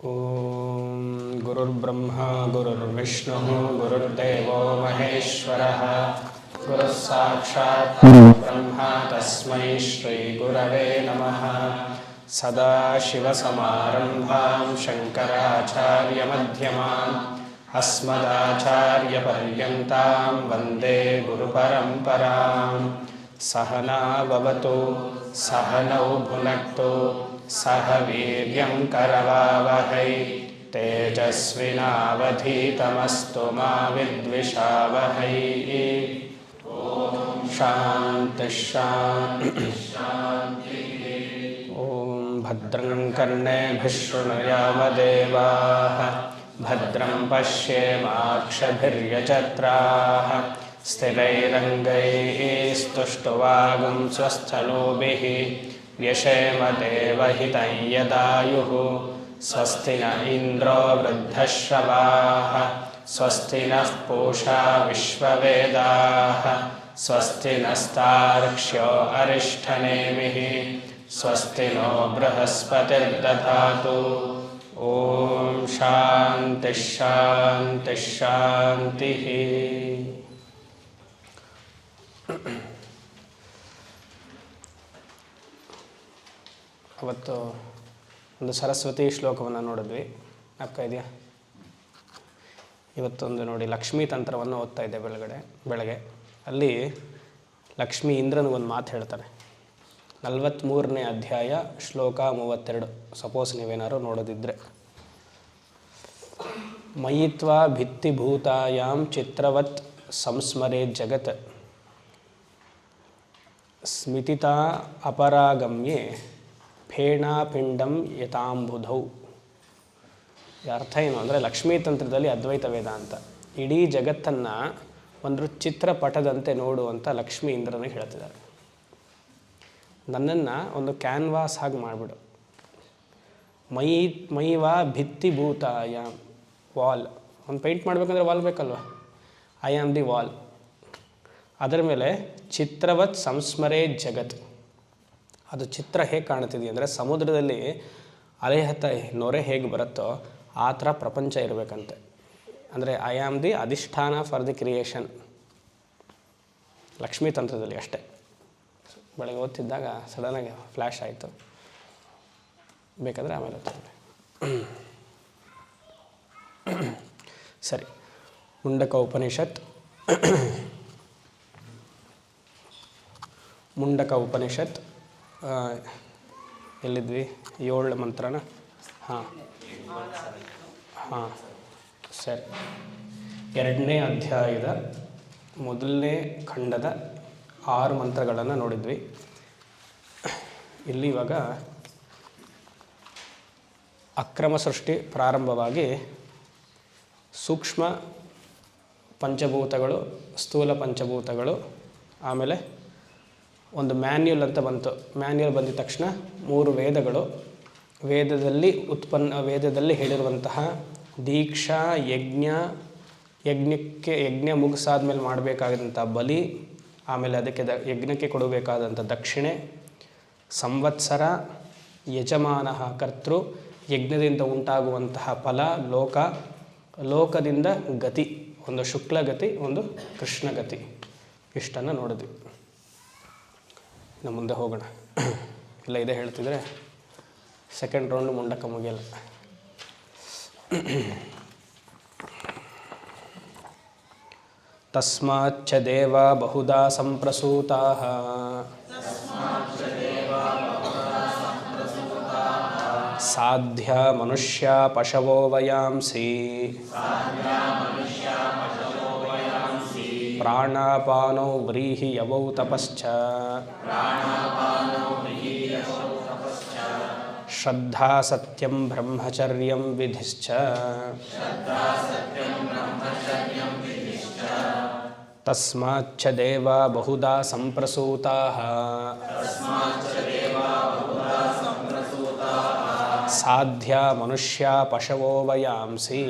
ಓಂ ಗುರುರ್ಬ್ರಹ್ಮ ಗುರುರ್ವಿಷ್ಣು ಗುರುರ್ದೇವೋ ಮಹೇಶ್ವರಃ ಗುರುಃ ಸಾಕ್ಷಾತ್ ಬ್ರಹ್ಮ ತಸ್ಮೈ ಶ್ರೀ ಗುರವೇ ನಮಃ. ಸದಾಶಿವಸಮಾರಂಭಾಂ ಶಂಕರಾಚಾರ್ಯಮಧ್ಯಮಾಂ ಅಸ್ಮದಾಚಾರ್ಯಪರ್ಯಂತಾಂ ವಂದೇ ಗುರುಪರಂಪರಾಂ. ಸಹನಾ ಭವತು ಸಹನೌ ಭುನಕ್ತು ಸಹ ವೀರ್ಯಂ ಕರವಾವಹೈ ತೇಜಸ್ವಿನಾವಧೀತಮಸ್ತು ಮಾ ವಿದ್ವಿಷಾವಹೈ. ಓಂ ಶಾಂತಿ ಶಾಂತಿ. ಓಂ ಭದ್ರಂ ಕರ್ಣೇಭಿಃ ಶೃಣುಯಾಮ ದೇವಾಃ ಭದ್ರಂ ಪಶ್ಯೇಮಾಕ್ಷಭಿರ್ಯಜತ್ರಾಃ ಸ್ಥಿರೈರಂಗೈಃ ಸ್ತುಷ್ಟುವಾಗುಂಸ್ವಸ್ಥಲೋಭಿಃ ಯಶೇಮ ದೇವಹಿತಂ ಯದಾಯುಃ. ಸ್ವಸ್ತಿ ನ ಇಂದ್ರೋ ವೃದ್ಧಶ್ರವಾಃ ಸ್ವಸ್ತಿ ನಃ ಪೂಷಾ ವಿಶ್ವವೇದಾಃ ಸ್ವಸ್ತಿ ನಸ್ತಾರ್ಕ್ಷ್ಯೋ ಅರಿಷ್ಠನೇಮಿಃ ಸ್ವಸ್ತಿ ನೋ ಬೃಹಸ್ಪತಿರ್ದಧಾತು. ಓಂ ಶಾಂತಿ ಶಾಂತಿ ಶಾಂತಿ. ಅವತ್ತು ಒಂದು ಸರಸ್ವತಿ ಶ್ಲೋಕವನ್ನು ನೋಡಿದ್ವಿ, ಜ್ಞಾಪಕ ಇದೆಯಾ? ಇವತ್ತೊಂದು ನೋಡಿ ಲಕ್ಷ್ಮೀ ತಂತ್ರವನ್ನು ಓದ್ತಾ ಇದ್ದೆ ಬೆಳಗ್ಗೆ. ಅಲ್ಲಿ ಲಕ್ಷ್ಮೀ ಇಂದ್ರನಿಗೊಂದು ಮಾತು ಹೇಳ್ತಾರೆ. 43ನೇ ಅಧ್ಯಾಯ ಶ್ಲೋಕ 32. ಸಪೋಸ್ ನೀವೇನಾದ್ರು ನೋಡೋದಿದ್ದರೆ, ಮಯಿತ್ವಾ ಭಿತ್ತಿಭೂತಾಯಾಂ ಚಿತ್ರವತ್ ಸಂಸ್ಮರೇ ಜಗತ್ ಸ್ಮಿತಿತಾ ಅಪರಾಗಮ್ಯೆ ಫೇಣಾಪಿಂಡಂ ಯತಾಂಬುಧೌ. ಅರ್ಥ ಏನು ಅಂದರೆ, ಲಕ್ಷ್ಮೀ ತಂತ್ರದಲ್ಲಿ ಅದ್ವೈತ ವೇದಾಂತ ಇಡೀ ಜಗತ್ತನ್ನು ಒಂದು ಚಿತ್ರಪಟದಂತೆ ನೋಡುವಂಥ ಲಕ್ಷ್ಮೀ ಇಂದ್ರನಿಗೆ ಹೇಳ್ತಿದ್ದಾರೆ. ನನ್ನನ್ನು ಒಂದು ಕ್ಯಾನ್ವಾಸ್ ಹಾಗೆ ಮಾಡಿಬಿಡು. ಮೈವಾ ಭಿತ್ತಿಭೂತಾಯ ವಾಲ್. ಒಂದು ಪೇಂಟ್ ಮಾಡಬೇಕಂದ್ರೆ ವಾಲ್ ಬೇಕಲ್ವ? I am the wall. ಅದರ ಮೇಲೆ ಚಿತ್ರವತ್ ಸಂಸ್ಮರೇ ಜಗತ್. ಅದು ಚಿತ್ರ ಹೇಗೆ ಕಾಣ್ತಿದೆಯಾ ಅಂದರೆ, ಸಮುದ್ರದಲ್ಲಿ ಅಲೆಹತ ನೊರೆ ಹೇಗೆ ಬರುತ್ತೋ ಆ ಥರ ಪ್ರಪಂಚ ಇರಬೇಕಂತೆ. ಅಂದರೆ ಐ ಆಮ್ ದಿ ಅಧಿಷ್ಠಾನ ಫಾರ್ ದಿ ಕ್ರಿಯೇಷನ್. ಲಕ್ಷ್ಮೀ ತಂತ್ರದಲ್ಲಿ ಅಷ್ಟೇ. ಬೆಳಗ್ಗೆ ಓದ್ತಿದ್ದಾಗ ಸಡನ್ನಾಗಿ ಫ್ಲ್ಯಾಶ್ ಆಯಿತು. ಬೇಕಾದರೆ ಆಮೇಲೆ ಓದ್ತೀನಿ. ಸರಿ. ಮುಂಡಕ ಉಪನಿಷತ್. ಮುಂಡಕ ಉಪನಿಷತ್ ಎಲ್ಲಿದ್ವಿ? 7 ಮಂತ್ರನ? ಹಾಂ ಸರಿ. 2ನೇ ಅಧ್ಯಾಯದ ಮೊದಲನೇ ಖಂಡದ 6 ಮಂತ್ರಗಳನ್ನು ನೋಡಿದ್ವಿ. ಇಲ್ಲಿ ಇವಾಗ ಅಕ್ರಮ ಸೃಷ್ಟಿ ಪ್ರಾರಂಭವಾಗಿ ಸೂಕ್ಷ್ಮ ಪಂಚಭೂತಗಳು, ಸ್ಥೂಲ ಪಂಚಭೂತಗಳು, ಆಮೇಲೆ ಒಂದು ಮ್ಯಾನ್ಯುಯಲ್ ಅಂತ ಬಂತು. ಮ್ಯಾನ್ಯುಯಲ್ ಬಂದಿದ ತಕ್ಷಣ 3 ವೇದಗಳು, ವೇದದಲ್ಲಿ ಹೇಳಿರುವಂತಹ ದೀಕ್ಷಾ, ಯಜ್ಞ ಮುಗಿಸಾದ್ಮೇಲೆ ಮಾಡಬೇಕಾದಂಥ ಬಲಿ, ಆಮೇಲೆ ಅದಕ್ಕೆ ಯಜ್ಞಕ್ಕೆ ಕೊಡಬೇಕಾದಂಥ ದಕ್ಷಿಣೆ, ಸಂವತ್ಸರ, ಯಜಮಾನ ಕರ್ತೃ, ಯಜ್ಞದಿಂದ ಉಂಟಾಗುವಂತಹ ಫಲ, ಲೋಕದಿಂದ ಗತಿ, ಒಂದು ಶುಕ್ಲಗತಿ, ಒಂದು ಕೃಷ್ಣಗತಿ. ಇಷ್ಟನ್ನು ನೋಡಿದ್ವಿ. ಇನ್ನು ಮುಂದೆ ಹೋಗೋಣ. ಇಲ್ಲ ಇದೇ ಹೇಳ್ತಿದ್ರೆ ಸೆಕೆಂಡ್ ರೌಂಡ್ ಮುಂಡಕ ಮುಗಿಯಲ್ಲ. ತಸ್ಮಾಚ್ಚ ದೇವ ಬಹುಧಾ ಸಂಪ್ರಸೂತಾಃ ಸಾಧ್ಯ ಮನುಷ್ಯ ಪಶವೋ ವಯಾಂಸಿ ಪ್ರಾಣಾಪಾನೋ ವ್ರೀಹಿ ಯವೌ ತಪಶ್ಚ ಶ್ರದ್ಧಾ ಸತ್ಯಂ ಬ್ರಹ್ಮಚರ್ಯಂ ವಿಧಿಶ್ಚ ತಸ್ಮಾಚ್ಚ ದೇವ ಬಹುಧಾ ಸಂಪ್ರಸೂತಾಃ ಸಾಧ್ಯ ಮನುಷ್ಯ ಪಶವೋ ವಯಾಂಸಿ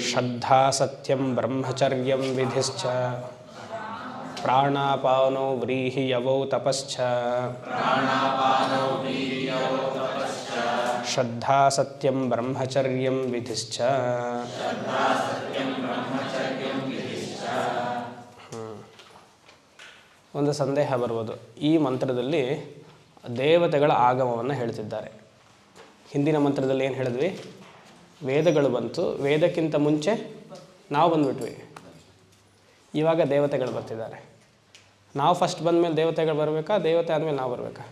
ಶ್ರದ್ಧಾ ಸತ್ಯಂ ಬ್ರಹ್ಮಚರ್ಯಂ ವಿಧಿಶ್ಚ ಪ್ರಾಣಾಪಾನೋ ವ್ರೀಹಿ ಯವೌ ತಪಶ್ಚ ಶ್ರದ್ಧಾ ಸತ್ಯಂ ಬ್ರಹ್ಮಚರ್ಯಂ ವಿಧಿಶ್ಚ. ಒಂದು ಸಂದೇಹ ಬರ್ಬೋದು, ಈ ಮಂತ್ರದಲ್ಲಿ ದೇವತೆಗಳ ಆಗಮವನ್ನು ಹೇಳ್ತಿದ್ದಾರೆ. ಹಿಂದಿನ ಮಂತ್ರದಲ್ಲಿ ಏನು ಹೇಳಿದ್ವಿ? ವೇದಗಳು ಬಂತು, ವೇದಕ್ಕಿಂತ ಮುಂಚೆ ನಾವು ಬಂದುಬಿಟ್ವಿ, ಇವಾಗ ದೇವತೆಗಳು ಬರ್ತಿದ್ದಾರೆ. ನಾವು ಫಸ್ಟ್ ಬಂದ ಮೇಲೆ ದೇವತೆಗಳು ಬರಬೇಕಾ, ದೇವತೆ ಆದಮೇಲೆ ನಾವು ಬರಬೇಕಾ?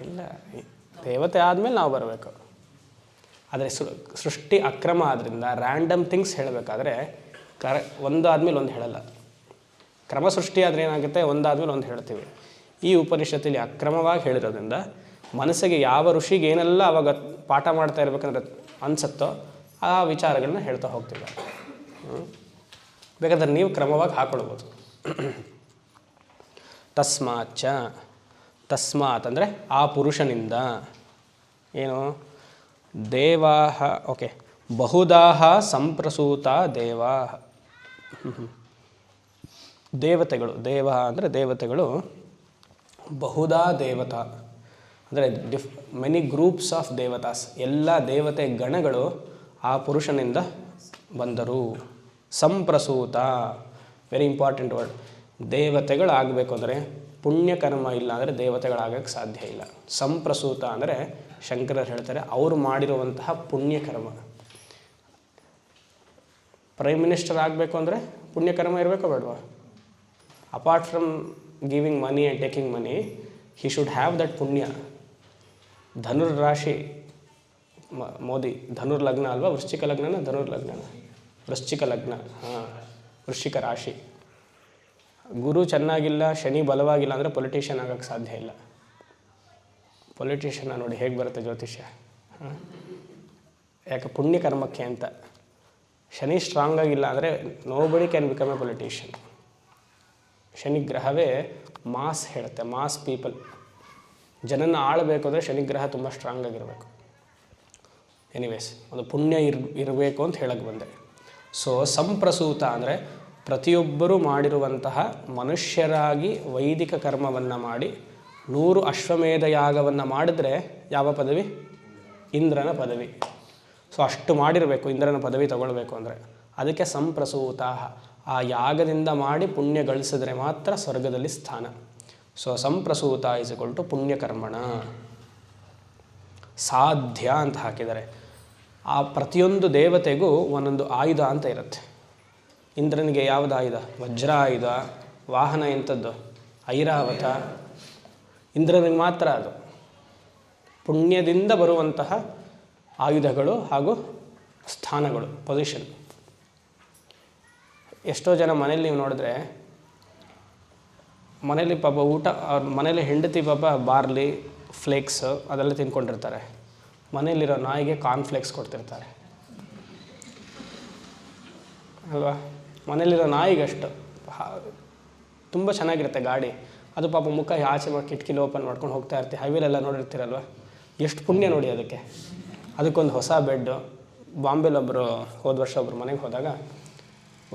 ಇಲ್ಲ, ದೇವತೆ ಆದಮೇಲೆ ನಾವು ಬರಬೇಕು. ಆದರೆ ಸೃಷ್ಟಿ ಅಕ್ರಮ ಆದ್ದರಿಂದ ರ್ಯಾಂಡಮ್ ಥಿಂಗ್ಸ್ ಹೇಳಬೇಕಾದ್ರೆ ಒಂದು ಆದಮೇಲೆ ಒಂದು ಹೇಳಲ್ಲ. ಕ್ರಮ ಸೃಷ್ಟಿ ಆದರೆ ಏನಾಗುತ್ತೆ, ಒಂದಾದ್ಮೇಲೆ ಒಂದು ಹೇಳ್ತೀವಿ. ಈ ಉಪನಿಷತ್ತಲ್ಲಿ ಅಕ್ರಮವಾಗಿ ಹೇಳಿರೋದ್ರಿಂದ ಮನಸ್ಸಿಗೆ ಯಾವ ಋಷಿಗೆ ಏನೆಲ್ಲ ಅವಾಗ ಪಾಠ ಮಾಡ್ತಾ ಇರ್ಬೇಕಂದ್ರೆ ಅನಿಸುತ್ತೋ ಆ ವಿಚಾರಗಳನ್ನ ಹೇಳ್ತಾ ಹೋಗ್ತಿದ್ದಾರೆ. ಬೇಕಾದ್ರೆ ನೀವು ಕ್ರಮವಾಗಿ ಹಾಕ್ಕೊಳ್ಬೋದು. ತಸ್ಮಾತ್ ಅಂದರೆ ಆ ಪುರುಷನಿಂದ ಏನು, ದೇವಾಹ, ಓಕೆ, ಬಹುದಾಹ ಸಂಪ್ರಸೂತ ದೇವಾಹ. ದೇವತೆಗಳು, ದೇವ ಅಂದರೆ ದೇವತೆಗಳು, ಬಹುದಾ ದೇವತಾ ಅಂದರೆ ಮೆನಿ ಗ್ರೂಪ್ಸ್ ಆಫ್ ದೇವತಾಸ್, ಎಲ್ಲ ದೇವತೆ ಗಣಗಳು ಆ ಪುರುಷನಿಂದ ಬಂದರು. ಸಂಪ್ರಸೂತ, ವೆರಿ ಇಂಪಾರ್ಟೆಂಟ್ ವರ್ಡ್. ದೇವತೆಗಳು ಆಗಬೇಕು ಅಂದರೆ ಪುಣ್ಯಕರ್ಮ ಇಲ್ಲ ಅಂದರೆ ದೇವತೆಗಳಾಗಕ್ಕೆ ಸಾಧ್ಯ ಇಲ್ಲ. ಸಂಪ್ರಸೂತ ಅಂದರೆ ಶಂಕರರು ಹೇಳ್ತಾರೆ ಅವರು ಮಾಡಿರುವಂತಹ ಪುಣ್ಯಕರ್ಮ. ಪ್ರೈಮ್ ಮಿನಿಸ್ಟರ್ ಆಗಬೇಕು ಅಂದರೆ ಪುಣ್ಯಕರ್ಮ ಇರಬೇಕೋ ಬೇಡವಾ? Apart from giving money and taking money, he should have that ಪುಣ್ಯ. ಧನುರ್ ರಾಶಿ ಮೋದಿ, ಧನುರ್ ಲಗ್ನ ಅಲ್ವಾ? ವೃಶ್ಚಿಕ ಲಗ್ನನ ಧನುರ್ ಲಗ್ನನ? ವೃಶ್ಚಿಕ ಲಗ್ನ, ಹಾಂ, ವೃಶ್ಚಿಕ ರಾಶಿ. ಗುರು ಚೆನ್ನಾಗಿಲ್ಲ, ಶನಿ ಬಲವಾಗಿಲ್ಲ ಅಂದರೆ ಪೊಲಿಟಿಷಿಯನ್ ಆಗೋಕ್ಕೆ ಸಾಧ್ಯ ಇಲ್ಲ. ಪೊಲಿಟಿಷಿಯನ್ ನೋಡಿ ಹೇಗೆ ಬರುತ್ತೆ ಜ್ಯೋತಿಷ್ಯ, ಯಾಕೆ ಪುಣ್ಯಕರ್ಮಕ್ಕೆ ಅಂತ. ಶನಿ ಸ್ಟ್ರಾಂಗ್ ಆಗಿಲ್ಲ ಅಂದರೆ nobody can become a politician. ಶನಿಗ್ರಹವೇ ಮಾಸ್ ಹೇಳುತ್ತೆ, ಮಾಸ್ ಪೀಪಲ್. ಜನನ ಆಳಬೇಕು ಅಂದರೆ ಶನಿಗ್ರಹ ತುಂಬ ಸ್ಟ್ರಾಂಗ್ ಆಗಿರಬೇಕು. ಎನಿವೇಸ್, ಒಂದು ಪುಣ್ಯ ಇರಬೇಕು ಅಂತ ಹೇಳಕ್ಕೆ ಬಂದೆ. ಸೊ ಸಂಪ್ರಸೂತ ಅಂದರೆ ಪ್ರತಿಯೊಬ್ಬರೂ ಮಾಡಿರುವಂತಹ ಮನುಷ್ಯರಾಗಿ ವೈದಿಕ ಕರ್ಮವನ್ನು ಮಾಡಿ 100 ಅಶ್ವಮೇಧ ಯಾಗವನ್ನು ಮಾಡಿದ್ರೆ ಯಾವ ಪದವಿ? ಇಂದ್ರನ ಪದವಿ. ಸೊ ಅಷ್ಟು ಮಾಡಿರಬೇಕು ಇಂದ್ರನ ಪದವಿ ತಗೊಳ್ಬೇಕು ಅಂದರೆ. ಅದಕ್ಕೆ ಸಂಪ್ರಸೂತ, ಆ ಯಾಗದಿಂದ ಮಾಡಿ ಪುಣ್ಯ ಗಳಿಸಿದ್ರೆ ಮಾತ್ರ ಸ್ವರ್ಗದಲ್ಲಿ ಸ್ಥಾನ. ಸೊ ಸಂಪ್ರಸೂತ ಇಸ್ ಈಕ್ವಲ್ ಟು ಪುಣ್ಯಕರ್ಮಣ. ಸಾಧ್ಯ ಅಂತ ಹಾಕಿದ್ದಾರೆ. ಆ ಪ್ರತಿಯೊಂದು ದೇವತೆಗೂ ಒಂದೊಂದು ಆಯುಧ ಅಂತ ಇರುತ್ತೆ. ಇಂದ್ರನಿಗೆ ಯಾವುದು ಆಯುಧ? ವಜ್ರ ಆಯುಧ. ವಾಹನ ಎಂಥದ್ದು? ಐರಾವತ. ಇಂದ್ರನಿಗೆ ಮಾತ್ರ ಅದು. ಪುಣ್ಯದಿಂದ ಬರುವಂತಹ ಆಯುಧಗಳು ಹಾಗೂ ಸ್ಥಾನಗಳು, ಪೊಸಿಷನ್. ಎಷ್ಟೋ ಜನ ಮನೇಲಿ ನೀವು ನೋಡಿದ್ರೆ, ಮನೇಲಿ ಪಾಪ ಊಟ, ಅವ್ರ ಮನೇಲಿ ಹೆಂಡತಿ ಪಾಪ ಬಾರ್ಲಿ ಫ್ಲೇಕ್ಸ್ ಅದೆಲ್ಲ ತಿಂದ್ಕೊಂಡಿರ್ತಾರೆ. ಮನೇಲಿರೋ ನಾಯಿಗೆ ಕಾರ್ನ್ಫ್ಲೇಕ್ಸ್ ಕೊಡ್ತಿರ್ತಾರೆ ಅಲ್ವಾ? ಮನೇಲಿರೋ ನಾಯಿಗಷ್ಟು ತುಂಬ ಚೆನ್ನಾಗಿರುತ್ತೆ ಗಾಡಿ, ಅದು ಪಾಪ ಮುಖ ಆಚೆ ಮಾಡಿ ಕಿಟಕಿಲಿ ಓಪನ್ ಮಾಡ್ಕೊಂಡು ಹೋಗ್ತಾ ಇರ್ತೀವಿ. ಹೈವೇಲೆಲ್ಲ ನೋಡಿರ್ತೀರಲ್ವ, ಎಷ್ಟು ಪುಣ್ಯ ನೋಡಿ ಅದಕ್ಕೆ. ಅದಕ್ಕೊಂದು ಹೊಸ ಬೆಡ್ಡು. ಬಾಂಬೆಲೊಬ್ಬರು ಹೋದ ವರ್ಷ ಒಬ್ಬರು ಮನೆಗೆ ಹೋದಾಗ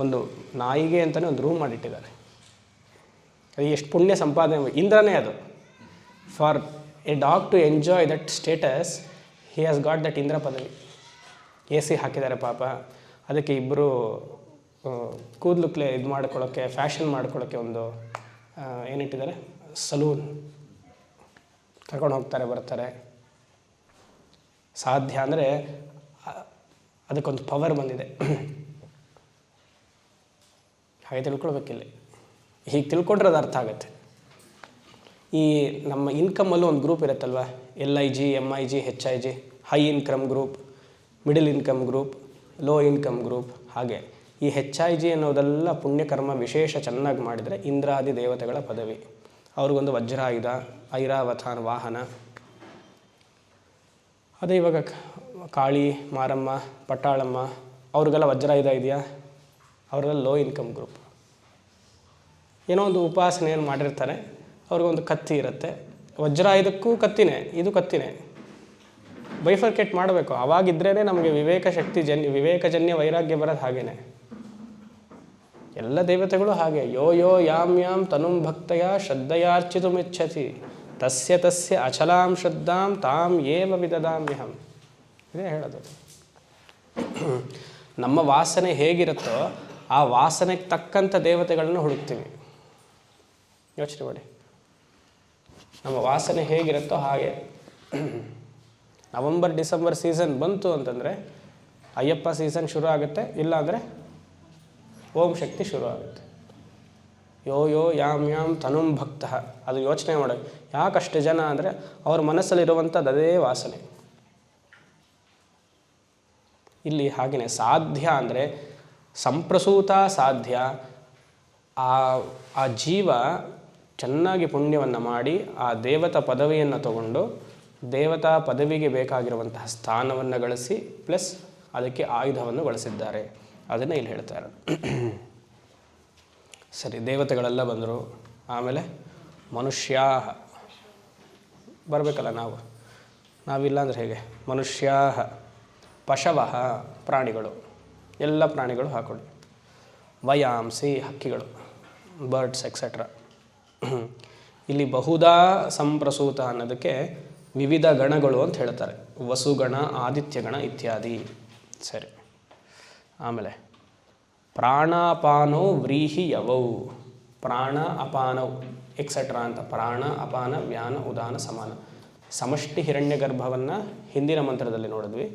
ಒಂದು ನಾಯಿಗೆ ಅಂತಲೇ ಒಂದು ರೂಮ್ ಮಾಡಿಟ್ಟಿದ್ದಾರೆ. ಅದು ಎಷ್ಟು ಪುಣ್ಯ ಸಂಪಾದನೆ. ಇಂದ್ರನೇ ಅದು. For a dog to enjoy that status, he has got that Indra ಪದವಿ. AC ಹಾಕಿದ್ದಾರೆ ಪಾಪ. ಅದಕ್ಕೆ ಇಬ್ಬರು ಕೂದಲು ಇದು ಮಾಡ್ಕೊಳ್ಳೋಕ್ಕೆ, ಫ್ಯಾಷನ್ ಮಾಡ್ಕೊಳ್ಳೋಕ್ಕೆ ಒಂದು ಏನಿಟ್ಟಿದ್ದಾರೆ, ಸಲೂನ್. ಕರ್ಕೊಂಡು ಹೋಗ್ತಾರೆ, ಬರ್ತಾರೆ. ಸಾಧ್ಯ ಅಂದರೆ ಅದಕ್ಕೊಂದು ಪವರ್ ಬಂದಿದೆ. ಹಾಗೆ ತಿಳ್ಕೊಳ್ಬೇಕಿಲ್ಲ. ಹೀಗೆ ತಿಳ್ಕೊಂಡ್ರೆ ಅದು ಅರ್ಥ ಆಗುತ್ತೆ. ಈ ನಮ್ಮ ಇನ್ಕಮಲ್ಲೂ ಒಂದು ಗ್ರೂಪ್ ಇರುತ್ತಲ್ವ, LIG, MIG, HIG. High income group, middle income group, low income group. ಹಾಗೆ ಈ HIG ಅನ್ನೋದೆಲ್ಲ ಪುಣ್ಯಕರ್ಮ ವಿಶೇಷ ಚೆನ್ನಾಗಿ ಮಾಡಿದರೆ ಇಂದ್ರಾದಿ ದೇವತೆಗಳ ಪದವಿ. ಅವ್ರಿಗೊಂದು ವಜ್ರಾಯುಧ, ಐರಾವತಾನ ವಾಹನ. ಅದೇ ಇವಾಗ ಕಾಳಿ, ಮಾರಮ್ಮ, ಪಟ್ಟಾಳಮ್ಮ ಅವ್ರಿಗೆಲ್ಲ ವಜ್ರಾಯುಧ ಇದೆಯಾ? ಅವರೆಲ್ಲ ಲೋ ಇನ್ಕಮ್ ಗ್ರೂಪ್. ಏನೋ ಒಂದು ಉಪಾಸನೆಯನ್ನು ಮಾಡಿರ್ತಾರೆ, ಅವ್ರಿಗೊಂದು ಕತ್ತಿ ಇರುತ್ತೆ. ವಜ್ರಾಯುಧಕ್ಕೂ ಕತ್ತಿನೇ, ಇದು ಕತ್ತಿನೇ. ಬೈಫರ್ಕೇಟ್ ಮಾಡಬೇಕು. ಅವಾಗಿದ್ರೇ ನಮಗೆ ವಿವೇಕಜನ್ಯ ವೈರಾಗ್ಯ ಬರೋದು. ಹಾಗೇನೆ ಎಲ್ಲ ದೇವತೆಗಳು ಹಾಗೆ. ಯೋ ಯೋ ಯಾಮ್ ಯಾಮ್ ತನುಂ ಭಕ್ತಯ ಶ್ರದ್ಧೆಯಾರ್ಚಿತುಮಿಚ್ಛತಿ ತಸ್ಯ ತಸ್ಯ ಅಚಲಾಂ ಶ್ರದ್ಧಾಂ ತಾಂ ಏವ ವಿದದಾಮ್ಯಹಂ. ಇದೇ ಹೇಳೋದು. ನಮ್ಮ ವಾಸನೆ ಹೇಗಿರುತ್ತೋ ಆ ವಾಸನೆಗೆ ತಕ್ಕಂಥ ದೇವತೆಗಳನ್ನು ಹುಡುಕ್ತೀವಿ. ಯೋಚನೆ ಮಾಡಿ, ನಮ್ಮ ವಾಸನೆ ಹೇಗಿರುತ್ತೋ ಹಾಗೆ. ನವಂಬರ್ ಡಿಸೆಂಬರ್ ಸೀಸನ್ ಬಂತು ಅಂತಂದರೆ ಅಯ್ಯಪ್ಪ ಸೀಸನ್ ಶುರು ಆಗುತ್ತೆ, ಇಲ್ಲಾಂದರೆ ಓಂ ಶಕ್ತಿ ಶುರು ಆಗುತ್ತೆ. ಯೋ ಯೋ ಯಾಮ್ ಯಾಮ್ ತನುಂ ಭಕ್ತಃ. ಅದು ಯೋಚನೆ ಮಾಡೋದು ಯಾಕಷ್ಟು ಜನ ಅಂದರೆ ಅವ್ರ ಮನಸ್ಸಲ್ಲಿರುವಂಥದ್ದು ಅದೇ ವಾಸನೆ. ಇಲ್ಲಿ ಹಾಗೆಯೇ ಸಾಧ್ಯ ಅಂದರೆ ಸಂಪ್ರಸೂತ ಸಾಧ್ಯ. ಆ ಜೀವ ಚೆನ್ನಾಗಿ ಪುಣ್ಯವನ್ನು ಮಾಡಿ ಆ ದೇವತಾ ಪದವಿಯನ್ನು ತಗೊಂಡು ದೇವತಾ ಪದವಿಗೆ ಬೇಕಾಗಿರುವಂತಹ ಸ್ಥಾನವನ್ನು ಗಳಿಸಿ ಪ್ಲಸ್ ಅದಕ್ಕೆ ಆಯುಧವನ್ನು ಬಳಸಿದ್ದಾರೆ. ಅದನ್ನು ಇಲ್ಲಿ ಹೇಳ್ತಾರೆ. ಸರಿ, ದೇವತೆಗಳೆಲ್ಲ ಬಂದರು. ಆಮೇಲೆ ಮನುಷ್ಯ ಬರಬೇಕಲ್ಲ, ನಾವಿಲ್ಲ ಅಂದರೆ ಹೇಗೆ? ಮನುಷ್ಯ, ಪಶವ ಪ್ರಾಣಿಗಳು, ಎಲ್ಲ ಪ್ರಾಣಿಗಳು ಹಾಕೊಳ್ಳಿ. ವಯಾಂಸಿ ಹಕ್ಕಿಗಳು, ಬರ್ಡ್ಸ್ ಎಕ್ಸೆಟ್ರಾ. ಇಲ್ಲಿ ಬಹುಧಾ ಸಂಪ್ರಸೂತ ಅನ್ನೋದಕ್ಕೆ ವಿವಿಧ ಗಣಗಳು ಅಂತ ಹೇಳ್ತಾರೆ. ವಸುಗಣ, ಆದಿತ್ಯಗಣ ಇತ್ಯಾದಿ. ಸರಿ, ಆಮೇಲೆ ಪ್ರಾಣಾಪಾನೋ ವ್ರೀಹಿ ಯವೌ, ಪ್ರಾಣ ಅಪಾನವು ಎಕ್ಸೆಟ್ರಾ ಅಂತ. ಪ್ರಾಣ ಅಪಾನ ವ್ಯಾನ ಉದಾನ ಸಮಾನ. ಸಮಷ್ಟಿ ಹಿರಣ್ಯ ಗರ್ಭವನ್ನು ಹಿಂದಿನ ಮಂತ್ರದಲ್ಲಿ ನೋಡಿದ್ವಿ,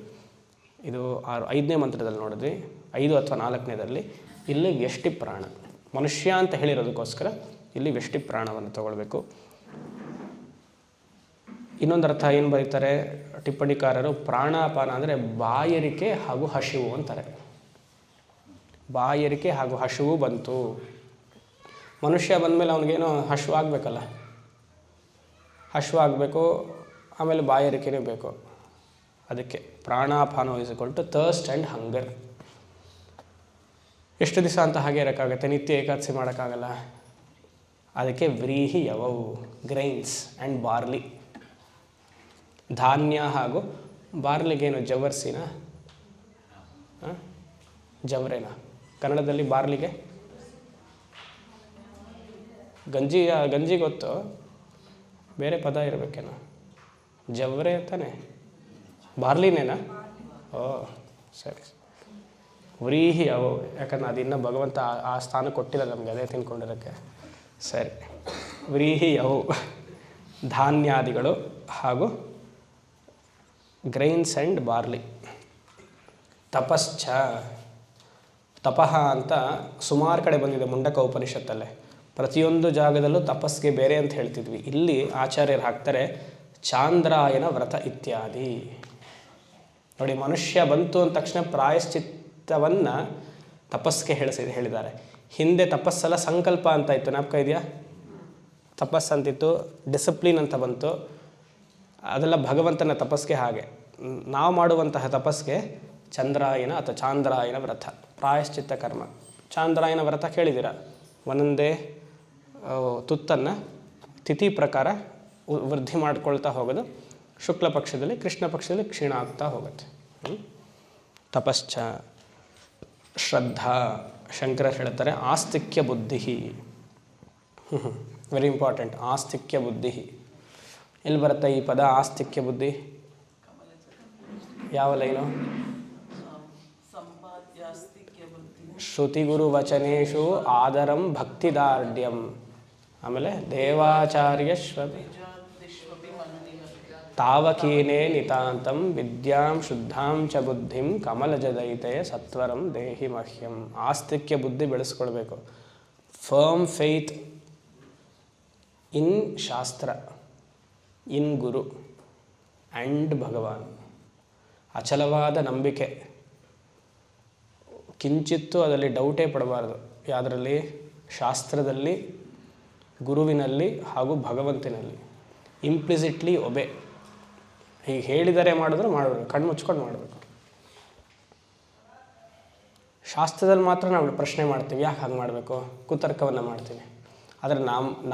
ಇದು 5ನೇ ಮಂತ್ರದಲ್ಲಿ ನೋಡಿದ್ವಿ, 5 ಅಥವಾ 4ನೇದಲ್ಲಿ. ಇಲ್ಲಿ ವ್ಯಷ್ಟಿ ಪ್ರಾಣ, ಮನುಷ್ಯ ಅಂತ ಹೇಳಿರೋದಕ್ಕೋಸ್ಕರ ಇಲ್ಲಿ ವ್ಯಷ್ಟಿ ಪ್ರಾಣವನ್ನು ತಗೊಳ್ಬೇಕು. ಇನ್ನೊಂದು ಅರ್ಥ ಏನು ಬರೀತಾರೆ ಟಿಪ್ಪಣಿಕಾರರು, ಪ್ರಾಣಾಪಾನ ಅಂದರೆ ಬಾಯರಿಕೆ ಹಾಗೂ ಹಸಿವು ಅಂತಾರೆ. ಬಾಯರಿಕೆ ಹಾಗೂ ಹಸಿವು ಬಂತು. ಮನುಷ್ಯ ಬಂದಮೇಲೆ ಅವನಿಗೇನೋ ಹಸಿವು ಆಗಬೇಕಲ್ಲ, ಹಸಿವು ಆಗಬೇಕು, ಆಮೇಲೆ ಬಾಯರಿಕೆನೇ ಬೇಕು. ಅದಕ್ಕೆ ಪ್ರಾಣಾಪಾನ is equal to thirst and hunger. ಎಷ್ಟು ದಿವಸ ಅಂತ ಹಾಗೆ ಇರೋಕ್ಕಾಗತ್ತೆ? ನಿತ್ಯ ಏಕಾದಶಿ ಮಾಡೋಕ್ಕಾಗಲ್ಲ. ಅದಕ್ಕೆ ವ್ರೀಹಿ ಯವವು, ಗ್ರೈನ್ಸ್ ಆ್ಯಂಡ್ ಬಾರ್ಲಿ. ಧಾನ್ಯ ಹಾಗೂ ಬಾರ್ಲಿಗೇನು ಜವರ್ಸಿನ ಜವರೇನ ಕನ್ನಡದಲ್ಲಿ? ಬಾರ್ಲಿಗೆ ಗಂಜಿ ಗೊತ್ತು, ಬೇರೆ ಪದ ಇರಬೇಕೇನೋ. ಜವರೆ ತಾನೆ, ಬಾರ್ಲಿನೇನಾ? ಓ ಸರಿ. ವ್ರೀಹಿ ಅವು, ಯಾಕಂದ್ರೆ ಅದಿನ್ನೂ ಭಗವಂತ ಆ ಸ್ಥಾನ ಕೊಟ್ಟಿಲ್ಲ ನಮಗೆ, ಅದೇ ತಿನ್ಕೊಂಡಿರೋಕ್ಕೆ. ಸರಿ, ವ್ರೀಹಿ ಅವು ಧಾನ್ಯಾದಿಗಳು ಹಾಗೂ ಗ್ರೈನ್ಸ್ ಆ್ಯಂಡ್ ಬಾರ್ಲಿ. ತಪಶ್ಚ, ತಪಃ ಅಂತ ಸುಮಾರು ಕಡೆ ಬಂದಿದೆ ಮುಂಡಕ ಉಪನಿಷತ್ತಲ್ಲೇ. ಪ್ರತಿಯೊಂದು ಜಾಗದಲ್ಲೂ ತಪಸ್ಗೆ ಬೇರೆ ಅಂತ ಹೇಳ್ತಿದ್ವಿ. ಇಲ್ಲಿ ಆಚಾರ್ಯರು ಹಾಕ್ತಾರೆ ಚಾಂದ್ರಾಯನ ವ್ರತ ಇತ್ಯಾದಿ. ನೋಡಿ, ಮನುಷ್ಯ ಬಂತು ಅಂದ ತಕ್ಷಣ ಪ್ರಾಯಶ್ಚಿತ್ತವನ್ನು ತಪಸ್ಗೆ ಹೇಳಿದ್ದಾರೆ. ಹಿಂದೆ ತಪಸ್ಸೆಲ್ಲ ಸಂಕಲ್ಪ ಅಂತ ಇತ್ತು, ಜ್ಞಾಪಕ ಇದೆಯಾ? ತಪಸ್ಸು ಅಂತಿತ್ತು, ಡಿಸಿಪ್ಲಿನ್ ಅಂತ ಬಂತು. ಅದೆಲ್ಲ ಭಗವಂತನ ತಪಸ್ಗೆ. ಹಾಗೆ ನಾವು ಮಾಡುವಂತಹ ತಪಸ್ಗೆ ಚಂದ್ರಾಯನ ಅಥವಾ ಚಾಂದ್ರಾಯನ ವ್ರತ, ಪ್ರಾಯಶ್ಚಿತ್ತ ಕರ್ಮ. ಚಾಂದ್ರಾಯನ ವ್ರತ ಕೇಳಿದ್ದೀರ? ಒಂದೊಂದೇ ತುತ್ತನ್ನು ತಿಥಿ ಪ್ರಕಾರ ವೃದ್ಧಿ ಮಾಡ್ಕೊಳ್ತಾ ಹೋಗೋದು. ಶುಕ್ಲ ಪಕ್ಷದಲ್ಲಿ, ಕೃಷ್ಣ ಪಕ್ಷದಲ್ಲಿ ಕ್ಷೀಣ ಆಗ್ತಾ ಹೋಗುತ್ತೆ. ತಪಶ್ಚ ಶ್ರದ್ಧಾ, ಶಂಕರ ಹೇಳ್ತಾರೆ ಆಸ್ತಿಕ್ಯ ಬುದ್ಧಿ. ವೆರಿ ಇಂಪಾರ್ಟೆಂಟ್, ಆಸ್ತಿಕ್ಯ ಬುದ್ಧಿ. ಎಲ್ಲಿ ಬರುತ್ತೆ ಈ ಪದ ಆಸ್ತಿಕ್ಯ ಬುದ್ಧಿ? ಯಾವ ಲೈನು? ಶ್ರುತಿಗುರು ವಚನೇಶು ಆದರಂ ಭಕ್ತಿದಾರ್ಢ್ಯಂ. ಆಮೇಲೆ ದೇವಾಚಾರ್ಯಶ್ವಪಿ ತಾವಕೀನೇ ನಿತಾಂತಂ ವಿದ್ಯಾಂ ಶುದ್ಧಾಂ ಚ ಬುದ್ಧಿಂ ಕಮಲಜದೈತೆಯ ಸತ್ವರಂ ದೇಹಿ ಮಹ್ಯಂ. ಆಸ್ತಿಕ್ಯ ಬುದ್ಧಿ ಬೆಳೆಸ್ಕೊಳ್ಬೇಕು. ಫರ್ಮ್ ಫೇತ್ ಇನ್ ಶಾಸ್ತ್ರ, ಇನ್ ಗುರು ಆ್ಯಂಡ್ ಭಗವಾನ್. ಅಚಲವಾದ ನಂಬಿಕೆ, ಕಿಂಚಿತ್ತೂ ಅದರಲ್ಲಿ ಡೌಟೇ ಪಡಬಾರ್ದು. ಯಾವುದರಲ್ಲಿ? ಶಾಸ್ತ್ರದಲ್ಲಿ, ಗುರುವಿನಲ್ಲಿ ಹಾಗೂ ಭಗವಂತನಲ್ಲಿ. ಇಂಪ್ಲಿಸಿಟ್ಲಿ ಒಬೆ. ಹೀಗೆ ಹೇಳಿದರೆ ಮಾಡಿದ್ರೆ ಮಾಡಬೇಕು, ಕಣ್ಣು ಮುಚ್ಕೊಂಡು ಮಾಡಬೇಕು. ಶಾಸ್ತ್ರದಲ್ಲಿ ಮಾತ್ರ ನಾವು ಪ್ರಶ್ನೆ ಮಾಡ್ತೀವಿ, ಯಾಕೆ ಹಾಗೆ ಮಾಡಬೇಕು, ಕುತರ್ಕವನ್ನು ಮಾಡ್ತೀವಿ. ಆದರೆ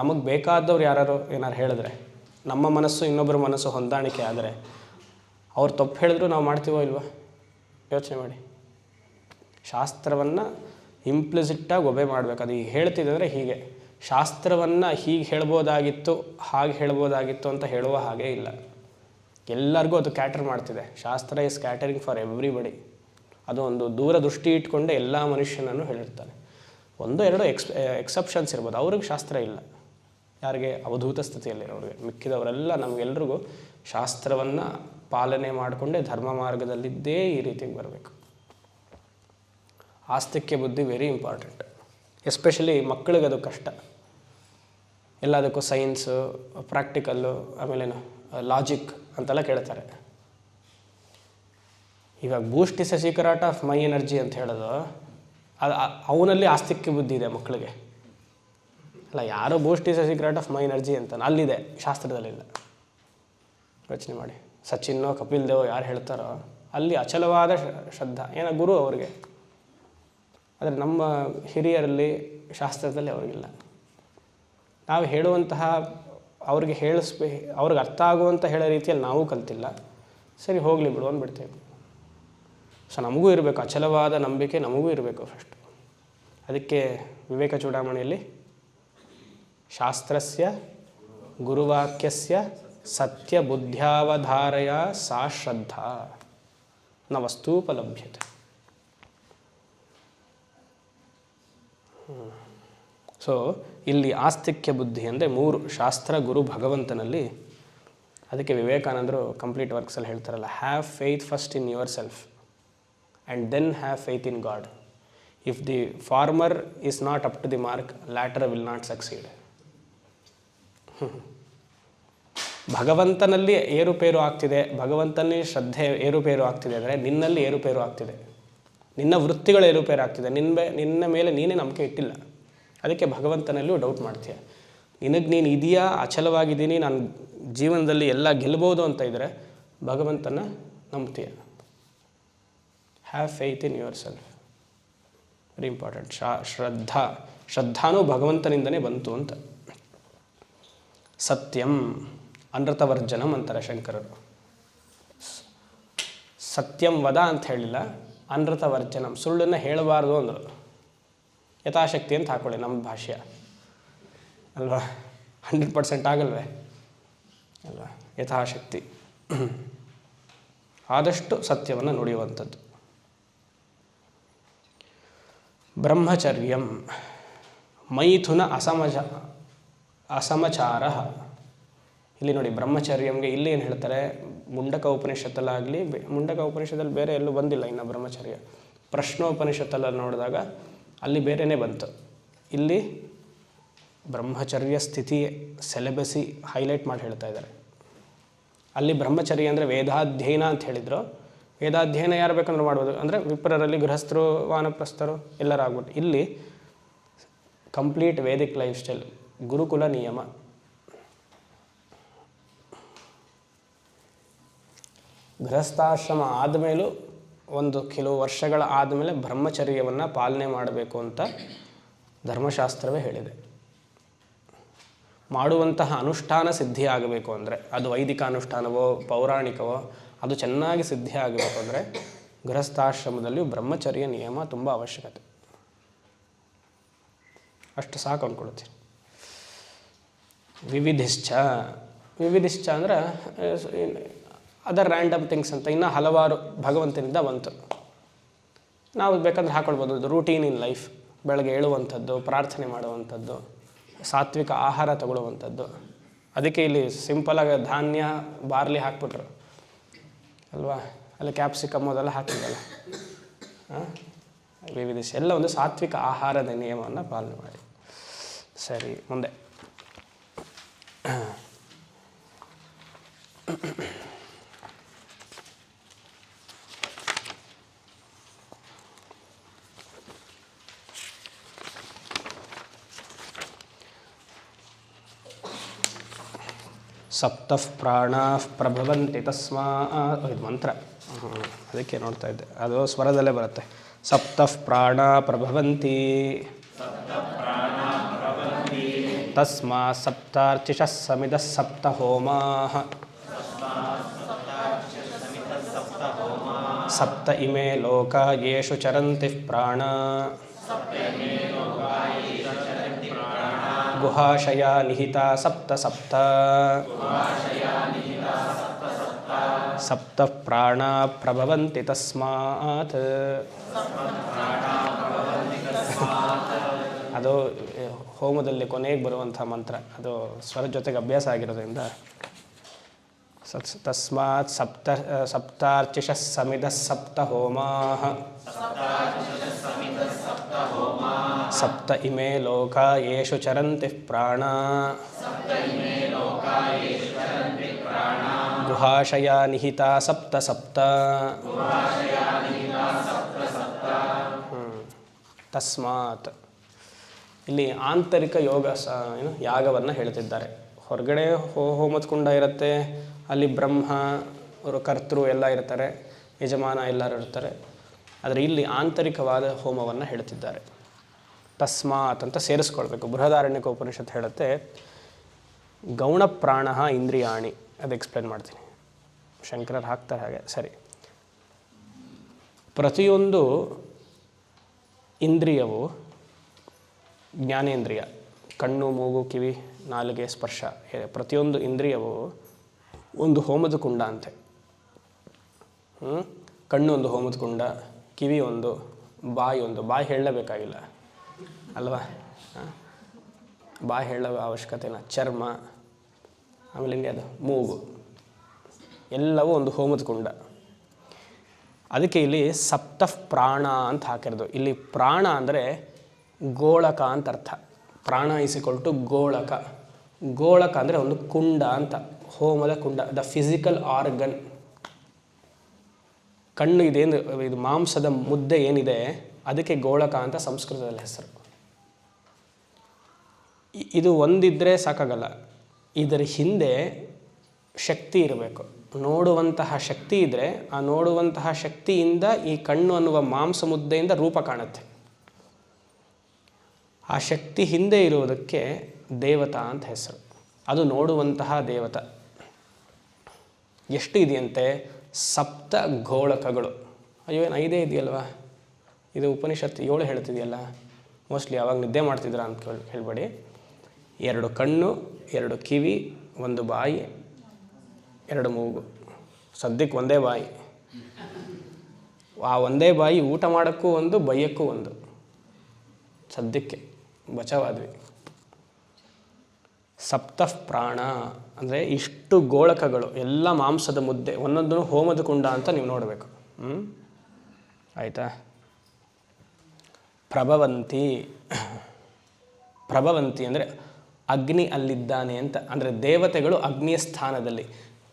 ನಮಗೆ ಬೇಕಾದವ್ರು ಯಾರು ಏನಾರು ಹೇಳಿದ್ರೆ, ನಮ್ಮ ಮನಸ್ಸು ಇನ್ನೊಬ್ಬರ ಮನಸ್ಸು ಹೊಂದಾಣಿಕೆ ಆದರೆ, ಅವ್ರು ತಪ್ಪು ಹೇಳಿದ್ರು ನಾವು ಮಾಡ್ತೀವೋ ಇಲ್ವೋ? ಯೋಚನೆ ಮಾಡಿ. ಶಾಸ್ತ್ರವನ್ನು ಇಂಪ್ಲಿಸಿಟ್ಟಾಗಿ ಒಬೆ ಮಾಡಬೇಕು. ಅದು ಈಗ ಹೇಳ್ತಿದ್ದಂದರೆ ಹೀಗೆ ಶಾಸ್ತ್ರವನ್ನು ಹೀಗೆ ಹೇಳ್ಬೋದಾಗಿತ್ತು ಹಾಗೆ ಹೇಳ್ಬೋದಾಗಿತ್ತು ಅಂತ ಹೇಳುವ ಹಾಗೆ ಇಲ್ಲ. ಎಲ್ಲರಿಗೂ ಅದು ಕ್ಯಾಟರ್ ಮಾಡ್ತಿದೆ. ಶಾಸ್ತ್ರ ಈಸ್ ಕ್ಯಾಟರಿಂಗ್ ಫಾರ್ ಎವ್ರಿಬಡಿ. ಅದು ಒಂದು ದೂರದೃಷ್ಟಿ ಇಟ್ಕೊಂಡೆ ಎಲ್ಲ ಮನುಷ್ಯನನ್ನು ಹೇಳಿರ್ತಾನೆ. ಒಂದು ಎರಡು ಎಕ್ಸೆಪ್ಷನ್ಸ್ ಇರ್ಬೋದು, ಅವ್ರಿಗೆ ಶಾಸ್ತ್ರ ಇಲ್ಲ. ಯಾರಿಗೆ? ಅವಧೂತ ಸ್ಥಿತಿಯಲ್ಲಿರೋರಿಗೆ. ಮಿಕ್ಕಿದವರೆಲ್ಲ ನಮಗೆಲ್ರಿಗೂ ಶಾಸ್ತ್ರವನ್ನು ಪಾಲನೆ ಮಾಡಿಕೊಂಡೇ ಧರ್ಮ ಮಾರ್ಗದಲ್ಲಿದ್ದೇ ಈ ರೀತಿಗೆ ಬರಬೇಕು. ಆಸ್ತಿಕ್ಯ ಬುದ್ಧಿ ವೆರಿ ಇಂಪಾರ್ಟೆಂಟ್. ಎಸ್ಪೆಷಲಿ ಮಕ್ಕಳಿಗೆ ಅದು ಕಷ್ಟ. ಎಲ್ಲದಕ್ಕೂ ಸೈನ್ಸು, ಪ್ರಾಕ್ಟಿಕಲ್ಲು, ಆಮೇಲೇನು ಲಾಜಿಕ್ ಅಂತೆಲ್ಲ ಕೇಳ್ತಾರೆ. ಇವಾಗ Boost is A secret of my energy ಅಂತ ಹೇಳೋದು, ಅದು ಅವನಲ್ಲಿ ಆಸ್ತಿಕ್ಯ ಬುದ್ಧಿ ಇದೆ ಮಕ್ಕಳಿಗೆ. ಅಲ್ಲ, ಯಾರೋ Boost is A secret of my energy ಅಂತ ಅಲ್ಲಿದೆ, ಶಾಸ್ತ್ರದಲ್ಲಿಲ್ಲ. ಯೋಚನೆ ಮಾಡಿ, ಸಚಿನ್ನೋ ಕಪಿಲ್ ದೇವೋ ಯಾರು ಹೇಳ್ತಾರೋ ಅಲ್ಲಿ ಅಚಲವಾದ ಶ್ರದ್ಧಾ, ಏನೋ ಗುರು ಅವ್ರಿಗೆ. ಆದರೆ ನಮ್ಮ ಹಿರಿಯರಲ್ಲಿ ಶಾಸ್ತ್ರದಲ್ಲಿ ಅವ್ರಿಗಿಲ್ಲ. ನಾವು ಹೇಳುವಂತಹ ಅವ್ರಿಗೆ ಅವ್ರಿಗೆ ಅರ್ಥ ಆಗುವಂಥ ಹೇಳೋ ರೀತಿಯಲ್ಲಿ ನಾವು ಕಲ್ತಿಲ್ಲ. ಸರಿ ಹೋಗಲಿ ಬಿಡು ಅಂದ್ಬಿಡ್ತೇವೆ. ಸೊ ನಮಗೂ ಇರಬೇಕು ಅಚಲವಾದ ನಂಬಿಕೆ, ನಮಗೂ ಇರಬೇಕು ಫಸ್ಟ್. ಅದಕ್ಕೆ ವಿವೇಕ ಚೂಡಾಮಣಿಯಲ್ಲಿ ಶಾಸ್ತ್ರಸ್ಯ ಗುರುವಾಕ್ಯಸ್ಯ ಸತ್ಯ ಬುದ್ಧ್ಯಾವಧಾರಯ ಸಾ ಶ್ರದ್ಧಾ ನ ವಸ್ತೂಪಲಭ್ಯತೆ. ಸೊ ಇಲ್ಲಿ ಆಸ್ತಿಕ್ಯ ಬುದ್ಧಿ ಅಂದರೆ 3 ಶಾಸ್ತ್ರ, ಗುರು, ಭಗವಂತನಲ್ಲಿ. ಅದಕ್ಕೆ ವಿವೇಕಾನಂದರು ಕಂಪ್ಲೀಟ್ ವರ್ಕ್ಸಲ್ಲಿ ಹೇಳ್ತಾರಲ್ಲ, have faith first in yourself and then have faith in God. If the former is not up to the mark, latter will not succeed. ಭಗವಂತನಲ್ಲಿ ಏರುಪೇರು ಆಗ್ತಿದೆ, ಭಗವಂತನಲ್ಲಿ ಶ್ರದ್ಧೆ ಏರುಪೇರು ಆಗ್ತಿದೆ ಅಂದರೆ ನಿನ್ನಲ್ಲಿ ಏರುಪೇರು ಆಗ್ತಿದೆ, ನಿನ್ನ ವೃತ್ತಿಗಳ ಏರುಪೇರು ಆಗ್ತಿದೆ, ನಿನ್ನ ಮೇಲೆ ನೀನೇ ನಂಬಿಕೆ ಇಟ್ಟಿಲ್ಲ. ಅದಕ್ಕೆ ಭಗವಂತನಲ್ಲೂ ಡೌಟ್ ಮಾಡ್ತೀಯ. ನೀನು ಇದೆಯಾ, ಅಚಲವಾಗಿದ್ದೀನಿ, ನಾನು ಜೀವನದಲ್ಲಿ ಎಲ್ಲ ಗೆಲ್ಬೋದು ಅಂತ ಇದ್ದರೆ ಭಗವಂತನ ನಂಬ್ತೀಯ. Have faith in yourself, very important. ಶ್ರದ್ಧಾನೂ ಭಗವಂತನಿಂದನೇ ಬಂತು ಅಂತ. ಸತ್ಯಂ ಅನೃತವರ್ಜನಂ ಅಂತಾರೆ ಶಂಕರರು. ಸತ್ಯಂ ವದ ಅಂತ ಹೇಳಿಲ್ಲ, ಅನೃತವರ್ಜನಂ, ಸುಳ್ಳನ್ನು ಹೇಳಬಾರ್ದು ಅಂದರು. ಯಥಾಶಕ್ತಿ ಅಂತ ಹಾಕೊಳ್ಳಿ ನಮ್ಮ ಭಾಷ್ಯ ಅಲ್ವಾ, 100% ಆಗಲ್ವೇ ಅಲ್ವಾ? ಯಥಾಶಕ್ತಿ ಆದಷ್ಟು ಸತ್ಯವನ್ನು ನುಡಿಯುವಂಥದ್ದು. ಬ್ರಹ್ಮಚರ್ಯಂ ಮೈಥುನ ಅಸಮಚಾರ. ಇಲ್ಲಿ ನೋಡಿ, ಬ್ರಹ್ಮಚರ್ಯಂಗೆ ಇಲ್ಲಿ ಏನು ಹೇಳ್ತಾರೆ, ಮುಂಡಕ ಉಪನಿಷತ್ತಲ್ಲಾಗಲಿ, ಮುಂಡಕ ಉಪನಿಷತ್ತಲ್ಲಿ ಬೇರೆ ಎಲ್ಲೂ ಬಂದಿಲ್ಲ ಇನ್ನು ಬ್ರಹ್ಮಚರ್ಯ. ಪ್ರಶ್ನೋಪನಿಷತ್ತಲ್ಲ ನೋಡಿದಾಗ ಅಲ್ಲಿ ಬೇರೆಯೇ ಬಂತು. ಇಲ್ಲಿ ಬ್ರಹ್ಮಚರ್ಯ ಸ್ಥಿತಿ ಸೆಲೆಬಸಿ ಹೈಲೈಟ್ ಮಾಡಿ ಹೇಳ್ತಾ ಇದ್ದಾರೆ. ಅಲ್ಲಿ ಬ್ರಹ್ಮಚರ್ಯ ಅಂದರೆ ವೇದಾಧ್ಯಯನ ಅಂತ ಹೇಳಿದರು. ವೇದಾಧ್ಯಯನ ಯಾರು ಬೇಕಂದ್ರೆ ಮಾಡ್ಬೋದು, ಅಂದರೆ ವಿಪ್ರರಲ್ಲಿ ಗೃಹಸ್ಥರು, ವಾನಪ್ರಸ್ಥರು ಎಲ್ಲರೂ ಆಗ್ಬಿಟ್ಟು. ಇಲ್ಲಿ ಕಂಪ್ಲೀಟ್ ವೇದಿಕ್ ಲೈಫ್ ಸ್ಟೈಲ್, ಗುರುಕುಲ ನಿಯಮ. ಗೃಹಸ್ಥಾಶ್ರಮ ಆದಮೇಲೂ ಒಂದು ಕೆಲವು ವರ್ಷಗಳ ಆದಮೇಲೆ ಬ್ರಹ್ಮಚರ್ಯವನ್ನು ಪಾಲನೆ ಮಾಡಬೇಕು ಅಂತ ಧರ್ಮಶಾಸ್ತ್ರವೇ ಹೇಳಿದೆ. ಮಾಡುವಂತಹ ಅನುಷ್ಠಾನ ಸಿದ್ಧಿ ಆಗಬೇಕು ಅಂದರೆ, ಅದು ವೈದಿಕ ಅನುಷ್ಠಾನವೋ ಪೌರಾಣಿಕವೋ, ಅದು ಚೆನ್ನಾಗಿ ಸಿದ್ಧಿ ಆಗಬೇಕು ಅಂದರೆ ಗೃಹಸ್ಥಾಶ್ರಮದಲ್ಲಿಯೂ ಬ್ರಹ್ಮಚರ್ಯ ನಿಯಮ ತುಂಬ ಅವಶ್ಯಕತೆ. ಅಷ್ಟು ಸಾಕು ಅಂದ್ಕೊಳ್ತೀನಿ. ವಿವಿಧಿಶ್ಚ ಅಂದರೆ ಅದರ್ ರ್ಯಾಂಡಮ್ ಥಿಂಗ್ಸ್ ಅಂತ ಇನ್ನೂ ಹಲವಾರು ಭಗವಂತನಿಂದ ಬಂತು. ನಾವು ಬೇಕಂದ್ರೆ ಹಾಕೊಳ್ಬೋದು. ರೂಟೀನ್ ಇನ್ ಲೈಫ್, ಬೆಳಗ್ಗೆ ಏಳುವಂಥದ್ದು, ಪ್ರಾರ್ಥನೆ ಮಾಡುವಂಥದ್ದು, ಸಾತ್ವಿಕ ಆಹಾರ ತಗೊಳ್ಳುವಂಥದ್ದು. ಅದಕ್ಕೆ ಇಲ್ಲಿ ಸಿಂಪಲಾಗಿ ಧಾನ್ಯ, ಬಾರ್ಲಿ ಹಾಕ್ಬಿಟ್ರು ಅಲ್ವಾ, ಅಲ್ಲಿ ಕ್ಯಾಪ್ಸಿಕಮ್ ಅದೆಲ್ಲ ಹಾಕಿದ್ದಲ್ಲ. ವಿವಿಧಿಸಿ ಎಲ್ಲ ಒಂದು ಸಾತ್ವಿಕ ಆಹಾರದ ನಿಯಮವನ್ನು ಪಾಲನೆ ಮಾಡಿ. ಸರಿ, ಮುಂದೆ ಸಪ್ತಃ ಪ್ರಾಣಾಃ ಪ್ರಭವಂತಿ ತಸ್ಮಾತ್. ಇದು ಮಂತ್ರ, ಅದಕ್ಕೆ ನೋಡ್ತಾ ಇದ್ದೆ, ಅದು ಸ್ವರದಲ್ಲೇ ಬರುತ್ತೆ. ಸಪ್ತಃ ಪ್ರಾಣಾ ಪ್ರಭವಂತಿ ತಸ್ಮಾತ್ ಸಪ್ತಾರ್ಚಿಷಃ ಸಮಿದಃ ಸಪ್ತ ಹೋಮಾಃ ಸಪ್ತ ಇಮೇ ಲೋಕಾ ಯೇಷು ಚರಂತಿ ಪ್ರಾಣಾ ಗುಹಾಶಯ ನಿಹಿತ ಸಪ್ತ ಸಪ್ತ ಸಪ್ತ ಪ್ರಾಣ ಪ್ರಭವಂತಿ ತಸ್ಮಾತ್. ಅದು ಹೋಮದಲ್ಲಿ ಕೊನೆಗೆ ಬರುವಂಥ ಮಂತ್ರ, ಅದು ಸ್ವರ ಜೊತೆಗೆ ಅಭ್ಯಾಸ ಆಗಿರೋದ್ರಿಂದ. ತಸ್ಮಾತ್ ಸಪ್ತಾರ್ಚಿಷ ಸಮಿಧ ಸಪ್ತ ಹೋಮಾಃ ಸಪ್ತ ಇಮೇ ಲೋಕ ಯೇಷು ಚರಂತಿ ಪ್ರಾಣ ಗುಹಾಶಯ ನಿಹಿತ ಸಪ್ತ ಸಪ್ತ. ತಸ್ಮಾತ್ ಇಲ್ಲಿ ಆಂತರಿಕ ಯೋಗ ಯಾಗವನ್ನು ಹೇಳ್ತಿದ್ದಾರೆ. ಹೊರಗಡೆ ಹೋಮದ ಕುಂಡ ಇರುತ್ತೆ, ಅಲ್ಲಿ ಬ್ರಹ್ಮ ಅವರು ಕರ್ತೃ ಎಲ್ಲ ಇರ್ತಾರೆ, ಯಜಮಾನ ಎಲ್ಲರೂ ಇರ್ತಾರೆ. ಆದರೆ ಇಲ್ಲಿ ಆಂತರಿಕವಾದ ಹೋಮವನ್ನು ಹೇಳ್ತಿದ್ದಾರೆ. ತಸ್ಮಾತ್ ಅಂತ ಸೇರಿಸ್ಕೊಳ್ಬೇಕು. ಬೃಹದಾರಣ್ಯಕ ಉಪನಿಷತ್ ಹೇಳುತ್ತೆ ಗೌಣ ಪ್ರಾಣ ಇಂದ್ರಿಯಾಣಿ. ಅದು ಎಕ್ಸ್ಪ್ಲೇನ್ ಮಾಡ್ತೀನಿ, ಶಂಕರರು ಹಾಕ್ತಾರೆ ಹಾಗೆ. ಸರಿ, ಪ್ರತಿಯೊಂದು ಇಂದ್ರಿಯವು ಜ್ಞಾನೇಂದ್ರಿಯ, ಕಣ್ಣು ಮೂಗು ಕಿವಿ ನಾಲಿಗೆ ಸ್ಪರ್ಶ, ಪ್ರತಿಯೊಂದು ಇಂದ್ರಿಯವು ಒಂದು ಹೋಮದ ಕುಂಡ ಅಂತೆ. ಕಣ್ಣು ಒಂದು ಹೋಮದ ಕುಂಡ, ಕಿವಿ ಒಂದು, ಬಾಯಿ ಒಂದು. ಬಾಯಿ ಹೇಳಲೇಬೇಕಾಗಿಲ್ಲ ಅಲ್ವಾ, ಬಾಯಿ ಹೇಳೋ ಅವಶ್ಯಕತೆ ಇಲ್ಲ. ಚರ್ಮ, ಆಮೇಲೆ ಹಿಂಗೆ ಅದು ಮೂಗು, ಎಲ್ಲವೂ ಒಂದು ಹೋಮದ ಕುಂಡ. ಅದಕ್ಕೆ ಇಲ್ಲಿ ಸಪ್ತ ಪ್ರಾಣ ಅಂತ ಹಾಕಿರೋದು. ಇಲ್ಲಿ ಪ್ರಾಣ ಅಂದರೆ ಗೋಳಕ ಅಂತ ಅರ್ಥ. ಪ್ರಾಣ ಇಸಿಕೊಳ್ಟು ಗೋಳಕ. ಗೋಳಕ ಅಂದರೆ ಒಂದು ಕುಂಡ ಅಂತ, ಹೋಮದ ಕುಂಡ, ದ ಫಿಸಿಕಲ್ ಆರ್ಗನ್. ಕಣ್ಣು ಇದೇನು, ಇದು ಮಾಂಸದ ಮುದ್ದೆ ಏನಿದೆ ಅದಕ್ಕೆ ಗೋಳಕ ಅಂತ ಸಂಸ್ಕೃತದಲ್ಲಿ ಹೆಸರು. ಇದು ಒಂದಿದ್ದರೆ ಸಾಕಾಗಲ್ಲ, ಇದರ ಹಿಂದೆ ಶಕ್ತಿ ಇರಬೇಕು. ನೋಡುವಂತಹ ಶಕ್ತಿ ಇದ್ದರೆ ಆ ನೋಡುವಂತಹ ಶಕ್ತಿಯಿಂದ ಈ ಕಣ್ಣು ಅನ್ನುವ ಮಾಂಸ ಮುದ್ದೆಯಿಂದ ರೂಪ ಕಾಣುತ್ತೆ. ಆ ಶಕ್ತಿ ಹಿಂದೆ ಇರುವುದಕ್ಕೆ ದೇವತಾ ಅಂತ ಹೆಸರು. ಅದು ನೋಡುವಂತಹ ದೇವತ. ಎಷ್ಟು ಇದೆಯಂತೆ? ಸಪ್ತ ಗೋಳಕಗಳು. ಅಯ್ಯೋ ಏನು 5 ಇದೆಯಲ್ವಾ, ಇದು ಉಪನಿಷತ್ತು 7 ಹೇಳ್ತಿದೆಯಲ್ಲ. ಮೋಸ್ಟ್ಲಿ ಯಾವಾಗ ನಿದ್ದೆ ಮಾಡ್ತಿದ್ರ ಅಂತ ಹೇಳ್ಬೇಡಿ. 2 ಕಣ್ಣು, 2 ಕಿವಿ, 1 ಬಾಯಿ, 2 ಮೂಗು. ಸದ್ಯಕ್ಕೆ ಒಂದೇ ಬಾಯಿ. ಆ ಒಂದೇ ಬಾಯಿ ಊಟ ಮಾಡೋಕ್ಕೂ ಒಂದು, ಬೈಯಕ್ಕೂ ಒಂದು. ಸದ್ಯಕ್ಕೆ ಬಚಾವಾದ್ವಿ. ಸಪ್ತ ಪ್ರಾಣ ಅಂದರೆ ಇಷ್ಟು ಗೋಳಕಗಳು, ಎಲ್ಲ ಮಾಂಸದ ಮುದ್ದೆ, ಒಂದೊಂದು ಹೋಮದ ಕುಂಡ ಅಂತ ನೀವು ನೋಡಬೇಕು. ಆಯಿತಾ? ಪ್ರಭವಂತಿ. ಪ್ರಭವಂತಿ ಅಂದರೆ ಅಗ್ನಿ ಅಲ್ಲಿದ್ದಾನೆ ಅಂತ. ಅಂದರೆ ದೇವತೆಗಳು ಅಗ್ನಿಯ ಸ್ಥಾನದಲ್ಲಿ.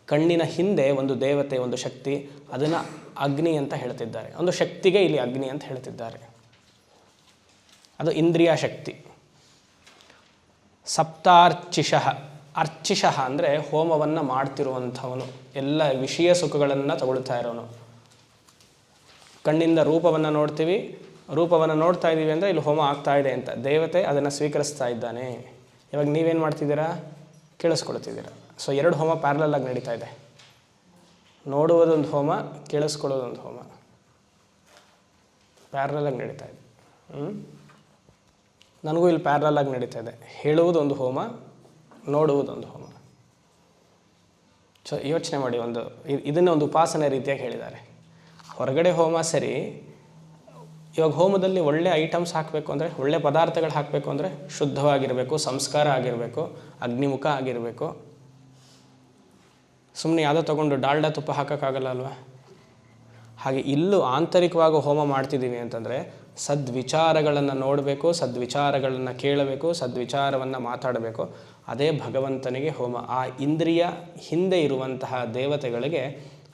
ಕಣ್ಣಿನ ಹಿಂದೆ ಒಂದು ದೇವತೆ, ಒಂದು ಶಕ್ತಿ, ಅದನ್ನು ಅಗ್ನಿ ಅಂತ ಹೇಳ್ತಿದ್ದಾರೆ. ಒಂದು ಶಕ್ತಿಗೆ ಇಲ್ಲಿ ಅಗ್ನಿ ಅಂತ ಹೇಳ್ತಿದ್ದಾರೆ. ಅದು ಇಂದ್ರಿಯ ಶಕ್ತಿ. ಸಪ್ತಾರ್ಚಿಷಃ. ಅರ್ಚಿಷಃ ಅಂದರೆ ಹೋಮವನ್ನು ಮಾಡ್ತಿರುವಂಥವನು, ಎಲ್ಲ ವಿಷಯ ಸುಖಗಳನ್ನು ತಗೊಳ್ತಾ ಇರೋನು. ಕಣ್ಣಿಂದ ರೂಪವನ್ನು ನೋಡ್ತೀವಿ, ರೂಪವನ್ನು ನೋಡ್ತಾ ಇದ್ದೀವಿ ಅಂದರೆ ಇಲ್ಲಿ ಹೋಮ ಆಗ್ತಾ ಇದೆ ಅಂತ. ದೇವತೆ ಅದನ್ನು ಸ್ವೀಕರಿಸ್ತಾ ಇದ್ದಾನೆ. ಇವಾಗ ನೀವೇನು ಮಾಡ್ತಿದ್ದೀರಾ? ಕೇಳಿಸ್ಕೊಳ್ತಿದ್ದೀರಾ. ಸೊ 2 ಹೋಮ ಪ್ಯಾರಲಲ್ ಆಗಿ ನಡೀತಾ ಇದೆ. ನೋಡುವುದೊಂದು ಹೋಮ, ಕೇಳಿಸ್ಕೊಳ್ಳೋದೊಂದು ಹೋಮ, ಪ್ಯಾರಲಲ್ ಆಗಿ ನಡೀತಾ ಇದೆ. ನನಗೂ ಇಲ್ಲಿ ಪ್ಯಾರಲಲ್ ಆಗಿ ನಡೀತಾ ಇದೆ. ಹೇಳುವುದೊಂದು ಹೋಮ, ನೋಡುವುದೊಂದು ಹೋಮ. ಸೊ ಯೋಚನೆ ಮಾಡಿ, ಇದನ್ನೇ ಒಂದು ಉಪಾಸನೆ ರೀತಿಯಾಗಿ ಹೇಳಿದ್ದಾರೆ. ಹೊರಗಡೆ ಹೋಮ ಸರಿ, ಇವಾಗ ಹೋಮದಲ್ಲಿ ಒಳ್ಳೆ ಐಟಮ್ಸ್ ಹಾಕಬೇಕು ಅಂದರೆ, ಒಳ್ಳೆ ಪದಾರ್ಥಗಳು ಹಾಕಬೇಕು ಅಂದರೆ ಶುದ್ಧವಾಗಿರಬೇಕು, ಸಂಸ್ಕಾರ ಆಗಿರಬೇಕು, ಅಗ್ನಿಮುಖ ಆಗಿರಬೇಕು. ಸುಮ್ಮನೆ ಯಾವುದೋ ತೊಗೊಂಡು ಡಾಲ್ಡಾ ತುಪ್ಪ ಹಾಕೋಕ್ಕಾಗಲ್ಲ ಅಲ್ವಾ? ಹಾಗೆ ಇಲ್ಲೂ ಆಂತರಿಕವಾಗಿ ಹೋಮ ಮಾಡ್ತಿದ್ದೀವಿ ಅಂತಂದರೆ ಸದ್ವಿಚಾರಗಳನ್ನು ನೋಡಬೇಕು, ಸದ್ವಿಚಾರಗಳನ್ನು ಕೇಳಬೇಕು, ಸದ್ವಿಚಾರವನ್ನು ಮಾತಾಡಬೇಕು. ಅದೇ ಭಗವಂತನಿಗೆ ಹೋಮ. ಆ ಇಂದ್ರಿಯ ಹಿಂದೆ ಇರುವಂತಹ ದೇವತೆಗಳಿಗೆ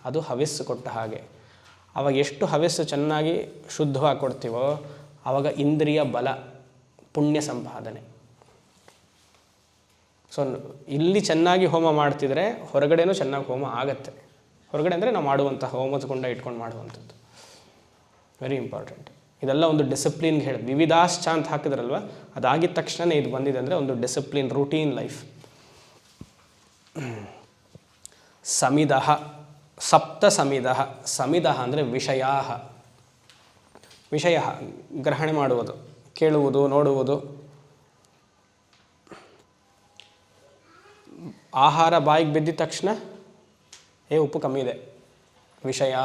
ಅದು ಹವಿಸ್ಸು ಕೊಟ್ಟ ಹಾಗೆ. ಆವಾಗ ಎಷ್ಟು ಹವಿಸ್ಸು ಚೆನ್ನಾಗಿ ಶುದ್ಧವಾಗಿ ಕೊಡ್ತೀವೋ ಆವಾಗ ಇಂದ್ರಿಯ ಬಲ, ಪುಣ್ಯ ಸಂಪಾದನೆ. ಸೊ ಇಲ್ಲಿ ಚೆನ್ನಾಗಿ ಹೋಮ ಮಾಡ್ತಿದ್ರೆ ಹೊರಗಡೆನೂ ಚೆನ್ನಾಗಿ ಹೋಮ ಆಗತ್ತೆ. ಹೊರಗಡೆ ಅಂದರೆ ನಾವು ಮಾಡುವಂತಹ ಹೋಮದ ಕುಂಡ ಇಟ್ಕೊಂಡು ಮಾಡುವಂಥದ್ದು ವೆರಿ ಇಂಪಾರ್ಟೆಂಟ್. ಇದೆಲ್ಲ ಒಂದು ಡಿಸಿಪ್ಲಿನ್ಗೆ ಹೇಳಿ. ವಿವಿಧಾಶ್ಚ ಅಂತ ಹಾಕಿದ್ರಲ್ವ, ಅದಾಗಿದ ತಕ್ಷಣ ಇದು ಬಂದಿದೆ ಅಂದರೆ ಒಂದು ಡಿಸಿಪ್ಲಿನ್, ರೂಟೀನ್ ಲೈಫ್. ಸಮಿದಃ. ಸಪ್ತ ಸಮಿದಃ. ಸಮಿದಃ ಅಂದರೆ ವಿಷಯ. ವಿಷಯ ಗ್ರಹಣೆ ಮಾಡುವುದು, ಕೇಳುವುದು, ನೋಡುವುದು. ಆಹಾರ ಬಾಯಿಗೆ ಬಿದ್ದಿದ ತಕ್ಷಣ ಉಪ್ಪು ಕಮ್ಮಿ ಇದೆ, ವಿಷಯಾ,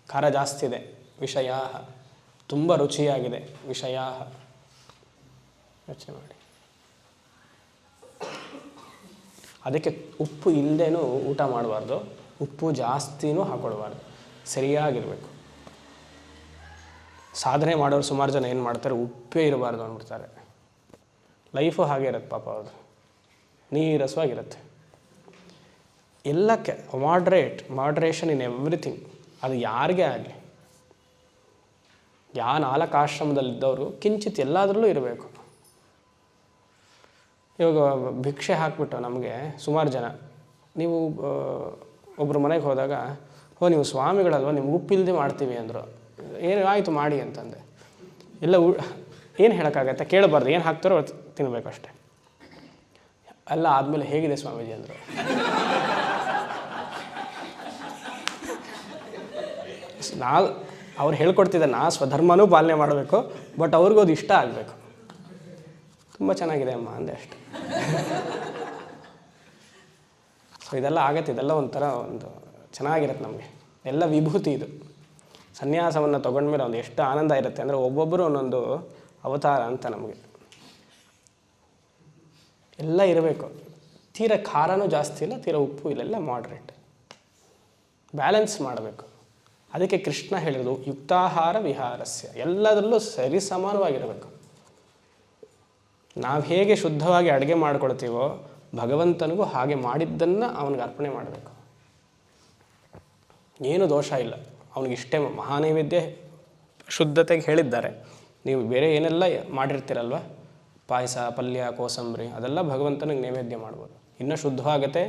ಖಾರ ಜಾಸ್ತಿ ಇದೆ, ವಿಷಯಾ, ತುಂಬ ರುಚಿಯಾಗಿದೆ, ವಿಷಯಾ. ಯೋಚನೆ ಮಾಡಿ. ಅದಕ್ಕೆ ಉಪ್ಪು ಇಲ್ಲದೇನೂ ಊಟ ಮಾಡಬಾರ್ದು, ಉಪ್ಪು ಜಾಸ್ತಿನೂ ಹಾಕ್ಕೊಳ್ಬಾರ್ದು, ಸರಿಯಾಗಿರಬೇಕು. ಸಾಧನೆ ಮಾಡೋರು ಸುಮಾರು ಜನ ಏನು ಮಾಡ್ತಾರೆ, ಉಪ್ಪೇ ಇರಬಾರ್ದು ಅಂದ್ಬಿಡ್ತಾರೆ. ಲೈಫು ಹಾಗೆ ಇರುತ್ತೆ ಪಾಪ ಅವ್ರದ್ದು, ನೀರಸವಾಗಿರುತ್ತೆ. ಎಲ್ಲಕ್ಕೆ ಮಾಡ್ರೇಷನ್ ಇನ್ ಎವ್ರಿಥಿಂಗ್. ಅದು ಯಾರಿಗೇ ಆಗಲಿ, ಯಾವ 4 ಆಶ್ರಮದಲ್ಲಿದ್ದವರು ಕಿಂಚಿತ್ ಎಲ್ಲದರಲ್ಲೂ ಇರಬೇಕು. ಇವಾಗ ಭಿಕ್ಷೆ ಹಾಕ್ಬಿಟ್ಟು ನಮಗೆ ಸುಮಾರು ಜನ, ನೀವು ಒಬ್ಬರು ಮನೆಗೆ ಹೋದಾಗ, ನೀವು ಸ್ವಾಮಿಗಳಲ್ವ, ನಿಮ್ಗೆ ಉಪ್ಪಿಲ್ಲದೆ ಮಾಡ್ತೀವಿ ಅಂದರು. ಏನು ಆಯಿತು ಮಾಡಿ ಅಂತಂದೆ. ಎಲ್ಲ ಏನು ಹೇಳೋಕ್ಕಾಗತ್ತೆ, ಕೇಳಬಾರ್ದು, ಏನು ಹಾಕ್ತಾರೋ ತಿನ್ನಬೇಕು ಅಷ್ಟೆ. ಎಲ್ಲ ಆದಮೇಲೆ ಹೇಗಿದೆ ಸ್ವಾಮೀಜಿ ಅಂದರು. ಅವ್ರು ಹೇಳ್ಕೊಡ್ತಿದ್ದೆ, ಸ್ವಧರ್ಮನೂ ಪಾಲನೆ ಮಾಡಬೇಕು, ಬಟ್ ಅವ್ರಿಗೂ ಅದು ಇಷ್ಟ ಆಗಬೇಕು. ತುಂಬ ಚೆನ್ನಾಗಿದೆ ಅಮ್ಮ ಅಂದೆ ಅಷ್ಟೆ. ಸೊ ಇದೆಲ್ಲ ಆಗತ್ತೆ, ಇದೆಲ್ಲ ಒಂಥರ ಒಂದು ಚೆನ್ನಾಗಿರುತ್ತೆ ನಮಗೆ. ಎಲ್ಲ ವಿಭೂತಿ ಇದು. ಸನ್ಯಾಸವನ್ನು ತೊಗೊಂಡ್ಮೇಲೆ ಒಂದು ಎಷ್ಟು ಆನಂದ ಇರುತ್ತೆ ಅಂದರೆ, ಒಬ್ಬೊಬ್ಬರು ಒಂದೊಂದು ಅವತಾರ ಅಂತ ನಮಗೆ. ಎಲ್ಲ ಇರಬೇಕು, ತೀರ ಖಾರನೂ ಜಾಸ್ತಿ ಇಲ್ಲ, ತೀರ ಉಪ್ಪು ಇಲ್ಲ, ಎಲ್ಲ ಮಾಡ್ರೇಟ್, ಬ್ಯಾಲೆನ್ಸ್ ಮಾಡಬೇಕು. ಅದಕ್ಕೆ ಕೃಷ್ಣ ಹೇಳಿರೋದು ಯುಕ್ತಾಹಾರ ವಿಹಾರಸ್ಯ, ಎಲ್ಲದರಲ್ಲೂ ಸರಿ ಸಮಾನವಾಗಿರಬೇಕು. ನಾವು ಹೇಗೆ ಶುದ್ಧವಾಗಿ ಅಡುಗೆ ಮಾಡ್ಕೊಳ್ತೀವೋ ಭಗವಂತನಿಗೂ ಹಾಗೆ ಮಾಡಿದ್ದನ್ನು ಅವನಿಗೆ ಅರ್ಪಣೆ ಮಾಡಬೇಕು. ಏನು ದೋಷ ಇಲ್ಲ, ಅವನಿಗಿಷ್ಟೇ ಮಹಾನೈವೇದ್ಯ ಶುದ್ಧತೆಗೆ ಹೇಳಿದ್ದಾರೆ. ನೀವು ಬೇರೆ ಏನೆಲ್ಲ ಮಾಡಿರ್ತೀರಲ್ವ, ಪಾಯಸ, ಪಲ್ಯ, ಕೋಸಂಬರಿ, ಅದೆಲ್ಲ ಭಗವಂತನಿಗೆ ನೈವೇದ್ಯ ಮಾಡ್ಬೋದು. ಇನ್ನೂ ಶುದ್ಧವಾಗುತ್ತೆ,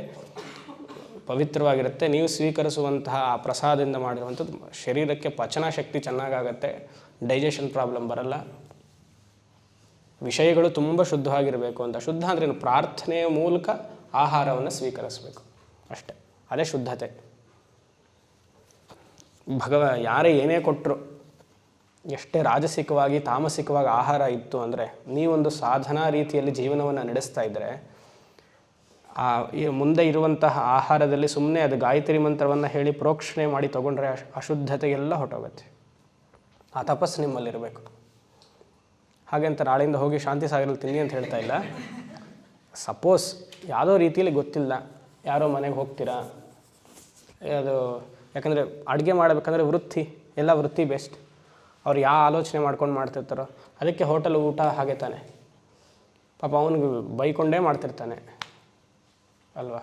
ಪವಿತ್ರವಾಗಿರುತ್ತೆ. ನೀವು ಸ್ವೀಕರಿಸುವಂತಹ ಆ ಪ್ರಸಾದದಿಂದ ಮಾಡಿರುವಂಥದ್ದು ಶರೀರಕ್ಕೆ ಪಚನ ಶಕ್ತಿ ಚೆನ್ನಾಗಾಗತ್ತೆ, ಡೈಜೆಷನ್ ಪ್ರಾಬ್ಲಮ್ ಬರಲ್ಲ. ವಿಷಯಗಳು ತುಂಬ ಶುದ್ಧವಾಗಿರಬೇಕು ಅಂತ. ಶುದ್ಧ ಅಂದರೆ ಪ್ರಾರ್ಥನೆಯ ಮೂಲಕ ಆಹಾರವನ್ನು ಸ್ವೀಕರಿಸಬೇಕು ಅಷ್ಟೆ, ಅದೇ ಶುದ್ಧತೆ. ಯಾರೇ ಏನೇ ಕೊಟ್ಟರು, ಎಷ್ಟೇ ರಾಜಸಿಕವಾಗಿ ತಾಮಸಿಕವಾಗಿ ಆಹಾರ ಇತ್ತು ಅಂದರೆ, ನೀವೊಂದು ಸಾಧನಾ ರೀತಿಯಲ್ಲಿ ಜೀವನವನ್ನು ನಡೆಸ್ತಾ ಇದ್ದರೆ, ಮುಂದೆ ಇರುವಂತಹ ಆಹಾರದಲ್ಲಿ ಸುಮ್ಮನೆ ಅದು ಗಾಯತ್ರಿ ಮಂತ್ರವನ್ನು ಹೇಳಿ ಪ್ರೋಕ್ಷಣೆ ಮಾಡಿ ತೊಗೊಂಡ್ರೆ ಅಶುದ್ಧತೆಗೆಲ್ಲ ಹೊಟ್ಟೋಗುತ್ತೆ. ಆ ತಪಸ್ಸು ನಿಮ್ಮಲ್ಲಿರಬೇಕು. ಹಾಗೆಂತ ನಾಳೆಯಿಂದ ಹೋಗಿ ಶಾಂತಿ ಸಾಗರಲ್ಲಿ ತಿನ್ನಿ ಅಂತ ಹೇಳ್ತಾ ಇಲ್ಲ. ಸಪೋಸ್ ಯಾವುದೋ ರೀತಿಯಲ್ಲಿ ಗೊತ್ತಿಲ್ಲ, ಯಾರೋ ಮನೆಗೆ ಹೋಗ್ತೀರಾ, ಅದು ಯಾಕಂದರೆ ಅಡುಗೆ ಮಾಡಬೇಕಂದ್ರೆ ವೃತ್ತಿ, ಎಲ್ಲ ವೃತ್ತಿ ಬೆಸ್ಟ್. ಅವ್ರು ಯಾವ ಆಲೋಚನೆ ಮಾಡ್ಕೊಂಡು ಮಾಡ್ತಿರ್ತಾರೋ, ಅದಕ್ಕೆ ಹೋಟೆಲ್ ಊಟ ಹಾಗೆ ತಾನೆ. ಪಾಪ ಅವನಿಗೆ ಬೈಕೊಂಡೇ ಮಾಡ್ತಿರ್ತಾನೆ ಅಲ್ವಾ.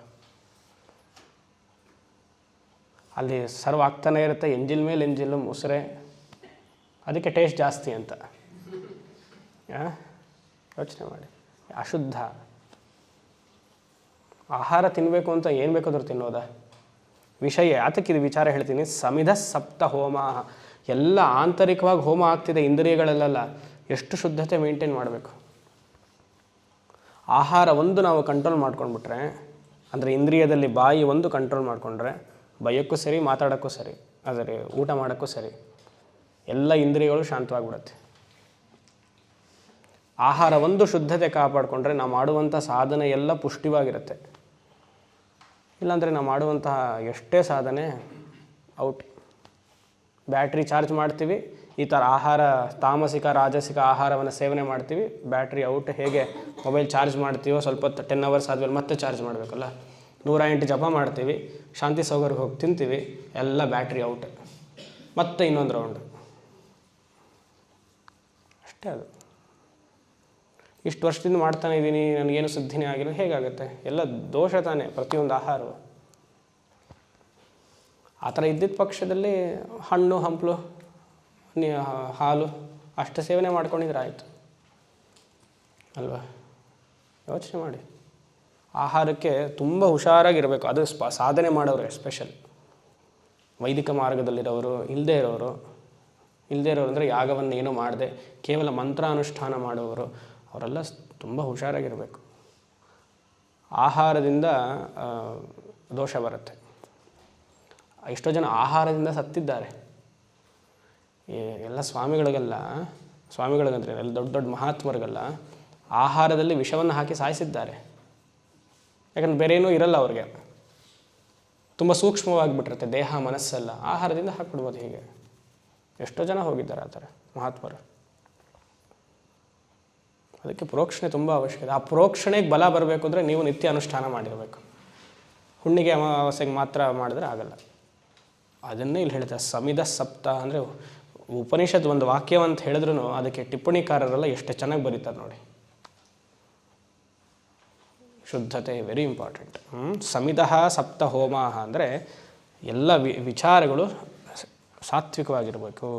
ಅಲ್ಲಿ ಸರ್ವ್ ಆಗ್ತಾನೆ ಇರುತ್ತೆ, ಎಂಜಿಲ್ ಮೇಲೆ ಎಂಜಿಲ್ಲು ಮೊಸರೆ, ಅದಕ್ಕೆ ಟೇಸ್ಟ್ ಜಾಸ್ತಿ ಅಂತ. ಯೋಚನೆ ಮಾಡಿ. ಅಶುದ್ಧ ಆಹಾರ ತಿನ್ನಬೇಕು ಅಂತ ಏನು ಬೇಕಾದ್ರೂ ತಿನ್ನೋದಾ? ವಿಷಯ ಯಾತಕ್ಕೆ ಇದು ವಿಚಾರ ಹೇಳ್ತೀನಿ. ಸಮಿಧ ಸಪ್ತ ಹೋಮ, ಎಲ್ಲ ಆಂತರಿಕವಾಗಿ ಹೋಮ ಆಗ್ತಿದೆ ಇಂದ್ರಿಯಗಳಲ್ಲೆಲ್ಲ. ಎಷ್ಟು ಶುದ್ಧತೆ ಮೇಂಟೈನ್ ಮಾಡಬೇಕು. ಆಹಾರ ಒಂದು ನಾವು ಕಂಟ್ರೋಲ್ ಮಾಡ್ಕೊಂಡ್ಬಿಟ್ರೆ, ಅಂದರೆ ಇಂದ್ರಿಯದಲ್ಲಿ ಬಾಯಿ ಒಂದು ಕಂಟ್ರೋಲ್ ಮಾಡಿಕೊಂಡ್ರೆ, ಬೈಯೋಕ್ಕೂ ಸರಿ, ಮಾತಾಡೋಕ್ಕೂ ಸರಿ, ಆದರೆ ಊಟ ಮಾಡೋಕ್ಕೂ ಸರಿ, ಎಲ್ಲ ಇಂದ್ರಿಯಗಳು ಶಾಂತವಾಗಿಬಿಡುತ್ತೆ. ಆಹಾರ ಒಂದು ಶುದ್ಧತೆ ಕಾಪಾಡಿಕೊಂಡ್ರೆ ನಾವು ಮಾಡುವಂಥ ಸಾಧನೆ ಎಲ್ಲ ಪುಷ್ಟಿವಾಗಿರುತ್ತೆ. ಇಲ್ಲಾಂದರೆ ನಾವು ಮಾಡುವಂತಹ ಎಷ್ಟೇ ಸಾಧನೆ ಔಟ್. ಬ್ಯಾಟ್ರಿ ಚಾರ್ಜ್ ಮಾಡ್ತೀವಿ, ಈ ಥರ ಆಹಾರ ತಾಮಸಿಕ ರಾಜಸಿಕ ಆಹಾರವನ್ನು ಸೇವನೆ ಮಾಡ್ತೀವಿ, ಬ್ಯಾಟ್ರಿ ಔಟ್. ಹೇಗೆ ಮೊಬೈಲ್ ಚಾರ್ಜ್ ಮಾಡ್ತೀವೋ ಸ್ವಲ್ಪ 10 ಅವರ್ಸ್ ಆದಮೇಲೆ ಮತ್ತೆ ಚಾರ್ಜ್ ಮಾಡಬೇಕಲ್ಲ, 108 ಜಪ ಮಾಡ್ತೀವಿ, ಶಾಂತಿ ಸೌಗರ್ಗೆ ಹೋಗಿ ತಿಂತೀವಿ, ಎಲ್ಲ ಬ್ಯಾಟ್ರಿ ಔಟ್. ಮತ್ತೆ ಇನ್ನೊಂದು ರೌಂಡ್ ಅಷ್ಟೇ. ಅದು ಇಷ್ಟು ವರ್ಷದಿಂದ ಮಾಡ್ತಾನೆ ಇದ್ದೀನಿ, ನನಗೇನು ಸಿದ್ಧಿನೇ ಆಗಿಲ್ಲ, ಹೇಗಾಗುತ್ತೆ? ಎಲ್ಲ ದೋಷ ತಾನೇ ಪ್ರತಿಯೊಂದು ಆಹಾರವು. ಆ ಥರ ಇದ್ದಿದ್ದ ಪಕ್ಷದಲ್ಲಿ ಹಣ್ಣು ಹಂಪಲು ಹಾಲು ಅಷ್ಟು ಸೇವನೆ ಮಾಡ್ಕೊಂಡಿದ್ರೆ ಆಯಿತು ಅಲ್ವಾ. ಯೋಚನೆ ಮಾಡಿ. ಆಹಾರಕ್ಕೆ ತುಂಬ ಹುಷಾರಾಗಿರಬೇಕು. ಅದು ಸಾಧನೆ ಮಾಡೋರು ಎಸ್ಪೆಷಲ್, ವೈದಿಕ ಮಾರ್ಗದಲ್ಲಿರೋರು, ಇಲ್ಲದೇ ಇರೋರು ಅಂದರೆ ಯಾಗವನ್ನು ಏನೂ ಮಾಡದೆ ಕೇವಲ ಮಂತ್ರಾನುಷ್ಠಾನ ಮಾಡುವವರು, ಅವರೆಲ್ಲ ತುಂಬ ಹುಷಾರಾಗಿರಬೇಕು. ಆಹಾರದಿಂದ ದೋಷ ಬರುತ್ತೆ. ಎಷ್ಟೋ ಜನ ಆಹಾರದಿಂದ ಸತ್ತಿದ್ದಾರೆ. ಎಲ್ಲ ಸ್ವಾಮಿಗಳಿಗಂದ್ರೆ ಎಲ್ಲ ದೊಡ್ಡ ದೊಡ್ಡ ಮಹಾತ್ಮರಿಗೆಲ್ಲ ಆಹಾರದಲ್ಲಿ ವಿಷವನ್ನು ಹಾಕಿ ಸಾಯಿಸಿದ್ದಾರೆ. ಯಾಕಂದ್ರೆ ಬೇರೆ ಏನೂ ಇರಲ್ಲ ಅವ್ರಿಗೆ, ತುಂಬ ಸೂಕ್ಷ್ಮವಾಗಿಬಿಟ್ಟಿರುತ್ತೆ ದೇಹ ಮನಸ್ಸೆಲ್ಲ. ಆಹಾರದಿಂದ ಹಾಕ್ಬಿಡ್ಬೋದು. ಹೀಗೆ ಎಷ್ಟೋ ಜನ ಹೋಗಿದ್ದಾರೆ ಆ ಥರ ಮಹಾತ್ಮರು. ಅದಕ್ಕೆ ಪ್ರೋಕ್ಷಣೆ ತುಂಬ ಅವಶ್ಯಕತೆ. ಆ ಪ್ರೋಕ್ಷಣೆಗೆ ಬಲ ಬರಬೇಕು ಅಂದರೆ ನೀವು ನಿತ್ಯ ಅನುಷ್ಠಾನ ಮಾಡಿರಬೇಕು. ಹುಣ್ಣಿಗೆ ಅಮಾವಾಸ್ಯೆಗೆ ಮಾತ್ರ ಮಾಡಿದ್ರೆ ಆಗಲ್ಲ. ಅದನ್ನೇ ಇಲ್ಲಿ ಹೇಳ್ತಾರೆ ಸಮಿಧ ಸಪ್ತ ಅಂದರೆ ಉಪನಿಷತ್ ಒಂದು ವಾಕ್ಯವಂತ ಹೇಳಿದ್ರು ಅದಕ್ಕೆ ಟಿಪ್ಪಣಿಕಾರರೆಲ್ಲ ಎಷ್ಟು ಚೆನ್ನಾಗಿ ಬರೀತಾರೆ ನೋಡಿ. ಶುದ್ಧತೆ ವೆರಿ ಇಂಪಾರ್ಟೆಂಟ್. ಸಮಿಧ ಸಪ್ತ ಹೋಮ ಅಂದರೆ ಎಲ್ಲ ವಿಚಾರಗಳು ಸಾತ್ವಿಕವಾಗಿರಬೇಕು.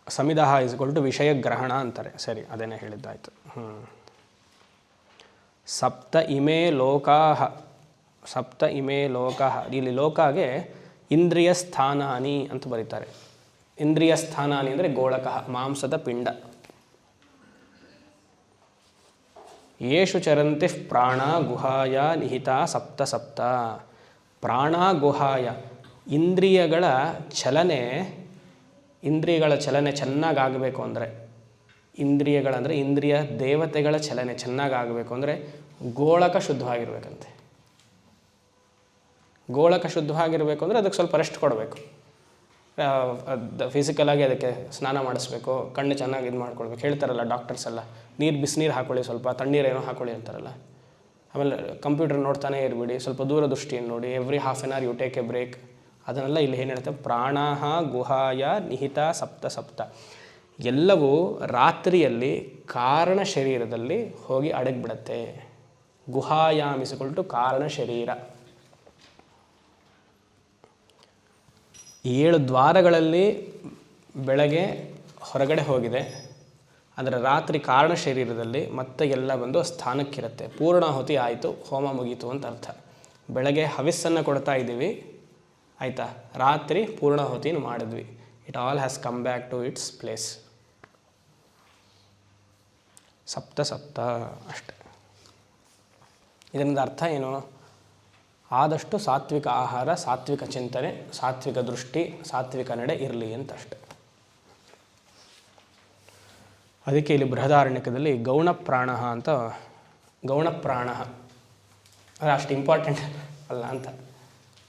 ಸಮಿಧ ಇಸ್ಕೊಲ್ಟು ವಿಷಯ ಗ್ರಹಣ ಅಂತಾರೆ. ಸರಿ, ಅದೇನೇ ಹೇಳಿದ್ದಾಯಿತು. ಸಪ್ತ ಇಮೇ ಲೋಕಾಹ, ಸಪ್ತ ಇಮೇ ಲೋಕಾಹ. ಇಲ್ಲಿ ಲೋಕಾಗೆ ಇಂದ್ರಿಯ ಸ್ಥಾನಾನಿ ಅಂತ ಬರೀತಾರೆ. ಇಂದ್ರಿಯ ಸ್ಥಾನಾನಿ ಅಂದರೆ ಗೋಳಕಃ, ಮಾಂಸದ ಪಿಂಡ. ಯೇಷು ಚರಂತಿ ಪ್ರಾಣ ಗುಹಾಯ ನಿಹಿತ ಸಪ್ತ ಸಪ್ತ. ಪ್ರಾಣ ಗುಹಾಯ ಇಂದ್ರಿಯಗಳ ಚಲನೆ, ಇಂದ್ರಿಯಗಳ ಚಲನೆ ಚೆನ್ನಾಗಾಗಬೇಕು ಅಂದರೆ, ಇಂದ್ರಿಯಗಳಂದರೆ ಇಂದ್ರಿಯ ದೇವತೆಗಳ ಚಲನೆ ಚೆನ್ನಾಗಾಗಬೇಕು ಅಂದರೆ ಗೋಳಕ ಶುದ್ಧವಾಗಿರ್ಬೇಕಂತೆ. ಗೋಳಕ ಶುದ್ಧವಾಗಿರಬೇಕು ಅಂದರೆ ಅದಕ್ಕೆ ಸ್ವಲ್ಪ ರೆಸ್ಟ್ ಕೊಡಬೇಕು. ಫಿಸಿಕಲಾಗಿ ಅದಕ್ಕೆ ಸ್ನಾನ ಮಾಡಿಸ್ಬೇಕು, ಕಣ್ಣು ಚೆನ್ನಾಗಿ ಇದು ಮಾಡ್ಕೊಳ್ಬೇಕು. ಹೇಳ್ತಾರಲ್ಲ ಡಾಕ್ಟರ್ಸ್ ಎಲ್ಲ, ಬಿಸಿನೀರು ಹಾಕೊಳ್ಳಿ, ಸ್ವಲ್ಪ ತಣ್ಣೀರೇನೋ ಹಾಕೊಳ್ಳಿ ಅಂತಾರಲ್ಲ. ಆಮೇಲೆ ಕಂಪ್ಯೂಟರ್ ನೋಡ್ತಾನೆ ಇರಬೇಡಿ, ಸ್ವಲ್ಪ ದೂರದೃಷ್ಟಿಯನ್ನು ನೋಡಿ. Every half an hour you take a break. ಅದನ್ನೆಲ್ಲ ಇಲ್ಲಿ ಏನು ಹೇಳ್ತಾರೆ, ಪ್ರಾಣಾಹ ಗುಹಾಯ ನಿಹಿತ ಸಪ್ತ ಸಪ್ತ. ಎಲ್ಲವೂ ರಾತ್ರಿಯಲ್ಲಿ ಕಾರಣ ಶರೀರದಲ್ಲಿ ಹೋಗಿ ಅಡಗಿಬಿಡತ್ತೆ. ಗುಹಾಯಾಮಿಸಿಕೊಳ್ಟು ಕಾರಣ ಶರೀರ. 7 ದ್ವಾರಗಳಲ್ಲಿ ಬೆಳಗ್ಗೆ ಹೊರಗಡೆ ಹೋಗಿದೆ, ಆದರೆ ರಾತ್ರಿ ಕಾರಣ ಶರೀರದಲ್ಲಿ ಮತ್ತೆ ಎಲ್ಲ ಬಂದು ಸ್ಥಾನಕ್ಕಿರುತ್ತೆ. ಪೂರ್ಣಾಹುತಿ ಆಯಿತು, ಹೋಮ ಮುಗೀತು ಅಂತ ಅರ್ಥ. ಬೆಳಗ್ಗೆ ಹವಿಸ್ಸನ್ನು ಕೊಡ್ತಾ ಇದ್ದೀವಿ, ಆಯಿತಾ, ರಾತ್ರಿ ಪೂರ್ಣಾಹುತಿನ ಮಾಡಿದ್ವಿ. It all has come back to its place. ಸಪ್ತ ಸಪ್ತ ಅಷ್ಟೆ. ಇದರಿಂದ ಅರ್ಥ ಏನು? ಆದಷ್ಟು ಸಾತ್ವಿಕ ಆಹಾರ, ಸಾತ್ವಿಕ ಚಿಂತನೆ, ಸಾತ್ವಿಕ ದೃಷ್ಟಿ, ಸಾತ್ವಿಕ ನಡೆ ಇರಲಿ ಅಂತ ಅಷ್ಟೆ. ಅದಕ್ಕೆ ಇಲ್ಲಿ ಬೃಹದಾರಣ್ಯಕದಲ್ಲಿ ಗೌಣಪ್ರಾಣ ಅಂತ, ಗೌಣಪ್ರಾಣ ಅದು ಅಷ್ಟು ಇಂಪಾರ್ಟೆಂಟ್ ಅಲ್ಲ ಅಂತ,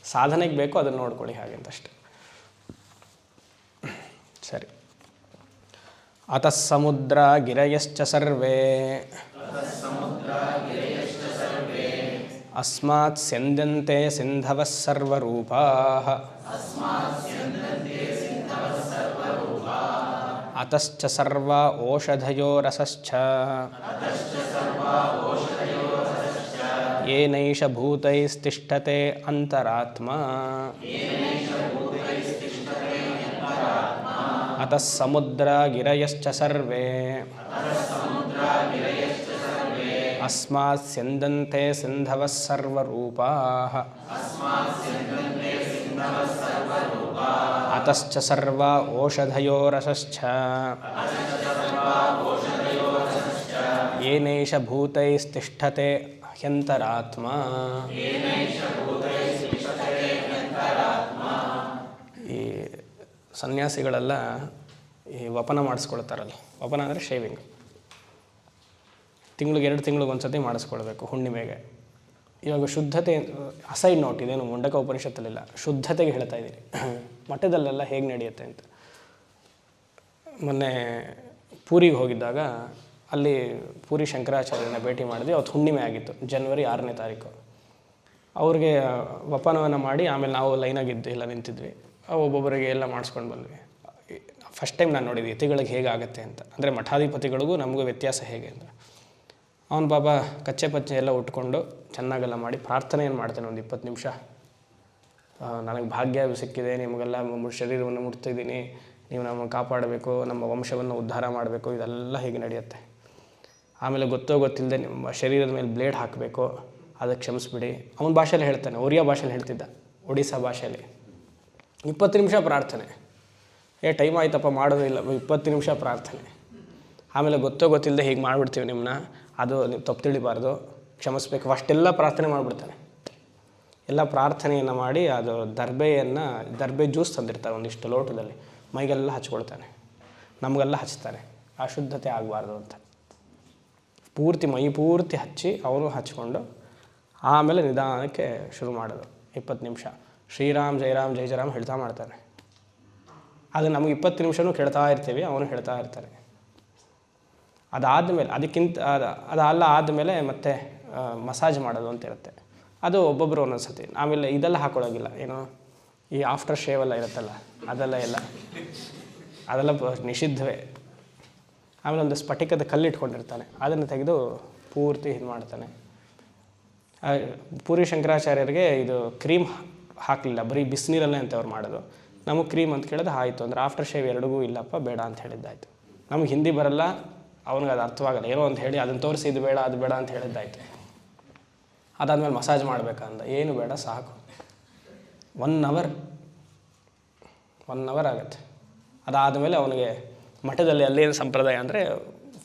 ಸಾಧನೆಗೆ ಬೇಕು ಅದನ್ನು ನೋಡ್ಕೊಳ್ಳಿ ಹಾಗೆ ಅಂತಷ್ಟೆ. ಸರಿ. ಅತಃ ಸಮುದ್ರ ಗಿರಯಶ್ಚ ಸರ್ವೇ ಅಸ್ಮಾತ್ ಸ್ಯಂದ್ಯಂತೆ ಸಿಂಧವಃ ಸರ್ವರೂಪಾಃ ಅತಶ್ಚ ಸರ್ವ ಓಷಧಯೋ ರಸಶ್ಚ ಯೇನೈಷ ಭೂತೈಸ್ತಿಷ್ಠತೆ ಅಂತರಾತ್ಮ ಅತಃ ಸಮುದ್ರ ಗಿರಯಶ್ಚ ಸರ್ವೇ ಅಸ್ಮಾತ್ ಸ್ಯಂದಂತೆ ಸಿಂಧವಃ ಸರ್ವರೂಪಾಃ ಅತಶ್ಚ ಸರ್ವ ಓಷಧಯೋ ರಸಶ್ಚ ಯೇನೈಷ ಭೂತೈಸ್ತಿಷ್ಠತೆ ಹ್ಯಂತರಾತ್ಮ. ಈ ಸನ್ಯಾಸಿಗಳೆಲ್ಲ ಈ ವಪನ ಮಾಡಿಸ್ಕೊಳ್ತಾರಲ್ಲ, ವಪನ ಅಂದರೆ ಶೇವಿಂಗ್, ತಿಂಗಳಿಗೆ 2 ತಿಂಗಳಿಗೆ ಒಂದು ಸತಿ ಮಾಡಿಸ್ಕೊಳ್ಬೇಕು ಹುಣ್ಣಿಮೆಗೆ. ಇವಾಗ ಶುದ್ಧತೆ, ಅಸೈಡ್ ನೋಟ್, ಇದೇನು ಮುಂಡಕ ಉಪನಿಷತ್ತಲ್ಲಿಲ್ಲ, ಶುದ್ಧತೆಗೆ ಹೇಳ್ತಾ ಇದ್ದೀನಿ. ಮಠದಲ್ಲೆಲ್ಲ ಹೇಗೆ ನಡೆಯುತ್ತೆ ಅಂತ. ಮೊನ್ನೆ ಪೂರಿಗೆ ಹೋಗಿದ್ದಾಗ ಅಲ್ಲಿ ಪೂರಿ ಶಂಕರಾಚಾರ್ಯನ ಭೇಟಿ ಮಾಡಿದ್ವಿ. ಅವತ್ತು ಹುಣ್ಣಿಮೆ ಆಗಿತ್ತು, ಜನವರಿ 6ನೇ ತಾರೀಕು. ಅವ್ರಿಗೆ ವಪನವನ್ನು ಮಾಡಿ ಆಮೇಲೆ ನಾವು ಲೈನಾಗಿದ್ದು ಎಲ್ಲ ನಿಂತಿದ್ವಿ. ಒಬ್ಬೊಬ್ಬರಿಗೆ ಎಲ್ಲ ಮಾಡಿಸ್ಕೊಂಡು ಬಂದ್ವಿ. ಫಸ್ಟ್ ಟೈಮ್ ನಾನು ನೋಡಿದ್ವಿ ಯತಿಗಳಿಗೆ ಹೇಗಾಗತ್ತೆ ಅಂತ, ಅಂದರೆ ಮಠಾಧಿಪತಿಗಳಿಗೂ ನಮಗೂ ವ್ಯತ್ಯಾಸ ಹೇಗೆ ಅಂತ. ಅವನು ಬಾಬಾ ಕಚ್ಚೆ ಪಚ್ಚೆ ಎಲ್ಲ ಉಟ್ಕೊಂಡು ಚೆನ್ನಾಗೆಲ್ಲ ಮಾಡಿ ಪ್ರಾರ್ಥನೆಯನ್ನು ಮಾಡ್ತಾನೆ ಒಂದು 20 ನಿಮಿಷ. ನನಗೆ ಭಾಗ್ಯ ಸಿಕ್ಕಿದೆ, ನಿಮಗೆಲ್ಲ ಶರೀರವನ್ನು ಮುಟ್ತಿದ್ದೀನಿ, ನೀವು ನಮ್ಮನ್ನು ಕಾಪಾಡಬೇಕು, ನಮ್ಮ ವಂಶವನ್ನು ಉದ್ಧಾರ ಮಾಡಬೇಕು, ಇದೆಲ್ಲ ಹೀಗೆ ನಡೆಯುತ್ತೆ. ಆಮೇಲೆ ಗೊತ್ತಿಲ್ಲದೆ ನಿಮ್ಮ ಶರೀರದ ಮೇಲೆ ಬ್ಲೇಡ್ ಹಾಕಬೇಕು, ಅದಕ್ಕೆ ಕ್ಷಮಿಸ್ಬಿಡಿ. ಅವನ ಭಾಷೆಯಲ್ಲಿ ಹೇಳ್ತಾನೆ, ಒರಿಯಾ ಭಾಷೆಯಲ್ಲಿ ಹೇಳ್ತಿದ್ದ, ಒಡಿಸ್ಸಾ ಭಾಷೆಯಲ್ಲಿ. 20 ನಿಮಿಷ ಪ್ರಾರ್ಥನೆ. ಟೈಮ್ ಆಯ್ತಪ್ಪ ಮಾಡೋದಿಲ್ಲ, 20 ನಿಮಿಷ ಪ್ರಾರ್ಥನೆ. ಆಮೇಲೆ ಗೊತ್ತಿಲ್ಲದೆ ಹೀಗೆ ಮಾಡಿಬಿಡ್ತೀವಿ ನಿಮ್ಮನ್ನ, ಅದು ನೀವು ತಪ್ಪು ತಿಳಿಬಾರ್ದು, ಕ್ಷಮಿಸ್ಬೇಕು, ಅಷ್ಟೆಲ್ಲ ಪ್ರಾರ್ಥನೆ ಮಾಡಿಬಿಡ್ತಾನೆ. ಎಲ್ಲ ಪ್ರಾರ್ಥನೆಯನ್ನು ಮಾಡಿ ಅದು ದರ್ಬೆ ಜ್ಯೂಸ್ ತಂದಿರ್ತಾರೆ ಒಂದಿಷ್ಟು ಲೋಟದಲ್ಲಿ, ಮೈಗೆಲ್ಲ ಹಚ್ಕೊಳ್ತಾನೆ, ನಮಗೆಲ್ಲ ಹಚ್ತಾನೆ, ಅಶುದ್ಧತೆ ಆಗಬಾರ್ದು ಅಂತ. ಪೂರ್ತಿ ಮೈ ಪೂರ್ತಿ ಹಚ್ಚಿ ಅವನು ಹಚ್ಕೊಂಡು ಆಮೇಲೆ ನಿಧಾನಕ್ಕೆ ಶುರು ಮಾಡೋದು 20 ನಿಮಿಷ ಶ್ರೀರಾಮ್ ಜಯರಾಮ್ ಜೈ ಜಯರಾಮ್ ಹೇಳ್ತಾ ಮಾಡ್ತಾನೆ. ಅದು ನಮಗೆ 20 ನಿಮಿಷವೂ ಕೇಳ್ತಾ ಇರ್ತೀವಿ, ಅವನು ಹೇಳ್ತಾ ಇರ್ತಾನೆ. ಅದಾದಮೇಲೆ ಅದೆಲ್ಲ ಆದಮೇಲೆ ಮತ್ತೆ ಮಸಾಜ್ ಮಾಡೋದು ಅಂತ ಇರುತ್ತೆ. ಅದು ಒಬ್ಬೊಬ್ಬರು ಒಂದೊಂದು ಸತಿ. ಆಮೇಲೆ ಇದೆಲ್ಲ ಹಾಕೊಳ್ಳೋಗಿಲ್ಲ, ಏನು ಈ ಆಫ್ಟರ್ ಶೇವ್ ಎಲ್ಲ ಇರುತ್ತಲ್ಲ ಅದೆಲ್ಲ ನಿಷಿದ್ಧವೇ. ಆಮೇಲೆ ಒಂದು ಸ್ಫಟಿಕದ ಕಲ್ಲು ಇಟ್ಕೊಂಡಿರ್ತಾನೆ, ಅದನ್ನು ತೆಗೆದು ಪೂರ್ತಿ ಇದು ಮಾಡ್ತಾನೆ. ಪೂರಿ ಶಂಕರಾಚಾರ್ಯರಿಗೆ ಇದು ಕ್ರೀಮ್ ಹಾಕಲಿಲ್ಲ, ಬರೀ ಬಿಸಿನೀರಲ್ಲೇ ಅಂತ ಅವ್ರು ಮಾಡೋದು. ನಮಗೆ ಕ್ರೀಮ್ ಅಂತ ಕೇಳಿದ್ರೆ ಆಯಿತು ಅಂದರೆ ಆಫ್ಟರ್ ಶೇವ್ ಎರಡಿಗೂ ಇಲ್ಲಪ್ಪ ಬೇಡ ಅಂತ ಹೇಳಿದ್ದಾಯಿತು. ನಮಗೆ ಹಿಂದಿ ಬರಲ್ಲ, ಅವ್ನಿಗೆ ಅದು ಅರ್ಥವಾಗಲ್ಲ, ಏನೋ ಅಂತ ಹೇಳಿ ಅದನ್ನು ತೋರಿಸಿ ಇದು ಬೇಡ ಅದು ಬೇಡ ಅಂತ ಹೇಳಿದ್ದಾಯಿತು. ಅದಾದಮೇಲೆ ಮಸಾಜ್ ಮಾಡಬೇಕಂದ, ಏನು ಬೇಡ ಸಾಕು, 1 ಅವರ್ ಆಗುತ್ತೆ. ಅದಾದಮೇಲೆ ಅವನಿಗೆ ಮಠದಲ್ಲಿ ಅಲ್ಲೇನು ಸಂಪ್ರದಾಯ ಅಂದರೆ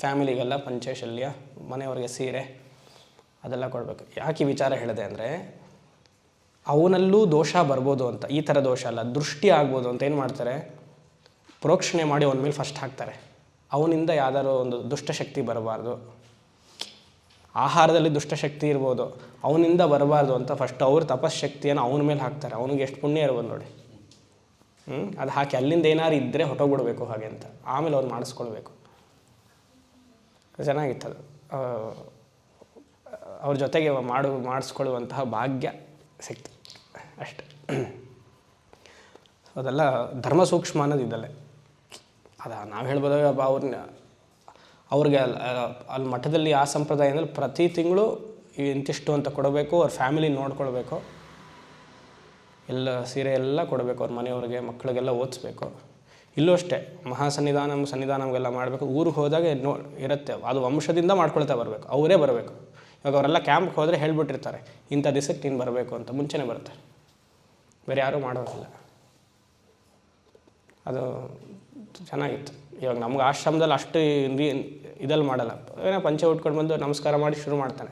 ಫ್ಯಾಮಿಲಿಗೆಲ್ಲ ಪಂಚಶಲ್ಯ, ಮನೆಯವ್ರಿಗೆ ಸೀರೆ ಅದೆಲ್ಲ ಕೊಡಬೇಕು. ಯಾಕೆ ಈ ವಿಚಾರ ಹೇಳಿದೆ ಅಂದರೆ ಅವನಲ್ಲೂ ದೋಷ ಬರ್ಬೋದು ಅಂತ, ಈ ಥರ ದೋಷ ಅಲ್ಲ, ದೃಷ್ಟಿ ಆಗ್ಬೋದು ಅಂತ ಏನು ಮಾಡ್ತಾರೆ, ಪ್ರೋಕ್ಷಣೆ ಮಾಡಿ ಅವನ ಮೇಲೆ ಫಸ್ಟ್ ಹಾಕ್ತಾರೆ. ಅವನಿಂದ ಯಾವ್ದಾದ್ರು ಒಂದು ದುಷ್ಟಶಕ್ತಿ ಬರಬಾರ್ದು, ಆಹಾರದಲ್ಲಿ ದುಷ್ಟಶಕ್ತಿ ಇರ್ಬೋದು, ಅವನಿಂದ ಬರಬಾರ್ದು ಅಂತ ಫಸ್ಟ್ ಅವ್ರ ತಪಸ್ಶಕ್ತಿಯನ್ನು ಅವನ ಮೇಲೆ ಹಾಕ್ತಾರೆ. ಅವನಿಗೆ ಎಷ್ಟು ಪುಣ್ಯ ಇರ್ಬೋದು ನೋಡಿ. ಅದು ಹಾಕಿ ಅಲ್ಲಿಂದ ಏನಾರು ಇದ್ದರೆ ಹೊಟ್ಟೋಗ್ಬಿಡ್ಬೇಕು ಹಾಗೆ ಅಂತ, ಆಮೇಲೆ ಅವ್ರು ಮಾಡಿಸ್ಕೊಳ್ಬೇಕು. ಚೆನ್ನಾಗಿತ್ತದು. ಅವ್ರ ಜೊತೆಗೆ ಮಾಡಿಸ್ಕೊಳ್ಳುವಂತಹ ಭಾಗ್ಯ ಸಿಕ್ತು ಅಷ್ಟೆ. ಅದೆಲ್ಲ ಧರ್ಮ ಸೂಕ್ಷ್ಮ ಅನ್ನೋದು ಇದಲ್ಲೇ. ನಾವು ಹೇಳ್ಬೋದಾಗ ಅವ್ರಿಗೆ ಅಲ್ಲಿ ಮಠದಲ್ಲಿ ಆ ಸಂಪ್ರದಾಯ ಅಂದರೆ ಪ್ರತಿ ತಿಂಗಳು ಇಂತಿಷ್ಟು ಅಂತ ಕೊಡಬೇಕು, ಅವ್ರ ಫ್ಯಾಮಿಲಿ ನೋಡ್ಕೊಳ್ಬೇಕು, ಎಲ್ಲ ಸೀರೆ ಎಲ್ಲ ಕೊಡಬೇಕು, ಅವ್ರ ಮನೆಯವ್ರಿಗೆ ಮಕ್ಕಳಿಗೆಲ್ಲ ಓದಿಸ್ಬೇಕು. ಇಲ್ಲೂ ಅಷ್ಟೇ ಸನ್ನಿಧಾನಮ್ಗೆಲ್ಲ ಮಾಡಬೇಕು. ಊರಿಗೆ ಹೋದಾಗ ಇರುತ್ತೆ, ಅದು ವಂಶದಿಂದ ಮಾಡ್ಕೊಳ್ತಾ ಬರಬೇಕು, ಅವರೇ ಬರಬೇಕು. ಇವಾಗ ಅವರೆಲ್ಲ ಕ್ಯಾಂಪ್ಗೆ ಹೋದರೆ ಹೇಳ್ಬಿಟ್ಟಿರ್ತಾರೆ ಇಂಥ ದಿವಸಕ್ಕೆ ನೀನು ಬರಬೇಕು ಅಂತ, ಮುಂಚೆನೇ ಬರ್ತಾರೆ, ಬೇರೆ ಯಾರೂ ಮಾಡೋದಿಲ್ಲ. ಅದು ಚೆನ್ನಾಗಿತ್ತು. ಇವಾಗ ನಮ್ಗೆ ಆಶ್ರಮದಲ್ಲಿ ಅಷ್ಟು ಇದಲ್ಲಿ ಮಾಡಲ್ಲ, ಏನೋ ಪಂಚೆ ಉಟ್ಕೊಂಡು ಬಂದು ನಮಸ್ಕಾರ ಮಾಡಿ ಶುರು ಮಾಡ್ತಾನೆ.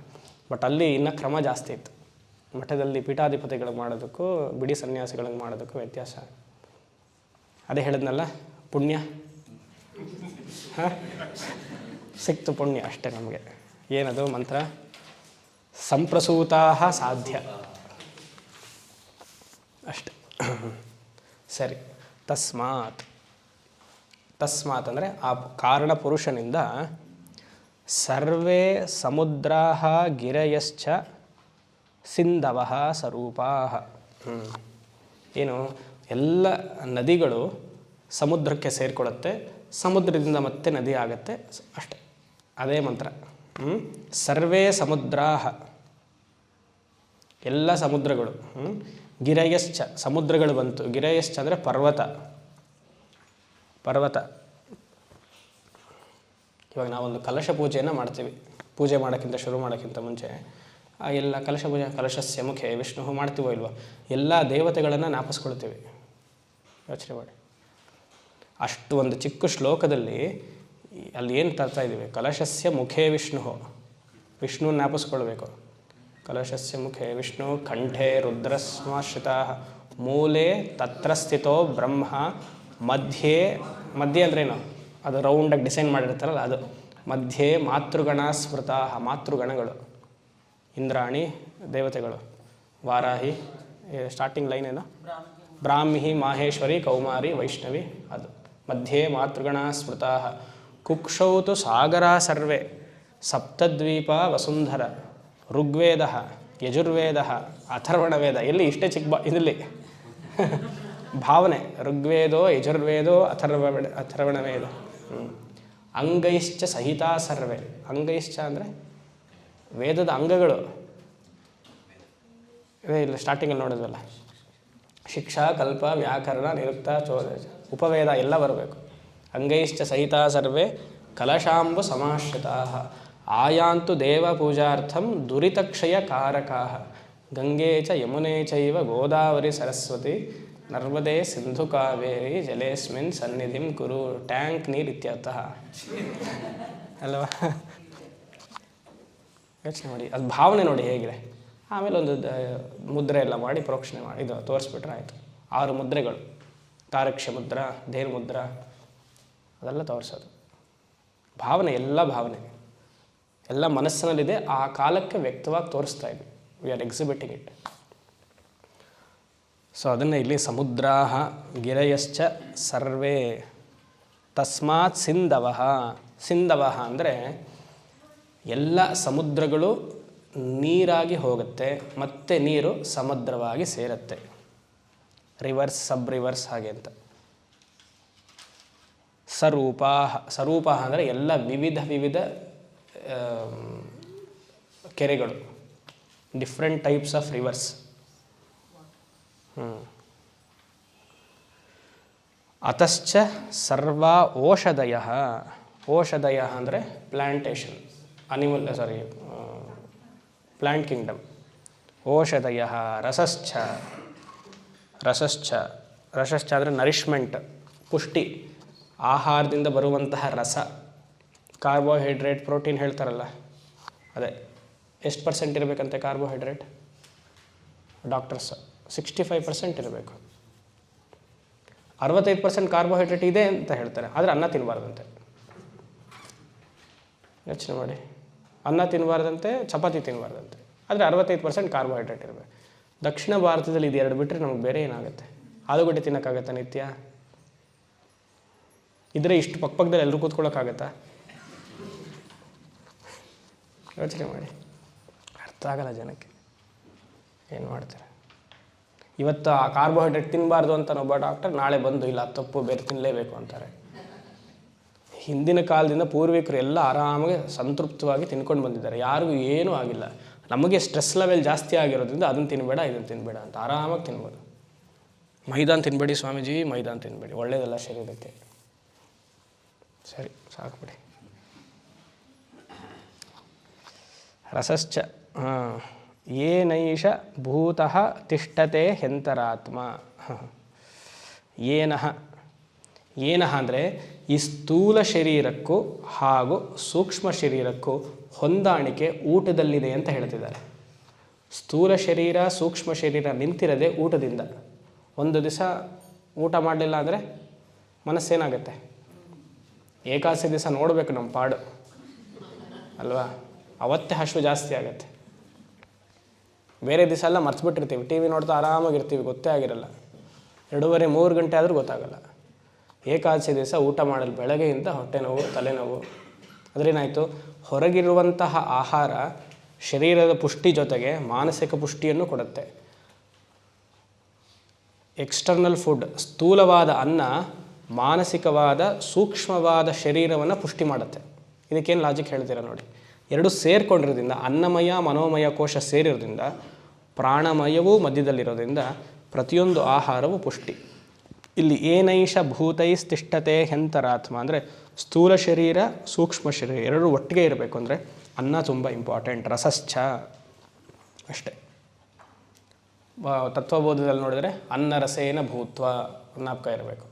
ಬಟ್ ಅಲ್ಲಿ ಇನ್ನೂ ಕ್ರಮ ಜಾಸ್ತಿ ಇತ್ತು. ಮಠದಲ್ಲಿ ಪೀಠಾಧಿಪತಿಗಳಿಗೆ ಮಾಡೋದಕ್ಕೂ ಬಿಡಿ ಸನ್ಯಾಸಿಗಳಿಗೆ ಮಾಡೋದಕ್ಕೂ ವ್ಯತ್ಯಾಸ. ಅದೇ ಹೇಳಿದ್ನಲ್ಲ, ಪುಣ್ಯ ಸಿಕ್ತು, ಪುಣ್ಯ ಅಷ್ಟೇ ನಮಗೆ. ಏನದು ಮಂತ್ರ? ಸಂಪ್ರಸೂತಾ ಸಾಧ್ಯ ಅಷ್ಟೆ. ಸರಿ. ತಸ್ಮಾತ್ ಅಂದರೆ ಆ ಕಾರಣ ಪುರುಷನಿಂದ ಸರ್ವೇ ಸಮುದ್ರಾ ಗಿರಯಶ್ಚ ಸಿಂಧವಃ ಸ್ವರೂಪಾಃ. ಏನು, ಎಲ್ಲ ನದಿಗಳು ಸಮುದ್ರಕ್ಕೆ ಸೇರಿಕೊಳ್ಳುತ್ತೆ, ಸಮುದ್ರದಿಂದ ಮತ್ತೆ ನದಿ ಆಗುತ್ತೆ ಅಷ್ಟೆ. ಅದೇ ಮಂತ್ರ. ಸರ್ವೇ ಸಮುದ್ರಾಃ, ಎಲ್ಲ ಸಮುದ್ರಗಳು. ಗಿರಯಶ್ಚ, ಸಮುದ್ರಗಳು ಬಂತು. ಗಿರಯಶ್ಚ ಅಂದರೆ ಪರ್ವತ. ಇವಾಗ ನಾವೊಂದು ಕಲಶ ಪೂಜೆಯನ್ನು ಮಾಡ್ತೀವಿ. ಪೂಜೆ ಮಾಡೋಕ್ಕಿಂತ ಶುರು ಮಾಡೋಕ್ಕಿಂತ ಮುಂಚೆ ಎಲ್ಲ ಕಲಶ ಪೂಜೆ, ಕಲಶಸ್ಯ ಮುಖೆ ವಿಷ್ಣು ಮಾಡ್ತೀವೋ ಇಲ್ವೋ, ಎಲ್ಲ ದೇವತೆಗಳನ್ನು ಜ್ಞಾಪಿಸ್ಕೊಳ್ತೀವಿ. ಯೋಚನೆ ಮಾಡಿ, ಅಷ್ಟು ಒಂದು ಚಿಕ್ಕ ಶ್ಲೋಕದಲ್ಲಿ ಅಲ್ಲಿ ಏನು ತರ್ತಾ ಇದ್ದೀವಿ? ಕಲಶಸ್ಯ ಮುಖೇ ವಿಷ್ಣು ಜ್ಞಾಪಿಸ್ಕೊಳ್ಬೇಕು. ಕಲಶಸ್ಯ ಮುಖೇ ವಿಷ್ಣು, ಕಂಠೆ ರುದ್ರಸ್ಮಾಶ್ರಿತಾ, ಮೂಲೆ ತತ್ರ ಸ್ಥಿತೋ ಬ್ರಹ್ಮ, ಮಧ್ಯೆ ಅಂದ್ರೇನು? ಅದು ರೌಂಡಾಗಿ ಡಿಸೈನ್ ಮಾಡಿರ್ತಾರಲ್ಲ ಅದು. ಮಧ್ಯೆ ಮಾತೃಗಣ ಸ್ಮೃತಾ, ಮಾತೃಗಣಗಳು, ಇಂದ್ರಾಣಿ ದೇವತೆಗಳು, ವಾರಾಹಿ, ಸ್ಟಾರ್ಟಿಂಗ್ ಲೈನ್ ಏನು? ಬ್ರಾಹ್ಮಿ ಮಾಹೇಶ್ವರಿ ಕೌಮಾರಿ ವೈಷ್ಣವಿ, ಅದು ಮಧ್ಯೆ ಮಾತೃಗಣ ಸ್ಮೃತಾ. ಕುಕ್ಷೌತು ಸಾಗರಾ ಸರ್ವೇ, ಸಪ್ತದ್ವೀಪ ವಸುಂಧರ, ಋಗ್ವೇದ ಯಜುರ್ವೇದ ಅಥರ್ವಣವೇದ. ಎಲ್ಲಿ ಇಷ್ಟೇ ಚಿಕ್ಕ ಇದರಲ್ಲಿ ಭಾವನೆ. ಋಗ್ವೇದೋ ಯಜುರ್ವೇದೋ ಅಥರ್ವಣವೇದ. ಅಂಗೈಶ್ಚ ಸಹಿತಾ ಸರ್ವೇ. ಅಂಗೈಶ್ಚ ಅಂದರೆ ವೇದದ ಅಂಗಗಳು. ಇದೇ ಇಲ್ಲ ಸ್ಟಾರ್ಟಿಂಗಲ್ಲಿ ನೋಡಿದ್ವಲ್ಲ, ಶಿಕ್ಷಾ ಕಲ್ಪ ವ್ಯಾಕರಣ ನಿರುಕ್ತ ಚೋದ ಉಪವೇದ ಎಲ್ಲ ಬರಬೇಕು. ಅಂಗೈಶ್ಚ ಸಹಿತಾ ಸರ್ವೇ ಕಲಶಾಂಬು ಸಮಾಶ್ರಿತಾ, ಆಯಾಂತು ದೇವ ಪೂಜಾರ್ಥಂ ದುರಿತಕ್ಷಯ ಕಾರಕಾಃ, ಗಂಗೆ ಚ ಯಮುನೆ ಚೈವ ಗೋದಾವರಿ ಸರಸ್ವತಿ, ನರ್ಮದೆ ಸಿಂಧು ಕಾವೇರಿ ಜಲೇಸ್ಮಿನ್ ಸನ್ನಿಧಿಂ ಕುರು. ಟ್ಯಾಂಕ್ ನೀರು ಇತ್ಯರ್ಥಃ ಅಲ್ವಾ? ಯೋಚನೆ ಮಾಡಿ, ಅದು ಭಾವನೆ ನೋಡಿ ಹೇಗಿದೆ. ಆಮೇಲೆ ಒಂದು ಮುದ್ರೆ ಎಲ್ಲ ಮಾಡಿ ಪ್ರೋಕ್ಷಣೆ ಮಾಡಿ ಇದು ತೋರಿಸ್ಬಿಟ್ರೆ ಆಯಿತು. 6 ಮುದ್ರೆಗಳು, ತಾರಕ್ಷ್ಯ ಮುದ್ರ, ಧೇನು ಮುದ್ರ, ಅದೆಲ್ಲ ತೋರಿಸೋದು. ಭಾವನೆ, ಎಲ್ಲ ಭಾವನೆ ಎಲ್ಲ ಮನಸ್ಸಿನಲ್ಲಿದೆ, ಆ ಕಾಲಕ್ಕೆ ವ್ಯಕ್ತವಾಗಿ ತೋರಿಸ್ತಾ ಇದ್ವಿ. We are exhibiting it. So ಅದನ್ನು ಇಲ್ಲಿ ಸಮುದ್ರಾಹ ಗಿರಯಶ್ಚ ಸರ್ವೇ ತಸ್ಮಾತ್ ಸಿಂಧವಃ. ಸಿಂಧವಃ ಅಂದರೆ ಎಲ್ಲ ಸಮುದ್ರಗಳು ನೀರಾಗಿ ಹೋಗುತ್ತೆ, ಮತ್ತೆ ನೀರು ಸಮುದ್ರವಾಗಿ ಸೇರುತ್ತೆ. ರಿವರ್ಸ್ ಸಬ್ ರಿವರ್ಸ್ ಹಾಗೆ ಅಂತ. ಸ್ವರೂಪಾಹ. ಸ್ವರೂಪಾಹ ಅಂದರೆ ಎಲ್ಲ ವಿವಿಧ ವಿವಿಧ ಕೆರೆಗಳು, ಡಿಫ್ರೆಂಟ್ ಟೈಪ್ಸ್ ಆಫ್ ರಿವರ್ಸ್. ಅತಶ್ಚ ಸರ್ವ ಓಷಧಯ. ಓಷಧಯ ಅಂದರೆ ಪ್ಲ್ಯಾಂಟೇಷನ್, ಪ್ಲ್ಯಾಂಟ್ ಕಿಂಗ್ಡಮ್. ಓಷಧಯ ರಸಶ್ಚ. ರಸಶ್ಚ ಅಂದರೆ ನರಿಷ್ಮೆಂಟ್, ಪುಷ್ಟಿ, ಆಹಾರದಿಂದ ಬರುವಂತಹ ರಸ. ಕಾರ್ಬೋಹೈಡ್ರೇಟ್, ಪ್ರೋಟೀನ್ ಹೇಳ್ತಾರಲ್ಲ, ಅದೇ ಎಷ್ಟು % ಇರಬೇಕಂತೆ ಕಾರ್ಬೋಹೈಡ್ರೇಟ್? ಡಾಕ್ಟರ್ಸ್ 65% ಇರಬೇಕು. 65% ಕಾರ್ಬೋಹೈಡ್ರೇಟ್ ಇದೆ ಅಂತ ಹೇಳ್ತಾರೆ, ಆದರೆ ಅನ್ನ ತಿನ್ನಬಾರ್ದಂತೆ. ಯೋಚನೆ ಮಾಡಿ, ಅನ್ನ ತಿನ್ನಬಾರ್ದಂತೆ, ಚಪಾತಿ ತಿನ್ನಬಾರ್ದಂತೆ, ಆದರೆ 65% ಕಾರ್ಬೋಹೈಡ್ರೇಟ್ ಇರಬೇಕು. ದಕ್ಷಿಣ ಭಾರತದಲ್ಲಿ ಇದು ಎರಡು ಬಿಟ್ಟರೆ ನಮಗೆ ಬೇರೆ ಏನಾಗುತ್ತೆ? ಆಲೂಗಡ್ಡೆ ತಿನ್ನೋಕ್ಕಾಗತ್ತಾ ನಿತ್ಯ? ಇದ್ರೆ ಇಷ್ಟು ಪಕ್ಕದಲ್ಲಿ ಎಲ್ಲರೂ ಕೂತ್ಕೊಳ್ಳೋಕ್ಕಾಗತ್ತಾ? ಯೋಚನೆ ಮಾಡಿ, ಅರ್ಥ ಆಗಲ್ಲ ಜನಕ್ಕೆ. ಏನು ಮಾಡ್ತಾರೆ? ಇವತ್ತು ಆ ಕಾರ್ಬೋಹೈಡ್ರೇಟ್ ತಿನ್ನಬಾರ್ದು ಅಂತ ಒಬ್ಬ ಡಾಕ್ಟರ್ ನಾಳೆ ಬಂದು ಇಲ್ಲ ತಪ್ಪು, ಬೇರೆ ತಿನ್ನಲೇಬೇಕು ಅಂತಾರೆ. ಹಿಂದಿನ ಕಾಲದಿಂದ ಪೂರ್ವಿಕರು ಎಲ್ಲ ಆರಾಮಾಗಿ ಸಂತೃಪ್ತವಾಗಿ ತಿನ್ಕೊಂಡು ಬಂದಿದ್ದಾರೆ, ಯಾರಿಗೂ ಏನೂ ಆಗಿಲ್ಲ. ನಮಗೆ ಸ್ಟ್ರೆಸ್ ಲೆವೆಲ್ ಜಾಸ್ತಿ ಆಗಿರೋದ್ರಿಂದ ಅದನ್ನು ತಿನ್ನಬೇಡ ಇದನ್ನು ತಿನ್ನಬೇಡ ಅಂತ ಆರಾಮಾಗಿ ತಿನ್ಬೋದು. ಮೈದಾನ ತಿನ್ನಬೇಡಿ ಸ್ವಾಮೀಜಿ, ಮೈದಾನ ತಿನ್ನಬೇಡಿ, ಒಳ್ಳೆಯದಲ್ಲ ಶರೀರಕ್ಕೆ. ಸರಿ, ಸಾಕುಬಿಡಿ. ರಸಶ್ಚ ಏನೈಷ ಭೂತಃ ತಿಷ್ಠತೆ ಹೆಂತರಾತ್ಮ. ಏನಃ ಅಂದರೆ ಈ ಸ್ಥೂಲ ಶರೀರಕ್ಕೂ ಹಾಗೂ ಸೂಕ್ಷ್ಮ ಶರೀರಕ್ಕೂ ಹೊಂದಾಣಿಕೆ ಊಟದಲ್ಲಿದೆ ಅಂತ ಹೇಳ್ತಿದ್ದಾರೆ. ಸ್ಥೂಲ ಶರೀರ ಸೂಕ್ಷ್ಮ ಶರೀರ ನಿಂತಿರದೆ ಊಟದಿಂದ. ಒಂದು ದಿವಸ ಊಟ ಮಾಡಲಿಲ್ಲ ಅಂದರೆ ಮನಸ್ಸೇನಾಗುತ್ತೆ? ಏಕಾದಶಿ ದಿವಸ ನೋಡಬೇಕು ನಮ್ಮ ಪಾಡು ಅಲ್ವಾ, ಅವತ್ತೇ ಹಸಿವು ಜಾಸ್ತಿ ಆಗುತ್ತೆ. ಬೇರೆ ದಿವಸ ಎಲ್ಲ ಮರ್ತ್ಬಿಟ್ಟಿರ್ತೀವಿ, ಟಿ ವಿ ನೋಡ್ತಾ ಆರಾಮಾಗಿರ್ತೀವಿ, ಗೊತ್ತೇ ಆಗಿರಲ್ಲ. 2:30-3 ಗಂಟೆ ಆದರೂ ಗೊತ್ತಾಗಲ್ಲ. ಏಕಾದಶಿ ದಿವಸ ಊಟ ಮಾಡಲು ಬೆಳಗ್ಗೆಯಿಂದ ಹೊಟ್ಟೆ ನೋವು, ತಲೆನೋವು. ಅದರೇನಾಯಿತು? ಹೊರಗಿರುವಂತಹ ಆಹಾರ ಶರೀರದ ಪುಷ್ಟಿ ಜೊತೆಗೆ ಮಾನಸಿಕ ಪುಷ್ಟಿಯನ್ನು ಕೊಡುತ್ತೆ. ಎಕ್ಸ್ಟರ್ನಲ್ ಫುಡ್, ಸ್ಥೂಲವಾದ ಅನ್ನ ಮಾನಸಿಕವಾದ ಸೂಕ್ಷ್ಮವಾದ ಶರೀರವನ್ನು ಪುಷ್ಟಿ ಮಾಡುತ್ತೆ. ಇದಕ್ಕೇನು ಲಾಜಿಕ್ ಹೇಳ್ತೀರಾ ನೋಡಿ. ಎರಡು ಸೇರಿಕೊಂಡಿರೋದ್ರಿಂದ, ಅನ್ನಮಯ ಮನೋಮಯ ಕೋಶ ಸೇರಿರೋದ್ರಿಂದ, ಪ್ರಾಣಮಯವೂ ಮಧ್ಯದಲ್ಲಿರೋದ್ರಿಂದ ಪ್ರತಿಯೊಂದು ಆಹಾರವು ಪುಷ್ಟಿ. ಇಲ್ಲಿ ಏನೈಷ ಭೂತೈಸ್ತಿಷ್ಠತೆ ಹೆಂತರಾತ್ಮ ಅಂದರೆ ಸ್ಥೂಲ ಶರೀರ ಸೂಕ್ಷ್ಮ ಶರೀರ ಎರಡೂ ಒಟ್ಟಿಗೆ ಇರಬೇಕು ಅಂದರೆ ಅನ್ನ ತುಂಬ ಇಂಪಾರ್ಟೆಂಟ್. ರಸಶ್ಚ ಅಷ್ಟೇ. ತತ್ವಬೋಧದಲ್ಲಿ ನೋಡಿದರೆ ಅನ್ನ ರಸೇನ ಭೂತ್ವ ಜ್ಞಾಪಕ ಇರಬೇಕು.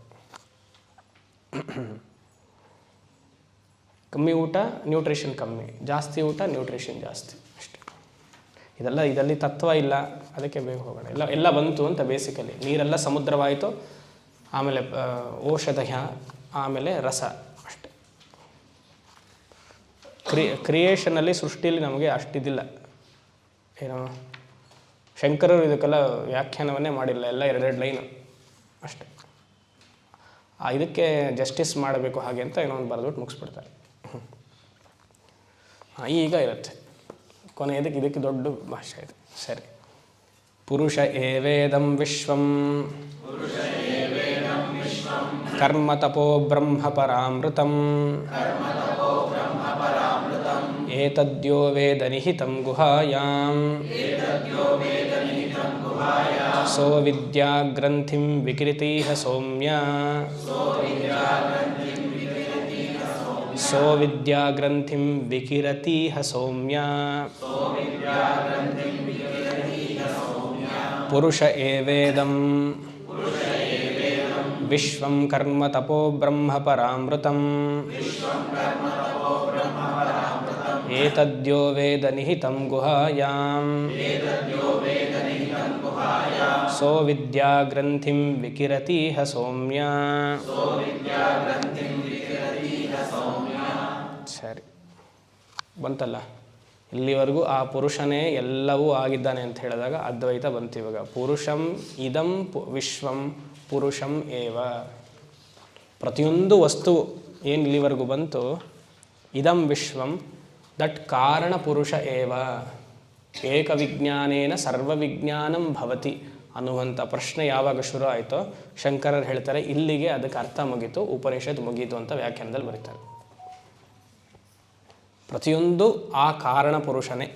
ಕಮ್ಮಿ ಊಟ ನ್ಯೂಟ್ರಿಷನ್ ಕಮ್ಮಿ, ಜಾಸ್ತಿ ಊಟ ನ್ಯೂಟ್ರಿಷನ್ ಜಾಸ್ತಿ, ಅಷ್ಟೇ. ಇದರಲ್ಲಿ ತತ್ವ ಇಲ್ಲ, ಅದಕ್ಕೆ ಬೇಗ ಹೋಗೋಣ. ಎಲ್ಲ ಬಂತು ಅಂತ ಬೇಸಿಕಲಿ. ನೀರೆಲ್ಲ ಸಮುದ್ರವಾಯಿತು, ಆಮೇಲೆ ಔಷಧಯ, ಆಮೇಲೆ ರಸ, ಅಷ್ಟೆ. ಕ್ರಿಯೇಷನಲ್ಲಿ ಸೃಷ್ಟಿಯಲ್ಲಿ ನಮಗೆ ಅಷ್ಟಿದಿಲ್ಲ. ಏನು ಶಂಕರರು ಇದಕ್ಕೆಲ್ಲ ವ್ಯಾಖ್ಯಾನವನ್ನೇ ಮಾಡಿಲ್ಲ, ಎಲ್ಲ 2 ಲೈನು ಅಷ್ಟೆ. ಇದಕ್ಕೆ ಜಸ್ಟಿಸ್ ಮಾಡಬೇಕು ಹಾಗೆ ಅಂತ ಏನೋ ಬರೆದ್ಬಿಟ್ಟು ಮುಗಿಸ್ಬಿಡ್ತಾರೆ. ಈಗ ಇರುತ್ತೆ ಕೊನೆಯದಕ್ಕೆ, ಇದಕ್ಕೆ ದೊಡ್ಡ ಭಾಷೆ ಇದೆ. ಸರಿ. ಪುರುಷ ಏವೇದಂ ವಿಶ್ವಂ ಕರ್ಮ ತಪೋ ಬ್ರಹ್ಮ ಪರಾಮೃತಂ ಏತದ್ಯೋ ವೇದ ನಿಹಿತಂ ಗುಹಾಯಾಂ ಸೋ ವಿದ್ಯಾ ಗ್ರಂಥಿಂ ವಿಕೃತೀಹ ಸೌಮ್ಯ ಸೋ ವಿದ್ಯಾ ಗ್ರಂಥಿಂ ವಿಕಿರತೀಹ ಸೌಮ್ಯ ಪುರುಷ ಏವೇದಂ ವಿಶ್ವಂ ಕರ್ಮ ತಪೋ ಬ್ರಹ್ಮ ಪರಾಮೃತಂ ಏತದ್ಯೋ ವೇದ ನಿಹಿತಂ ಗುಹಾಯಾಂ ಸೋ ವಿದ್ಯಾ ಗ್ರಂಥಿಂ ವಿಕಿರತೀಹ ಸೌಮ್ಯ. ಸರಿ. ಬಂತಲ್ಲ, ಇಲ್ಲಿವರೆಗೂ ಆ ಪುರುಷನೇ ಎಲ್ಲವೂ ಆಗಿದ್ದಾನೆ ಅಂತ ಹೇಳಿದಾಗ ಅದ್ವೈತ ಬಂತು. ಇವಾಗ ಪುರುಷಂ ಇದಂ ವಿಶ್ವಂ ಪುರುಷಂ ಏವ. ಪ್ರತಿಯೊಂದು ವಸ್ತು ಏನು ಇಲ್ಲಿವರೆಗೂ ಬಂತು, ಇದಂ ವಿಶ್ವಂ, ದಟ್ ಕಾರಣ ಪುರುಷ ಏವ ಏಕವಿಜ್ಞಾನೇನ ಸರ್ವವಿಜ್ಞಾನಂ ಭವತಿ ಅನ್ನುವಂಥ ಪ್ರಶ್ನೆ ಯಾವಾಗ ಶುರು ಆಯಿತೋ ಶಂಕರರು ಹೇಳ್ತಾರೆ ಇಲ್ಲಿಗೆ ಅದಕ್ಕೆ ಅರ್ಥ ಮುಗೀತು, ಉಪನಿಷತ್ ಮುಗೀತು ಅಂತ ವ್ಯಾಖ್ಯಾನದಲ್ಲಿ ಬರೀತಾರೆ. ಪ್ರತಿಯೊಂದು ಆ ಕಾರಣ ಪುರುಷನೇ.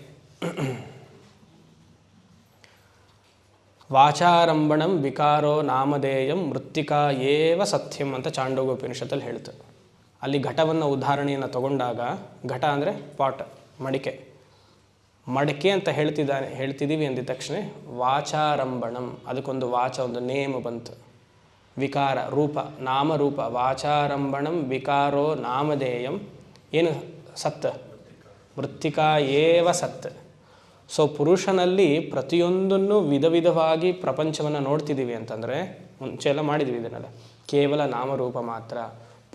ವಾಚಾರಂಭಣಂ ವಿಕಾರೋ ನಾಮಧೇಯಂ ಮೃತ್ತಿಕಾ ಏವ ಸತ್ಯಂ ಅಂತ ಚಾಂಡೋಗ್ಯೋಪನಿಷತ್ತಲ್ಲಿ ಹೇಳ್ತು. ಅಲ್ಲಿ ಘಟವನ್ನು ಉದಾಹರಣೆಯನ್ನು ತಗೊಂಡಾಗ, ಘಟ ಅಂದರೆ ಪಾಟ್, ಮಡಿಕೆ, ಮಡಿಕೆ ಅಂತ ಹೇಳ್ತಿದ್ದೀವಿ ಅಂದಿದ ತಕ್ಷಣ ವಾಚಾರಂಭಣಂ, ಅದಕ್ಕೊಂದು ವಾಚ, ಒಂದು ನೇಮ ಬಂತು. ವಿಕಾರ ರೂಪ, ನಾಮರೂಪ, ವಾಚಾರಂಭಣಂ ವಿಕಾರೋ ನಾಮಧೇಯಂ ಏನು ಸತ್, ಮೃತ್ತಿಕಾ ಏವ ಸತ್. ಸೊ ಪುರುಷನಲ್ಲಿ ಪ್ರತಿಯೊಂದನ್ನು ವಿಧ ವಿಧವಾಗಿ ಪ್ರಪಂಚವನ್ನು ನೋಡ್ತಿದ್ದೀವಿ ಅಂತಂದರೆ, ಮುಂಚೆ ಎಲ್ಲ ಮಾಡಿದ್ದೀವಿ ಇದನ್ನೆಲ್ಲ, ಕೇವಲ ನಾಮರೂಪ ಮಾತ್ರ,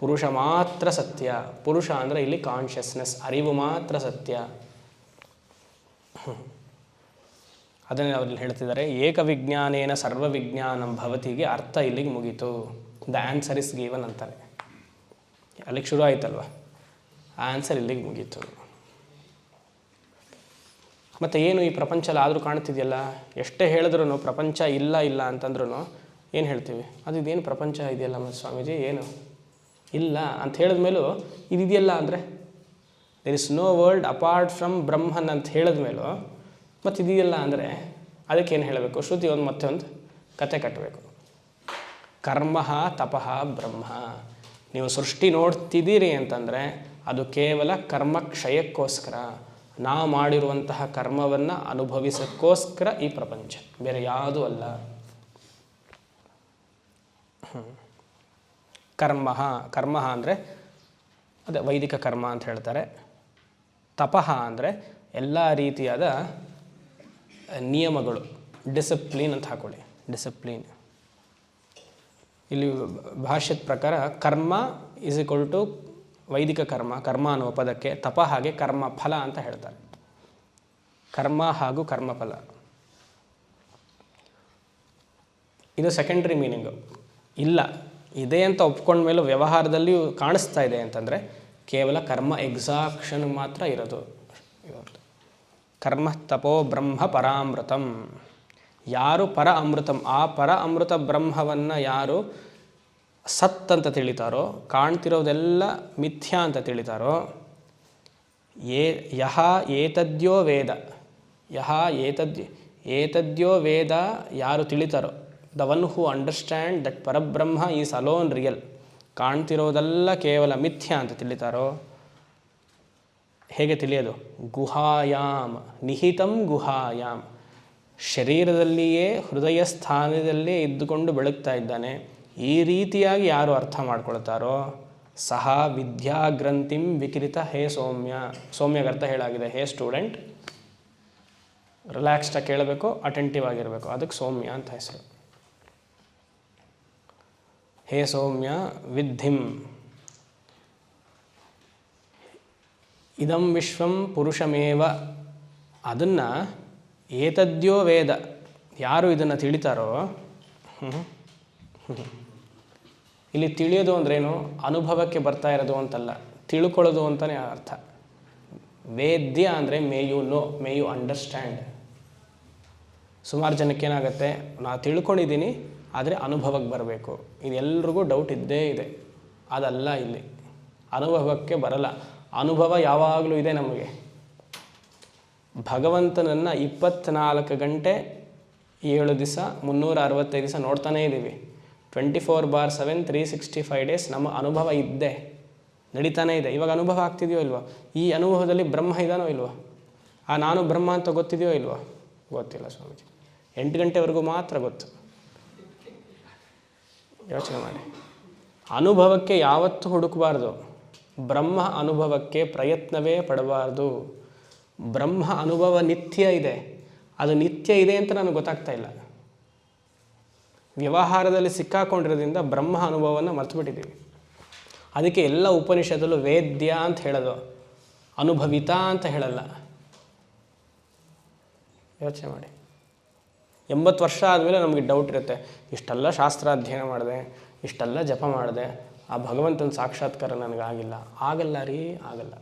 ಪುರುಷ ಮಾತ್ರ ಸತ್ಯ. ಪುರುಷ ಅಂದರೆ ಇಲ್ಲಿ ಕಾನ್ಷಿಯಸ್ನೆಸ್, ಅರಿವು ಮಾತ್ರ ಸತ್ಯ. ಅದನ್ನೇ ಅವ್ರಲ್ಲಿ ಹೇಳ್ತಿದ್ದಾರೆ ಏಕವಿಜ್ಞಾನೇನ ಸರ್ವವಿಜ್ಞಾನಂ ಭವತಿಗೆ ಅರ್ಥ ಇಲ್ಲಿಗೆ ಮುಗೀತು. ದ ಆನ್ಸರ್ ಇಸ್ ಗಿವನ್ ಅಂತಾರೆ. ಅಲ್ಲಿಗೆ ಶುರು ಆಯ್ತಲ್ವ, ಆನ್ಸರ್ ಇಲ್ಲಿಗೆ ಮುಗೀತು. ಮತ್ತು ಏನು ಈ ಪ್ರಪಂಚ ಎಲ್ಲ ಆದರೂ ಕಾಣ್ತಿದೆಯಲ್ಲ, ಎಷ್ಟೇ ಹೇಳಿದ್ರು ಪ್ರಪಂಚ ಇಲ್ಲ ಇಲ್ಲ ಅಂತಂದ್ರೂ ಏನು ಹೇಳ್ತೀವಿ, ಅದು ಇದೇನು ಪ್ರಪಂಚ ಇದೆಯಲ್ಲ ಮತ್ತು ಸ್ವಾಮೀಜಿ ಏನು ಇಲ್ಲ ಅಂತ ಹೇಳಿದ್ಮೇಲೂ ಇದಿದೆಯಲ್ಲ ಅಂದರೆ there is no world apart from Brahman ಅಂತ ಹೇಳಿದ್ಮೇಲೂ ಮತ್ತು ಇದೆಯಲ್ಲ ಅಂದರೆ ಅದಕ್ಕೇನು ಹೇಳಬೇಕು, ಶ್ರುತಿ ಒಂದು ಮತ್ತೆ ಒಂದು ಕತೆ ಕಟ್ಟಬೇಕು. ಕರ್ಮ ತಪಃ ಬ್ರಹ್ಮ. ನೀವು ಸೃಷ್ಟಿ ನೋಡ್ತಿದ್ದೀರಿ ಅಂತಂದರೆ ಅದು ಕೇವಲ ಕರ್ಮಕ್ಷಯಕ್ಕೋಸ್ಕರ, ನಾವು ಮಾಡಿರುವಂತಹ ಕರ್ಮವನ್ನು ಅನುಭವಿಸೋಕ್ಕೋಸ್ಕರ ಈ ಪ್ರಪಂಚ, ಬೇರೆ ಯಾವುದೂ ಅಲ್ಲ. ಕರ್ಮ ಅಂದರೆ ಅದೇ ವೈದಿಕ ಕರ್ಮ ಅಂತ ಹೇಳ್ತಾರೆ. ತಪಃ ಅಂದರೆ ಎಲ್ಲ ರೀತಿಯಾದ ನಿಯಮಗಳು, ಡಿಸಿಪ್ಲಿನ್ ಅಂತ ಹಾಕೊಳ್ಳಿ, ಡಿಸಿಪ್ಲಿನ್. ಇಲ್ಲಿ ಭಾಷ್ಯದ ಪ್ರಕಾರ ಕರ್ಮ ಈಸ್ ಈಕ್ವಲ್ ಟು ವೈದಿಕ ಕರ್ಮ, ಕರ್ಮ ಅನ್ನುವ ಪದಕ್ಕೆ ತಪ ಹಾಗೆ ಕರ್ಮ ಫಲ ಅಂತ ಹೇಳ್ತಾರೆ. ಕರ್ಮ ಹಾಗೂ ಕರ್ಮಫಲ ಇದು ಸೆಕೆಂಡ್ರಿ ಮೀನಿಂಗು. ಇಲ್ಲ ಇದೆ ಅಂತ ಒಪ್ಕೊಂಡ್ಮೇಲೂ ವ್ಯವಹಾರದಲ್ಲಿ ಕಾಣಿಸ್ತಾ ಇದೆ ಅಂತಂದರೆ ಕೇವಲ ಕರ್ಮ ಎಕ್ಸಾಕ್ಷನ್ಗೆ ಮಾತ್ರ ಇರೋದು. ಕರ್ಮ ತಪೋ ಬ್ರಹ್ಮ ಪರಾಮೃತಂ. ಯಾರು ಪರ ಅಮೃತಂ, ಆ ಪರ ಅಮೃತ ಬ್ರಹ್ಮವನ್ನು ಯಾರು ಸತ್ ಅಂತ ತಿಳಿತಾರೋ, ಕಾಣ್ತಿರೋದೆಲ್ಲ ಮಿಥ್ಯಾ ಅಂತ ತಿಳಿತಾರೋ, ಯಹ ಏತದ್ಯೋ ವೇದ, ಯಹ ಏತದ್ಯೋ ವೇದ ಯಾರು ತಿಳಿತಾರೋ, the one who understand that Parabrahma is alone real, ಕಾಣ್ತಿರೋದೆಲ್ಲ ಕೇವಲ ಮಿಥ್ಯಾ ಅಂತ ತಿಳಿತಾರೋ. ಹೇಗೆ ತಿಳಿಯೋದು? ಗುಹಾಯಾಮ್ ನಿಹಿತಂ ಗುಹಾಯಾಮ್, ಶರೀರದಲ್ಲಿಯೇ ಹೃದಯ ಸ್ಥಾನದಲ್ಲೇ ಇದ್ದುಕೊಂಡು ಬೆಳಗ್ತಾ ಇದ್ದಾನೆ. ಈ ರೀತಿಯಾಗಿ ಯಾರು ಅರ್ಥ ಮಾಡ್ಕೊಳ್ತಾರೋ ಸಹ ವಿದ್ಯಾಗ್ರಂಥಿಂ ವಿಕಿರಿತ ಹೇ ಸೌಮ್ಯ. ಸೌಮ್ಯಗೆ ಅರ್ಥ ಹೇಳಾಗಿದೆ, ಹೇ ಸ್ಟೂಡೆಂಟ್, ರಿಲ್ಯಾಕ್ಸ್ಡಾಗಿ ಕೇಳಬೇಕು, ಅಟೆಂಟಿವ್ ಆಗಿರಬೇಕು, ಅದಕ್ಕೆ ಸೌಮ್ಯ ಅಂತ ಹೆಸರು. ಹೇ ಸೌಮ್ಯ ವಿದ್ಧಿಂ ಇದಂ ವಿಶ್ವಂ ಪುರುಷಮೇವ. ಅದನ್ನು ಏತದ್ಯೋ ವೇದ, ಯಾರು ಇದನ್ನು ತಿಳಿತಾರೋ, ಇಲ್ಲಿ ತಿಳಿಯೋದು ಅಂದ್ರೇನು, ಅನುಭವಕ್ಕೆ ಬರ್ತಾ ಇರೋದು ಅಂತಲ್ಲ, ತಿಳ್ಕೊಳ್ಳೋದು ಅಂತಲೇ ಅರ್ಥ. ವೇದ್ಯ ಅಂದರೆ may you know, may you understand. ಸುಮಾರು ಜನಕ್ಕೆ ಏನಾಗುತ್ತೆ, ನಾನು ತಿಳ್ಕೊಂಡಿದ್ದೀನಿ ಆದರೆ ಅನುಭವಕ್ಕೆ ಬರಬೇಕು, ಇದೆಲ್ರಿಗೂ ಡೌಟ್ ಇದ್ದೇ ಇದೆ. ಅದಲ್ಲ, ಇಲ್ಲಿ ಅನುಭವಕ್ಕೆ ಬರಲ್ಲ. ಅನುಭವ ಯಾವಾಗಲೂ ಇದೆ ನಮಗೆ. ಭಗವಂತನನ್ನು 24 ಗಂಟೆ 7 ದಿವಸ 365 ದಿವಸ ನೋಡ್ತಾನೇ ಇದ್ದೀವಿ. 24/7 365 ಡೇಸ್ ನಮ್ಮ ಅನುಭವ ಇದ್ದೇ ನಡೀತಾನೇ ಇದೆ. ಇವಾಗ ಅನುಭವ ಆಗ್ತಿದೆಯೋ ಇಲ್ವೋ? ಈ ಅನುಭವದಲ್ಲಿ ಬ್ರಹ್ಮ ಇದ್ದಾನೋ ಇಲ್ವೋ? ಆ ನಾನು ಬ್ರಹ್ಮ ಅಂತ ಗೊತ್ತಿದೆಯೋ ಇಲ್ವೋ? ಗೊತ್ತಿಲ್ಲ ಸ್ವಾಮೀಜಿ. 8 ಗಂಟೆವರೆಗೂ ಮಾತ್ರ ಗೊತ್ತು. ಯೋಚನೆ ಮಾಡಿ. ಅನುಭವಕ್ಕೆ ಯಾವತ್ತೂ ಹುಡುಕಬಾರ್ದು. ಬ್ರಹ್ಮ ಅನುಭವಕ್ಕೆ ಪ್ರಯತ್ನವೇ ಪಡಬಾರ್ದು. ಬ್ರಹ್ಮ ಅನುಭವ ನಿತ್ಯ ಇದೆ. ಅದು ನಿತ್ಯ ಇದೆ ಅಂತ ನನಗೆ ಗೊತ್ತಾಗ್ತಾ ಇಲ್ಲ. ವ್ಯವಹಾರದಲ್ಲಿ ಸಿಕ್ಕಾಕೊಂಡಿರೋದ್ರಿಂದ ಬ್ರಹ್ಮ ಅನುಭವವನ್ನು ಮರ್ತುಬಿಟ್ಟಿದ್ದೀವಿ. ಅದಕ್ಕೆ ಎಲ್ಲ ಉಪನಿಷತ್ತಲ್ಲೂ ವೇದ್ಯ ಅಂತ ಹೇಳೋದು. ಅನುಭವಿತ ಅಂತ ಹೇಳಲ್ಲ. ಯೋಚನೆ ಮಾಡಿ. 80 ವರ್ಷ ಆದಮೇಲೆ ನಮಗೆ ಡೌಟ್ ಇರುತ್ತೆ, ಇಷ್ಟೆಲ್ಲ ಶಾಸ್ತ್ರ ಅಧ್ಯಯನ ಮಾಡಿದೆ, ಇಷ್ಟೆಲ್ಲ ಜಪ ಮಾಡಿದೆ, ಆ ಭಗವಂತನ ಸಾಕ್ಷಾತ್ಕಾರ ನನಗಾಗಿಲ್ಲ. ಆಗಲ್ಲ ರೀ, ಆಗಲ್ಲ.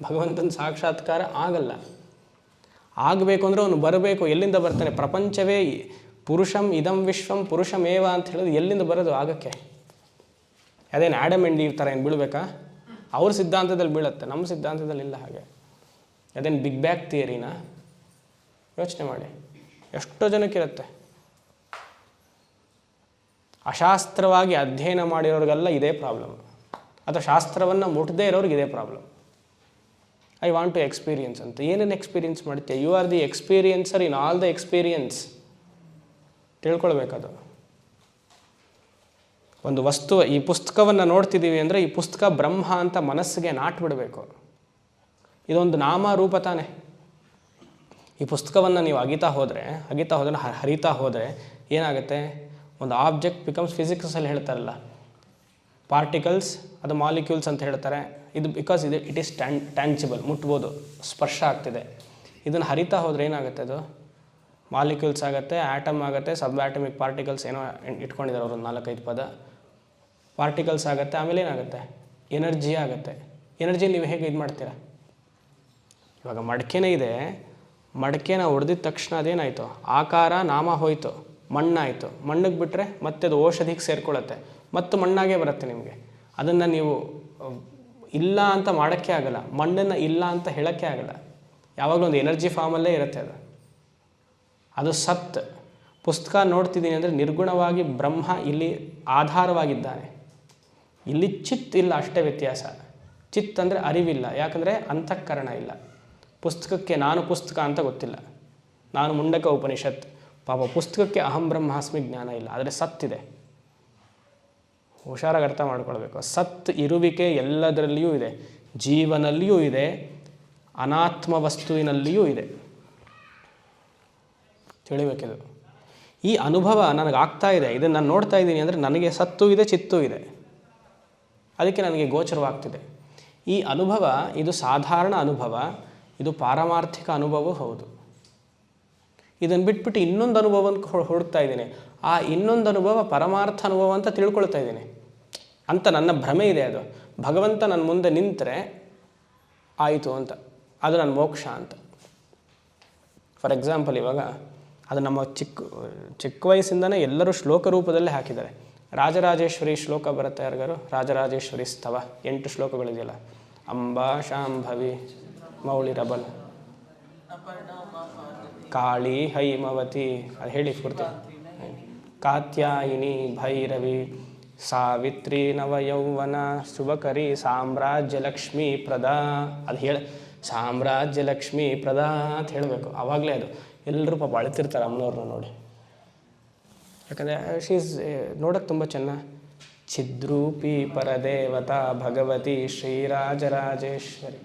ಭಗವಂತನ ಸಾಕ್ಷಾತ್ಕಾರ ಆಗಲ್ಲ. ಆಗಬೇಕು ಅಂದರೆ ಅವನು ಬರಬೇಕು. ಎಲ್ಲಿಂದ ಬರ್ತಾನೆ? ಪ್ರಪಂಚವೇ ಪುರುಷಂ ಇದಂ ವಿಶ್ವಂ ಪುರುಷಮೇವ ಅಂತ ಹೇಳೋದು ಎಲ್ಲಿಂದ ಬರೋದು ಆಗಕ್ಕೆ? ಅದೇನು ಆ್ಯಡಮ್ ಆ್ಯಂಡ್ ಈವ್ ಥರ ಏನು ಬೀಳಬೇಕಾ? ಅವ್ರ ಸಿದ್ಧಾಂತದಲ್ಲಿ ಬೀಳುತ್ತೆ, ನಮ್ಮ ಸಿದ್ಧಾಂತದಲ್ಲಿ ಇಲ್ಲ. ಹಾಗೆ ಅದೇನು ಬಿಗ್ ಬ್ಯಾಗ್ ಥಿಯರಿನಾ? ಯೋಚನೆ ಮಾಡಿ. ಎಷ್ಟೋ ಜನಕ್ಕಿರುತ್ತೆ. ಅಶಾಸ್ತ್ರವಾಗಿ ಅಧ್ಯಯನ ಮಾಡಿರೋರಿಗೆಲ್ಲ ಇದೇ ಪ್ರಾಬ್ಲಮ್, ಅಥವಾ ಶಾಸ್ತ್ರವನ್ನು ಮುಟ್ಟದೇ ಇರೋರಿಗೆ ಇದೇ problem. I want to experience ಅಂತ. ಏನೇನು ಎಕ್ಸ್ಪೀರಿಯನ್ಸ್ ಮಾಡ್ತೀಯ? You are the experiencer in all the experience. ತಿಳ್ಕೊಳ್ಬೇಕದು. ಒಂದು ವಸ್ತು, ಈ ಪುಸ್ತಕವನ್ನು ನೋಡ್ತಿದ್ದೀವಿ ಅಂದರೆ ಈ ಪುಸ್ತಕ ಬ್ರಹ್ಮ ಅಂತ ಮನಸ್ಸಿಗೆ ನಾಟ್ಬಿಡಬೇಕು. ಇದೊಂದು ನಾಮ ರೂಪ ತಾನೆ. ಈ ಪುಸ್ತಕವನ್ನು ನೀವು ಹರಿತಾ ಹೋದರೆ ಹರಿತಾ ಹೋದರೆ ಏನಾಗುತ್ತೆ? ಒಂದು ಆಬ್ಜೆಕ್ಟ್ ಬಿಕಮ್ಸ್, ಫಿಸಿಕ್ಸಲ್ಲಿ ಹೇಳ್ತಾರಲ್ಲ, ಪಾರ್ಟಿಕಲ್ಸ್ ಅದು ಮಾಲಿಕ್ಯೂಲ್ಸ್ ಅಂತ ಹೇಳ್ತಾರೆ. ಇದು ಬಿಕಾಸ್ ಇಟ್ ಈಸ್ ಟ್ಯಾಂಜಿಬಲ್, ಮುಟ್ಬೋದು, ಸ್ಪರ್ಶ ಆಗ್ತಿದೆ. ಇದನ್ನು ಹರಿತಾ ಹೋದರೆ ಏನಾಗುತ್ತೆ? ಅದು ಮಾಲಿಕ್ಯೂಲ್ಸ್ ಆಗುತ್ತೆ, ಆ್ಯಟಮ್ ಆಗುತ್ತೆ, ಸಬ್ ಆಟಮಿಕ್ ಪಾರ್ಟಿಕಲ್ಸ್ ಏನೋ ಇಟ್ಕೊಂಡಿದ್ದಾರೆ ಅವರು 4-5 ಪದ. ಪಾರ್ಟಿಕಲ್ಸ್ ಆಗುತ್ತೆ, ಆಮೇಲೆ ಏನಾಗುತ್ತೆ? ಎನರ್ಜಿ ಆಗುತ್ತೆ. ಎನರ್ಜಿ ನೀವು ಹೇಗೆ ಇದು ಮಾಡ್ತೀರಾ? ಇವಾಗ ಮಡಕೆನೇ ಇದೆ, ಮಡಕೆನ ಹೊಡೆದಿದ ತಕ್ಷಣ ಅದೇನಾಯಿತು? ಆಕಾರ ನಾಮ ಹೋಯಿತು, ಮಣ್ಣಾಯಿತು. ಮಣ್ಣಿಗೆ ಬಿಟ್ಟರೆ ಮತ್ತೆ ಅದು ಔಷಧಿಗೆ ಸೇರ್ಕೊಳ್ಳುತ್ತೆ, ಮತ್ತು ಮಣ್ಣಾಗೇ ಬರುತ್ತೆ ನಿಮಗೆ. ಅದನ್ನು ನೀವು ಇಲ್ಲ ಅಂತ ಮಾಡೋಕ್ಕೆ ಆಗಲ್ಲ, ಮಣ್ಣನ್ನು ಇಲ್ಲ ಅಂತ ಹೇಳೋಕ್ಕೆ ಆಗಲ್ಲ. ಯಾವಾಗಲೂ ಒಂದು ಎನರ್ಜಿ ಫಾರ್ಮಲ್ಲೇ ಇರುತ್ತೆ ಅದು. ಅದು ಸತ್. ಪುಸ್ತಕ ನೋಡ್ತಿದ್ದೀನಿ ಅಂದರೆ ನಿರ್ಗುಣವಾಗಿ ಬ್ರಹ್ಮ ಇಲ್ಲಿ ಆಧಾರವಾಗಿದ್ದಾನೆ. ಇಲ್ಲಿ ಚಿತ್ ಇಲ್ಲ, ಅಷ್ಟೇ ವ್ಯತ್ಯಾಸ. ಚಿತ್ ಅಂದರೆ ಅರಿವಿಲ್ಲ, ಯಾಕಂದರೆ ಅಂತಃಕರಣ ಇಲ್ಲ. ಪುಸ್ತಕಕ್ಕೆ ನಾನು ಪುಸ್ತಕ ಅಂತ ಗೊತ್ತಿಲ್ಲ, ನಾನು ಮುಂಡಕ ಉಪನಿಷತ್. ಪಾಪ ಪುಸ್ತಕಕ್ಕೆ ಅಹಂ ಬ್ರಹ್ಮಾಸ್ಮಿ ಜ್ಞಾನ ಇಲ್ಲ, ಆದರೆ ಸತ್ತಿದೆ. ಹುಷಾರಾಗಿ ಅರ್ಥ ಮಾಡ್ಕೊಳ್ಬೇಕು. ಸತ್ ಇರುವಿಕೆ ಎಲ್ಲದರಲ್ಲಿಯೂ ಇದೆ, ಜೀವನಲ್ಲಿಯೂ ಇದೆ, ಅನಾತ್ಮ ವಸ್ತುವಿನಲ್ಲಿಯೂ ಇದೆ. ತಿಳಿಬೇಕಿದು. ಈ ಅನುಭವ ನನಗಾಗ್ತಾ ಇದೆ, ಇದನ್ನು ನಾನು ನೋಡ್ತಾ ಇದ್ದೀನಿ ಅಂದರೆ ನನಗೆ ಸತ್ತು ಇದೆ, ಚಿತ್ತು ಇದೆ, ಅದಕ್ಕೆ ನನಗೆ ಗೋಚರವಾಗ್ತಿದೆ. ಈ ಅನುಭವ ಇದು ಸಾಧಾರಣ ಅನುಭವ, ಇದು ಪಾರಮಾರ್ಥಿಕ ಅನುಭವ ಹೌದು. ಇದನ್ನು ಬಿಟ್ಬಿಟ್ಟು ಇನ್ನೊಂದು ಅನುಭವವನ್ನು ಹುಡುಕ್ತಾ ಇದ್ದೀನಿ. ಆ ಇನ್ನೊಂದು ಅನುಭವ ಪರಮಾರ್ಥ ಅನುಭವ ಅಂತ ತಿಳ್ಕೊಳ್ತಾ ಇದ್ದೀನಿ ಅಂತ ನನ್ನ ಭ್ರಮೆ ಇದೆ. ಅದು ಭಗವಂತ ನನ್ನ ಮುಂದೆ ನಿಂತರೆ ಆಯಿತು ಅಂತ, ಅದು ನನ್ನ ಮೋಕ್ಷ ಅಂತ. ಫಾರ್ ಎಕ್ಸಾಂಪಲ್, ಇವಾಗ ಅದು ನಮ್ಮ ಚಿಕ್ಕ ವಯಸ್ಸಿಂದನೇ ಎಲ್ಲರೂ ಶ್ಲೋಕ ರೂಪದಲ್ಲೇ ಹಾಕಿದ್ದಾರೆ. ರಾಜರಾಜೇಶ್ವರಿ ಶ್ಲೋಕ ಬರುತ್ತೆ ಯಾರಿಗಾರು? ರಾಜರಾಜೇಶ್ವರಿ ಸ್ತವ 8 ಶ್ಲೋಕಗಳಿದೆಯಲ್ಲ. ಅಂಬಾ ಶಾಂಭವಿ ಮೌಳಿರಬಲ್ ಕಾಳಿ ಹೈಮವತಿ, ಅದು ಹೇಳಿ ಪೂರ್ತಿ. ಕಾತ್ಯಾಯಿನಿ ಭೈರವಿ ಸಾವಿತ್ರಿ ನವಯೌವನ ಶುಭಕರಿ ಸಾಮ್ರಾಜ್ಯಲಕ್ಷ್ಮೀ ಪ್ರದಾ, ಅದು ಸಾಮ್ರಾಜ್ಯಲಕ್ಷ್ಮೀ ಪ್ರದಾ ಅಂತ ಹೇಳಬೇಕು. ಆವಾಗಲೇ ಅದು ಎಲ್ಲರೂ ಪಾಪ ಅಳ್ತಿರ್ತಾರೆ ಅಮ್ಮನವ್ರನ್ನ ನೋಡಿ. ಯಾಕಂದರೆ ಶೀಸ್ ನೋಡೋಕ್ಕೆ ತುಂಬ ಚೆನ್ನ. ಚಿದ್ರೂಪಿ ಪರದೇವತಾ ಭಗವತಿ ಶ್ರೀರಾಜರಾಜೇಶ್ವರಿ.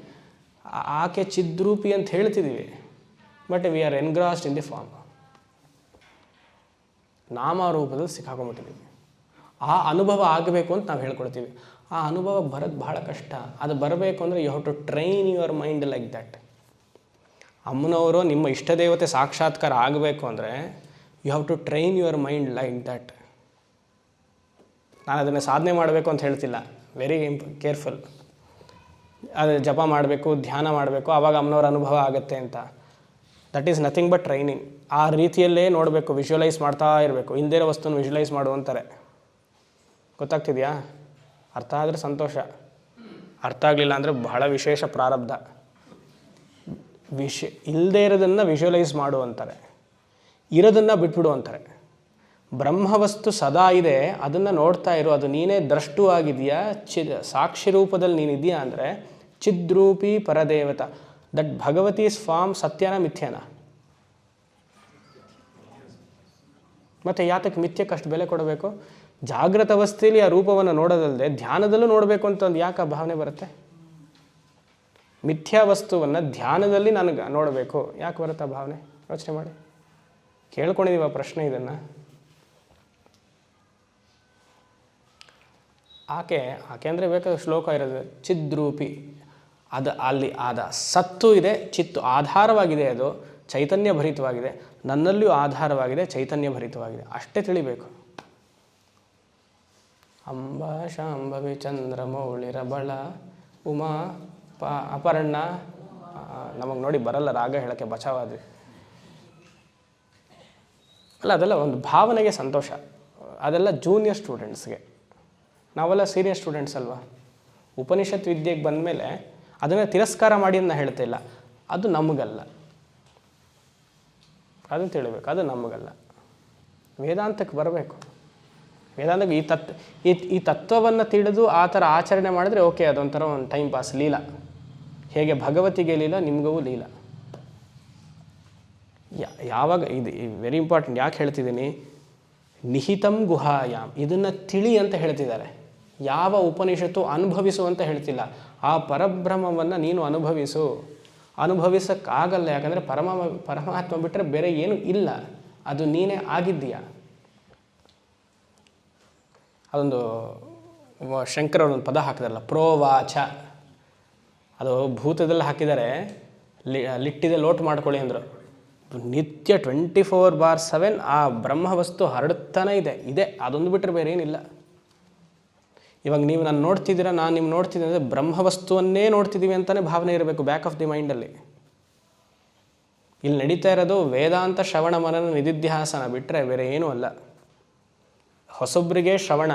ಆಕೆ ಚಿದ್ರೂಪಿ ಅಂತ ಹೇಳ್ತಿದ್ದೀವಿ, but we are engrossed in the form. ನಾಮರೂಪದಲ್ಲಿ ಸಿಕ್ಕಾಕೊಂಡ್ಬಿಟ್ಟಿದ್ದೀವಿ. ಆ ಅನುಭವ ಆಗಬೇಕು ಅಂತ ನಾವು ಹೇಳ್ಕೊಳ್ತೀವಿ. ಆ ಅನುಭವ ಬರೋದು ಬಹಳ ಕಷ್ಟ. ಅದು ಬರಬೇಕು ಅಂದರೆ you have to train your mind like that. ಅಮ್ಮನವರು ನಿಮ್ಮ ಇಷ್ಟ ದೇವತೆ ಸಾಕ್ಷಾತ್ಕಾರ ಆಗಬೇಕು ಅಂದರೆ you have to train your mind like that. ನಾನು ಅದನ್ನು ಸಾಧನೆ ಮಾಡಬೇಕು ಅಂತ ಹೇಳ್ತಿಲ್ಲ, ವೆರಿ ಕೇರ್ಫುಲ್. ಅದು ಜಪ ಮಾಡಬೇಕು, ಧ್ಯಾನ ಮಾಡಬೇಕು, ಆವಾಗ ಅಮ್ಮನವ್ರ ಅನುಭವ ಆಗುತ್ತೆ ಅಂತ. That is nothing but training. ಆ ರೀತಿಯಲ್ಲೇ ನೋಡಬೇಕು, ವಿಜುವಲೈಸ್ ಮಾಡ್ತಾ ಇರಬೇಕು. ಇಲ್ಲದೇ ಇರೋ ವಸ್ತುನ ವಿಜುವಲೈಸ್ ಮಾಡುವಂತಾರೆ. ಗೊತ್ತಾಗ್ತಿದೆಯಾ? ಅರ್ಥ ಆದರೆ ಸಂತೋಷ, ಅರ್ಥ ಆಗಲಿಲ್ಲ ಅಂದರೆ ಬಹಳ ವಿಶೇಷ ಪ್ರಾರಬ್ಧ. ಇಲ್ಲದೇ ಇರೋದನ್ನು ವಿಜುವಲೈಸ್ ಮಾಡು ಅಂತಾರೆ, ಇರೋದನ್ನು ಬಿಟ್ಬಿಡು ಅಂತಾರೆ. ಬ್ರಹ್ಮವಸ್ತು ಸದಾ ಇದೆ, ಅದನ್ನು ನೋಡ್ತಾ ಇರು. ಅದು ನೀನೇ ದ್ರಷ್ಟು ಆಗಿದೆಯಾ, ಸಾಕ್ಷಿ ರೂಪದಲ್ಲಿ ನೀನಿದೆಯಾ ಅಂದರೆ ಚಿದ್ರೂಪಿ ಪರದೇವತ. ದಟ್ ಭಗವತೀಸ್ ಫಾರ್ಮ್ ಸತ್ಯನ ಮಿಥ್ಯನ? ಮತ್ತು ಯಾತಕ್ಕೆ ಮಿಥ್ಯಕ್ಕೆ ಅಷ್ಟು ಬೆಲೆ ಕೊಡಬೇಕು? ಜಾಗೃತ ಅವಸ್ಥೆಯಲ್ಲಿ ಆ ರೂಪವನ್ನು ನೋಡೋದಲ್ಲದೆ ಧ್ಯಾನದಲ್ಲೂ ನೋಡಬೇಕು ಅಂತ ಒಂದು ಯಾಕೆ ಭಾವನೆ ಬರುತ್ತೆ? ಮಿಥ್ಯಾ ವಸ್ತುವನ್ನು ಧ್ಯಾನದಲ್ಲಿ ನನಗೆ ನೋಡಬೇಕು ಯಾಕೆ ಬರುತ್ತೆ ಭಾವನೆ? ಯೋಚನೆ ಮಾಡಿ. ಕೇಳ್ಕೊಂಡಿದ್ದೀವ ಪ್ರಶ್ನೆ ಇದನ್ನು? ಆಕೆ ಅಂದರೆ ಬೇಕಾದ ಶ್ಲೋಕ ಇರೋದು ಚಿದ್ರೂಪಿ. ಅದು ಅಲ್ಲಿ ಸತ್ತು ಇದೆ, ಚಿತ್ತು ಆಧಾರವಾಗಿದೆ, ಅದು ಚೈತನ್ಯ ಭರಿತವಾಗಿದೆ, ನನ್ನಲ್ಲಿಯೂ ಆಧಾರವಾಗಿದೆ, ಚೈತನ್ಯ ಭರಿತವಾಗಿದೆ, ಅಷ್ಟೇ ತಿಳಿಬೇಕು. ಅಂಬ ಶಾಂಭವಿ ಚಂದ್ರಮೌಳಿರಬಳ ಉಮಾ ಅಪರ್ಣ. ನಮಗೆ ನೋಡಿ ಬರಲ್ಲ ರಾಗ ಹೇಳೋಕ್ಕೆ, ಬಚಾವಾದ್ವಿ ಅಲ್ಲ. ಅದೆಲ್ಲ ಒಂದು ಭಾವನೆಗೆ ಸಂತೋಷ. ಅದೆಲ್ಲ ಜೂನಿಯರ್ ಸ್ಟೂಡೆಂಟ್ಸ್ಗೆ. ನಾವೆಲ್ಲ ಸೀನಿಯರ್ ಸ್ಟೂಡೆಂಟ್ಸ್ ಅಲ್ವಾ. ಉಪನಿಷತ್ ವಿದ್ಯೆಗೆ ಬಂದಮೇಲೆ ಅದನ್ನು ತಿರಸ್ಕಾರ ಮಾಡಿ ಅಂತ ಹೇಳ್ತಾ ಇಲ್ಲ. ಅದು ನಮಗಲ್ಲ, ಅದನ್ನು ತಿಳಿಬೇಕು. ಅದು ನಮಗಲ್ಲ. ವೇದಾಂತಕ್ಕೆ ಬರಬೇಕು. ವೇದಾಂತಕ್ಕೆ ಈ ತತ್ವವನ್ನು ತಿಳಿದು ಆ ಥರ ಆಚರಣೆ ಮಾಡಿದ್ರೆ ಓಕೆ, ಅದೊಂಥರ ಒಂದು ಟೈಮ್ ಪಾಸ್, ಲೀಲಾ. ಹೇಗೆ ಭಗವತಿಗೆ ಲೀಲಾ, ನಿಮಗೂ ಲೀಲಾ. ಯಾವಾಗ ಇದು ವೆರಿ ಇಂಪಾರ್ಟೆಂಟ್. ಯಾಕೆ ಹೇಳ್ತಿದ್ದೀನಿ, ನಿಹಿತಂ ಗುಹಾಯಾಮ್, ಇದನ್ನು ತಿಳಿ ಅಂತ ಹೇಳ್ತಿದ್ದಾರೆ. ಯಾವ ಉಪನಿಷತ್ತು ಅನುಭವಿಸು ಅಂತ ಹೇಳ್ತಿಲ್ಲ. ಆ ಪರಬ್ರಹ್ಮವನ್ನು ನೀನು ಅನುಭವಿಸೋಕ್ಕಾಗಲ್ಲ. ಯಾಕಂದರೆ ಪರಮಾತ್ಮ ಬಿಟ್ಟರೆ ಬೇರೆ ಏನೂ ಇಲ್ಲ, ಅದು ನೀನೇ ಆಗಿದ್ದೀಯ. ಅದೊಂದು ಶಂಕರವ್ರೊಂದು ಪದ ಹಾಕಿದಾರಲ್ಲ, ಪ್ರೋವಾಚ. ಅದು ಭೂತದಲ್ಲಿ ಹಾಕಿದ್ದಾರೆ, ಲಿಟ್ಟಿದೆ ಲೋಟ್ ಮಾಡ್ಕೊಳ್ಳಿ ಅಂದರು. ನಿತ್ಯ 24/7 ಆ ಬ್ರಹ್ಮವಸ್ತು ಹರಡುತ್ತಾನೆ ಇದೆ. ಅದೊಂದು ಬಿಟ್ಟರೆ ಬೇರೆ ಏನಿಲ್ಲ. ಇವಾಗ ನೀವು ನಾನು ನೋಡ್ತಿದ್ದೀರಾ, ನಾನು ನಿಮ್ಮ ನೋಡ್ತಿದ್ದೀನಿ ಅಂದರೆ ಬ್ರಹ್ಮವಸ್ತುವನ್ನೇ ನೋಡ್ತಿದ್ದೀವಿ ಅಂತಲೇ ಭಾವನೆ ಇರಬೇಕು ಬ್ಯಾಕ್ ಆಫ್ ದಿ ಮೈಂಡಲ್ಲಿ. ಇಲ್ಲಿ ನಡೀತಾ ಇರೋದು ವೇದಾಂತ ಶ್ರವಣ ಮನನ ನಿಧಿಧ್ಯಾಸನ ಬಿಟ್ಟರೆ ಬೇರೆ ಏನೂ ಅಲ್ಲ. ಹೊಸೊಬ್ಬರಿಗೆ ಶ್ರವಣ,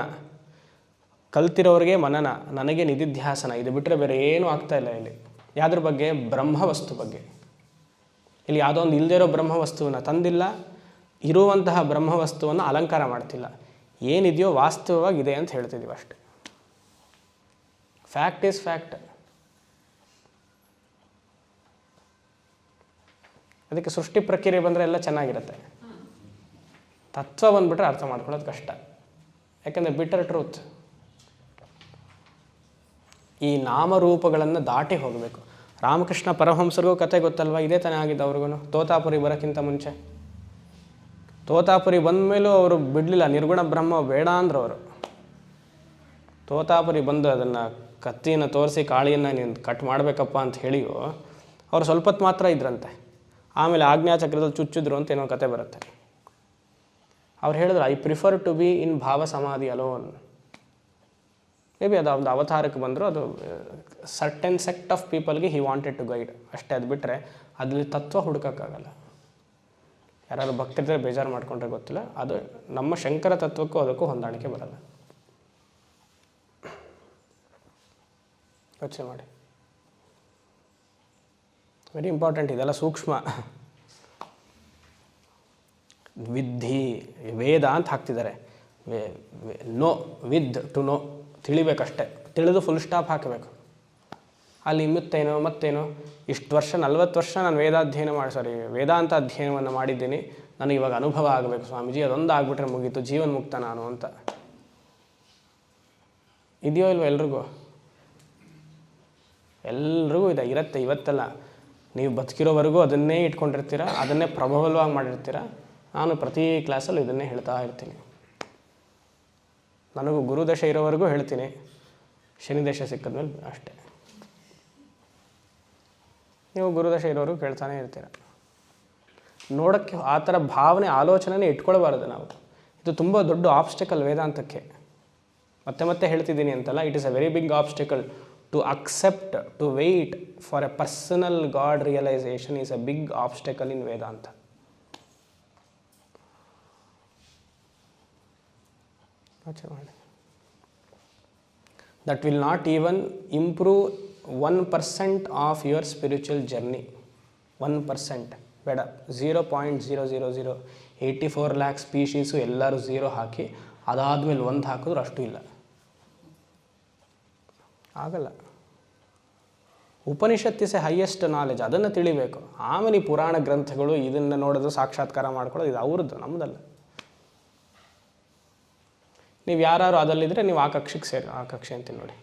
ಕಲ್ತಿರೋರಿಗೆ ಮನನ, ನನಗೆ ನಿಧಿಧ್ಯಾಸನ. ಇದು ಬಿಟ್ಟರೆ ಬೇರೆ ಏನೂ ಆಗ್ತಾಯಿಲ್ಲ ಇಲ್ಲಿ. ಯಾವುದ್ರ ಬಗ್ಗೆ? ಬ್ರಹ್ಮವಸ್ತು ಬಗ್ಗೆ. ಇಲ್ಲಿ ಯಾವುದೋ ಒಂದು ಇಲ್ಲದೇ ಇರೋ ಬ್ರಹ್ಮವಸ್ತುವನ್ನು ತಂದಿಲ್ಲ, ಇರುವಂತಹ ಬ್ರಹ್ಮವಸ್ತುವನ್ನು ಅಲಂಕಾರ ಮಾಡ್ತಿಲ್ಲ. ಏನಿದೆಯೋ ವಾಸ್ತವವಾಗಿದೆ ಅಂತ ಹೇಳ್ತಿದ್ದೀವಿ ಅಷ್ಟೆ. Fact is fact. ಅದಕ್ಕೆ ಸೃಷ್ಟಿ ಪ್ರಕ್ರಿಯೆ ಬಂದರೆ ಎಲ್ಲ ಚೆನ್ನಾಗಿರುತ್ತೆ. ತತ್ವ ಬಂದುಬಿಟ್ರೆ ಅರ್ಥ ಮಾಡ್ಕೊಳ್ಳೋದು ಕಷ್ಟ. ಯಾಕಂದರೆ ಬಿಟ್ಟರ್ ಟ್ರೂತ್. ಈ ನಾಮರೂಪಗಳನ್ನು ದಾಟಿ ಹೋಗಬೇಕು. ರಾಮಕೃಷ್ಣ ಪರಮಹಂಸರಿಗೂ ಕತೆ ಗೊತ್ತಲ್ವ, ಇದೇ ತಾನೇ ಆಗಿದ್ದು ಅವ್ರಿಗೂ. ತೋತಾಪುರಿ ಬರೋಕ್ಕಿಂತ ಮುಂಚೆ, ತೋತಾಪುರಿ ಬಂದ ಮೇಲೂ ಅವರು ಬಿಡಲಿಲ್ಲ, ನಿರ್ಗುಣ ಬ್ರಹ್ಮ ಬೇಡ ಅಂದರು ಅವರು. ತೋತಾಪುರಿ ಬಂದು ಅದನ್ನು ಕತ್ತಿಯನ್ನು ತೋರಿಸಿ ಕಾಳಿಯನ್ನು ನೀನು ಕಟ್ ಮಾಡಬೇಕಪ್ಪ ಅಂತ ಹೇಳಿಯೋ ಅವ್ರು ಸ್ವಲ್ಪ ಹೊತ್ತು ಮಾತ್ರ ಇದ್ರಂತೆ. ಆಮೇಲೆ ಆಜ್ಞಾಚಕ್ರದಲ್ಲಿ ಚುಚ್ಚಿದ್ರು ಅಂತ ಏನೋ ಕತೆ ಬರುತ್ತೆ. ಅವ್ರು ಹೇಳಿದ್ರು, I prefer to be in bhava samadhi alone. May be ಅದು ಒಂದು ಅವತಾರಕ್ಕೆ ಬಂದರು. ಅದು ಸರ್ಟೆನ್ ಸೆಕ್ಟ್ ಆಫ್ ಪೀಪಲ್ಗೆ ಹಿ ವಾಂಟೆಡ್ ಟು ಗೈಡ್ ಅಷ್ಟೇ. ಅದು ಬಿಟ್ಟರೆ ಅದ್ರಲ್ಲಿ ತತ್ವ ಹುಡುಕೋಕ್ಕಾಗಲ್ಲ. ಯಾರು ಭಕ್ತರಿದ್ರೆ ಬೇಜಾರು ಮಾಡ್ಕೊಂಡ್ರೆ ಗೊತ್ತಿಲ್ಲ. ಅದು ನಮ್ಮ ಶಂಕರ ತತ್ವಕ್ಕೂ ಅದಕ್ಕೂ ಹೊಂದಾಣಿಕೆ ಬರಲ್ಲ. ಯೋಚನೆ ಮಾಡಿ. Very important. ಇದೆಲ್ಲ ಸೂಕ್ಷ್ಮ. ವಿದ್ಧಿ ವೇದ ಅಂತ ಹಾಕ್ತಿದ್ದಾರೆ. ನೋ ವಿದ್ ಟು ನೋ, ತಿಳಿಬೇಕಷ್ಟೆ. ತಿಳಿದು ಫುಲ್ ಸ್ಟಾಪ್ ಹಾಕಬೇಕು. ಅಲ್ಲಿ ಮತ್ತೇನೋ ಇಷ್ಟು ವರ್ಷ 40 ವರ್ಷ ನಾನು ವೇದಾಂತ ಅಧ್ಯಯನವನ್ನು ಮಾಡಿದ್ದೀನಿ, ನನಗೆ ಇವಾಗ ಅನುಭವ ಆಗಬೇಕು ಸ್ವಾಮೀಜಿ, ಅದೊಂದು ಆಗ್ಬಿಟ್ರೆ ಮುಗೀತು, ಜೀವನ್ ಮುಕ್ತ ನಾನು ಅಂತ. ಇದೆಯೋ ಇಲ್ವೋ? ಎಲ್ರಿಗೂ ಇರುತ್ತೆ. ಇವತ್ತಲ್ಲ, ನೀವು ಬದುಕಿರೋವರೆಗೂ ಅದನ್ನೇ ಇಟ್ಕೊಂಡಿರ್ತೀರ, ಅದನ್ನೇ ಪ್ರಬಲವಾಗಿ ಮಾಡಿರ್ತೀರ. ನಾನು ಪ್ರತಿ ಕ್ಲಾಸಲ್ಲೂ ಇದನ್ನೇ ಹೇಳ್ತಾ ಇರ್ತೀನಿ. ನನಗೂ ಗುರುದಶೆ ಇರೋವರೆಗೂ ಹೇಳ್ತೀನಿ, ಶನಿದಶೆ ಸಿಕ್ಕಿದ್ಮೇಲೆ ಅಷ್ಟೇ. ನೀವು ಗುರುದಶೆ ಇರೋವರೆಗೂ ಕೇಳ್ತಾನೆ ಇರ್ತೀರ. ನೋಡೋಕ್ಕೆ ಆ ಥರ ಭಾವನೆ ಆಲೋಚನೆನೇ ಇಟ್ಕೊಳ್ಬಾರ್ದು ನಾವು. ಇದು ತುಂಬ ದೊಡ್ಡ ಆಬ್ಸ್ಟಿಕಲ್ ವೇದಾಂತಕ್ಕೆ. ಮತ್ತೆ ಹೇಳ್ತಿದ್ದೀನಿ ಅಂತಲ್ಲ, it is a very big obstacle. To accept, to wait for a personal God realisation is a big obstacle in Vedanta. That will not even improve 1% of your spiritual journey. 1% ಬೇಡ. 0.00084 lakh ಸ್ಪೀಶೀಸು ಎಲ್ಲರೂ 0 ಹಾಕಿ ಅದಾದಮೇಲೆ 1 ಹಾಕಿದ್ರು ಅಷ್ಟು ಇಲ್ಲ, ಆಗಲ್ಲ. Upanishad is A highest knowledge. ಅದನ್ನು ತಿಳಿಬೇಕು. ಆಮೇಲೆ ಈ ಪುರಾಣ ಗ್ರಂಥಗಳು ಇದನ್ನು ನೋಡೋದು, ಸಾಕ್ಷಾತ್ಕಾರ ಮಾಡ್ಕೊಳ್ಳೋದು, ಇದು ಅವ್ರದ್ದು, ನಮ್ಮದಲ್ಲ. ನೀವು ಯಾರು ಅದಲ್ಲಿದ್ದರೆ ನೀವು ಆ ಕಕ್ಷೆ ಅಂತೀನಿ ನೋಡಿ,